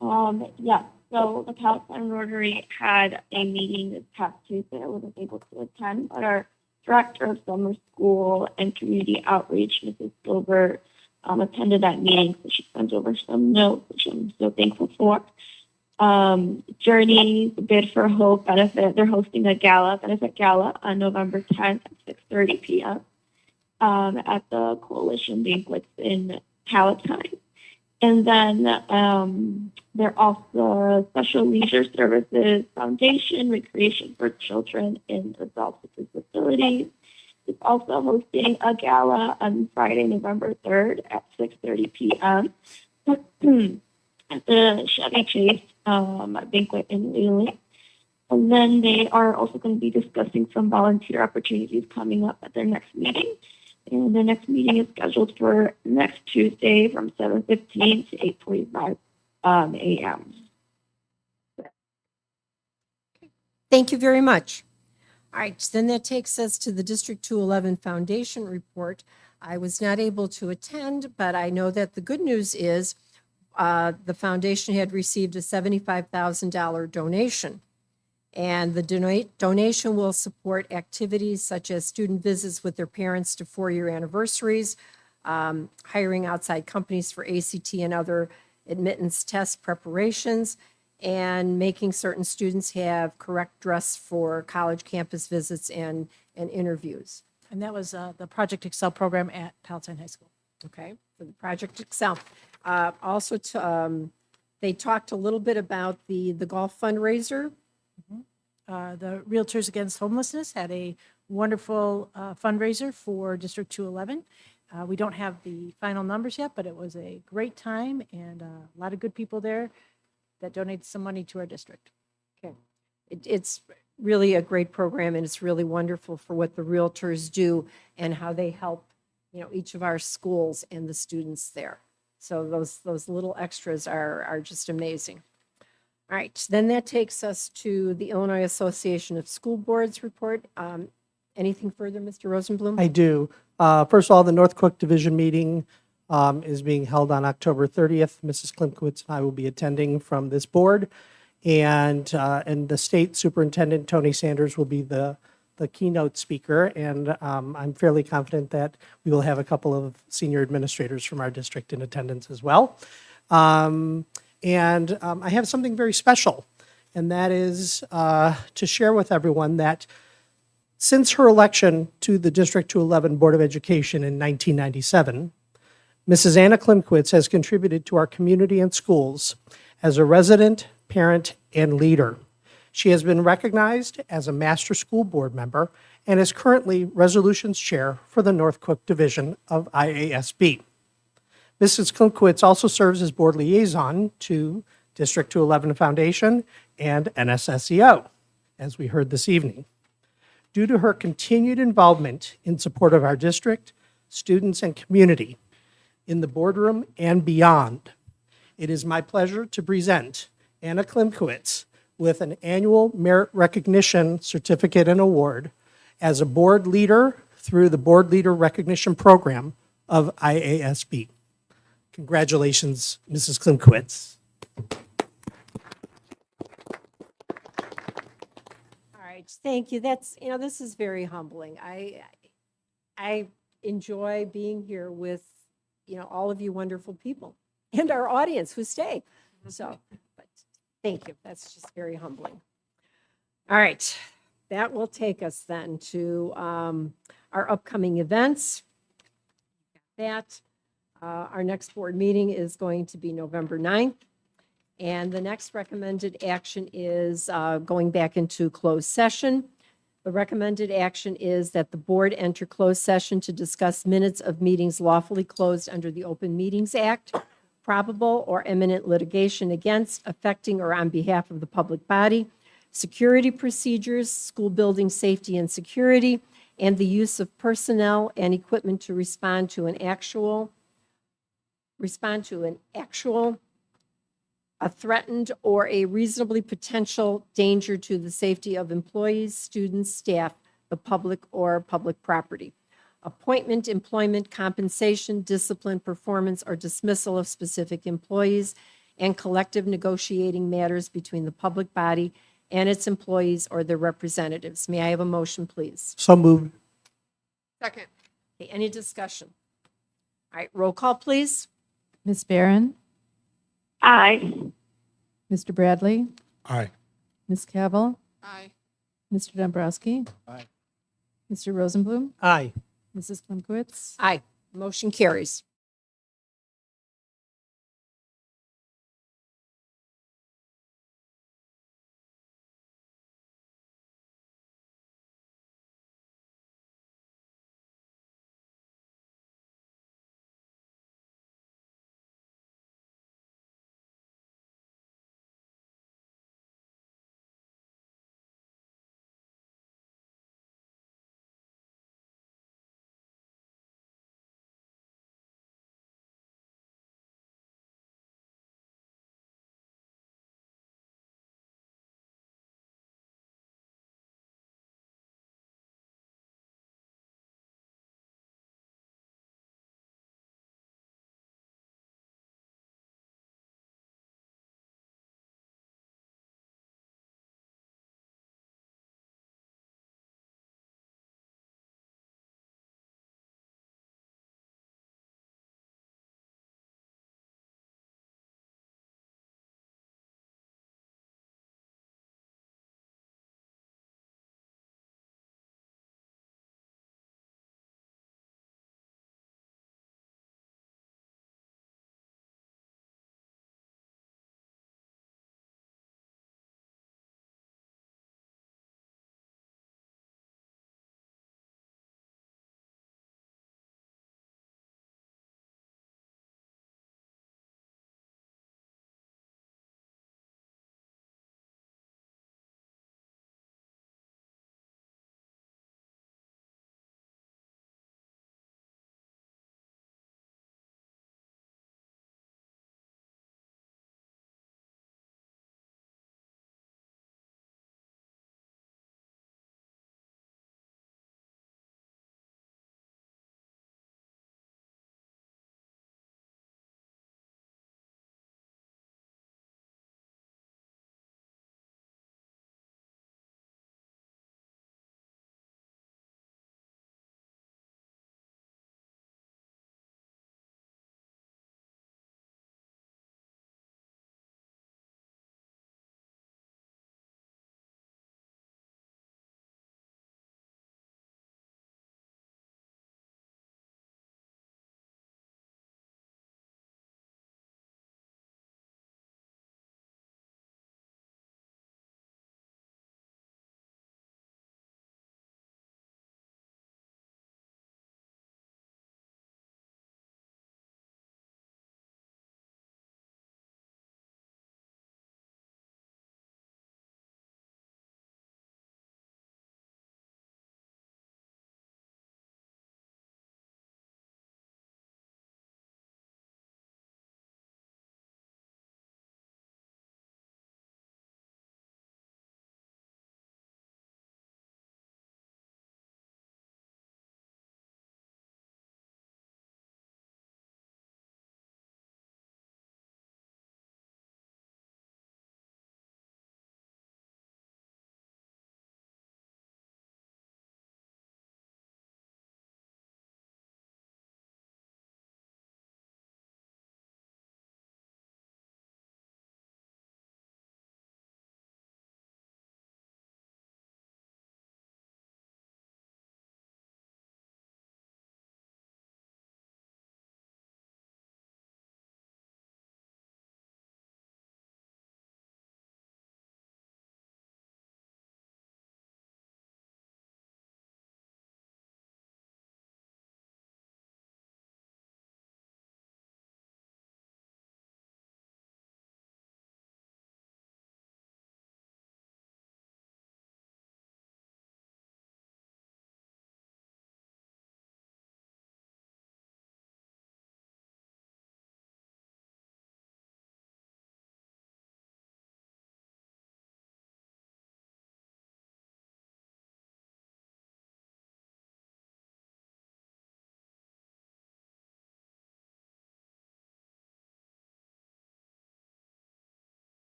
Yeah, so the Palatine Rotary had a meeting this past Tuesday. I wasn't able to attend, but our Director of Summer School and Community Outreach, Mrs. Gilbert, attended that meeting, so she sent over some notes, which I'm so thankful for. Journey, Bid for Hope benefit, they're hosting a benefit gala on November 10th at 6:30 p.m. At the Coalition Banquets in Palatine. And then there are also Special Leisure Services Foundation, Recreation for Children in Adults with Disabilities. It's also hosting a gala on Friday, November 3rd at 6:30 p.m. at the Chevy Chase banquet in Wheeling. And then they are also going to be discussing some volunteer opportunities coming up at their next meeting. And their next meeting is scheduled for next Tuesday from 7:15 to 8:45 a.m. Thank you very much. All right, then that takes us to the District 211 Foundation report. I was not able to attend, but I know that the good news is the foundation had received a $75,000 donation. And the donation will support activities such as student visits with their parents to four-year anniversaries, hiring outside companies for ACT and other admittance test preparations, and making certain students have correct dress for college campus visits and interviews. And that was the Project Excel program at Palatine High School. Okay, for the Project Excel. Also, they talked a little bit about the golf fundraiser. The Realtors Against Homelessness had a wonderful fundraiser for District 211. We don't have the final numbers yet, but it was a great time and a lot of good people there that donated some money to our district. Okay. It's really a great program, and it's really wonderful for what the realtors do and how they help, each of our schools and the students there. So those little extras are just amazing. All right, then that takes us to the Illinois Association of School Boards report. Anything further, Mr. Rosenblum? I do. First of all, the North Cook Division meeting is being held on October 30th. Mrs. Klimkowitz and I will be attending from this board. And the state superintendent, Tony Sanders, will be the keynote speaker. And I'm fairly confident that we will have a couple of senior administrators from our district in attendance as well. And I have something very special, and that is to share with everyone that since her election to the District 211 Board of Education in 1997, Mrs. Anna Klimkowitz has contributed to our community and schools as a resident, parent, and leader. She has been recognized as a Master School Board member and is currently Resolutions Chair for the North Cook Division of IASB. Mrs. Klimkowitz also serves as board liaison to District 211 Foundation and NSSEO, as we heard this evening. Due to her continued involvement in support of our district, students, and community in the boardroom and beyond, it is my pleasure to present Anna Klimkowitz with an annual Merit Recognition Certificate and Award as a board leader through the Board Leader Recognition Program of IASB. Congratulations, Mrs. Klimkowitz. All right, thank you. That's, this is very humbling. I enjoy being here with, all of you wonderful people and our audience who stay. So, but thank you. That's just very humbling. All right, that will take us then to our upcoming events. Our next board meeting is going to be November 9th. And the next recommended action is going back into closed session. The recommended action is that the board enter closed session to discuss minutes of meetings lawfully closed under the Open Meetings Act, probable or imminent litigation against, affecting, or on behalf of the public body, security procedures, school building safety and security, and the use of personnel and equipment to respond to an actual, a threatened, or a reasonably potential danger to the safety of employees, students, staff, the public, or public property. Appointment, employment, compensation, discipline, performance, or dismissal of specific employees, and collective negotiating matters between the public body and its employees or their representatives. May I have a motion, please? So moved. Second. Okay, any discussion? All right, roll call, please. Ms. Barron, Aye. Mr. Bradley, Aye. Ms. Cavill, Aye. Mr. Dombrowski. Aye. Mr. Rosenblum, Aye. Mrs. Klimkowitz. Aye, motion carries.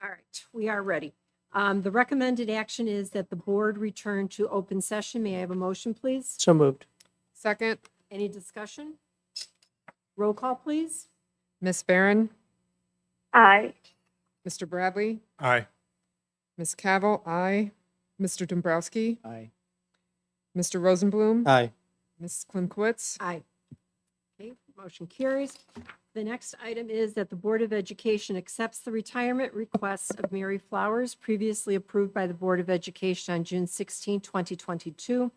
All right, we are ready. The recommended action is that the board return to open session. May I have a motion, please? So moved. Second, Any discussion? Roll call, please. Miss Barron, Aye. Mr. Bradley, Aye. Miss Cavill, aye. Mr. Dombrowski, Aye. Mr. Rosenblum, Aye. Ms. Klimkowitz. Aye. Okay, motion carries. The next item is that the Board of Education accepts the retirement requests of Mary Flowers, previously approved by the Board of Education on June 16, 2022,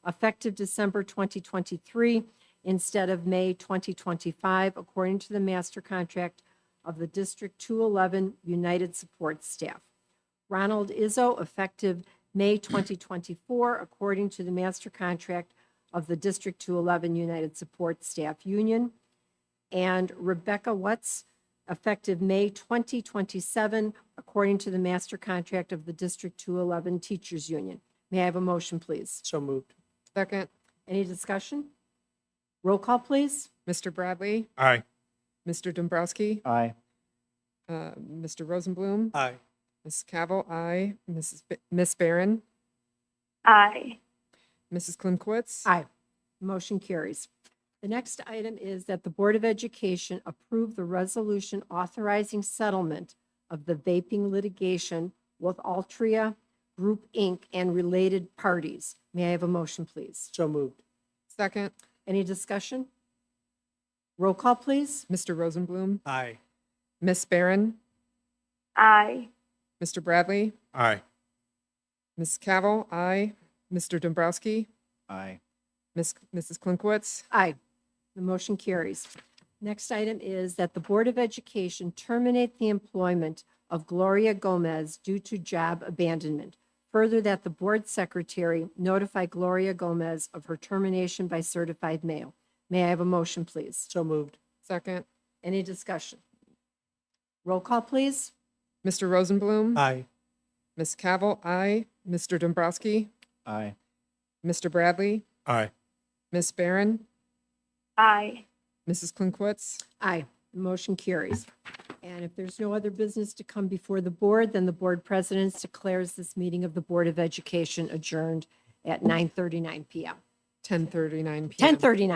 effective December 2023, instead of May 2025, according to the master contract of the District 211 United Support Staff. Ronald Izzo, effective May 2024, according to the master contract of the District 211 United Support Staff Union. And Rebecca Wutz, effective May 2027, according to the master contract of the District 211 Teachers Union. May I have a motion, please? So moved. Second, Any discussion? Roll call, please. Mr. Bradley, Aye. Mr. Dombrowski, Aye. Mr. Rosenblum, Aye. Ms. Cavill, aye. Miss Barron, Aye. Mrs. Klimkowitz. Aye. Motion carries. The next item is that the Board of Education approve the resolution authorizing settlement of the vaping litigation with Altria Group, Inc. and related parties. May I have a motion, please? So moved. Second, Any discussion? Roll call, please. Mr. Rosenblum, Aye. Miss Barron, Aye. Mr. Bradley, Aye. Ms. Cavill, aye. Mr. Dombrowski, Aye. Mrs. Klimkowitz. Aye. The motion carries. Next item is that the Board of Education terminate the employment of Gloria Gomez due to job abandonment. Further, that the board secretary notify Gloria Gomez of her termination by certified mail. May I have a motion, please? So moved. Second, Any discussion? Roll call, please. Mr. Rosenblum, Aye. Ms. Cavill, aye. Mr. Dombrowski, Aye. Mr. Bradley, Aye. Miss Barron, Aye. Mrs. Klimkowitz. Aye. The motion carries. And if there's no other business to come before the board, then the board president declares this meeting of the Board of Education adjourned at 9:39 PM. 10:39 p.m. 10:39.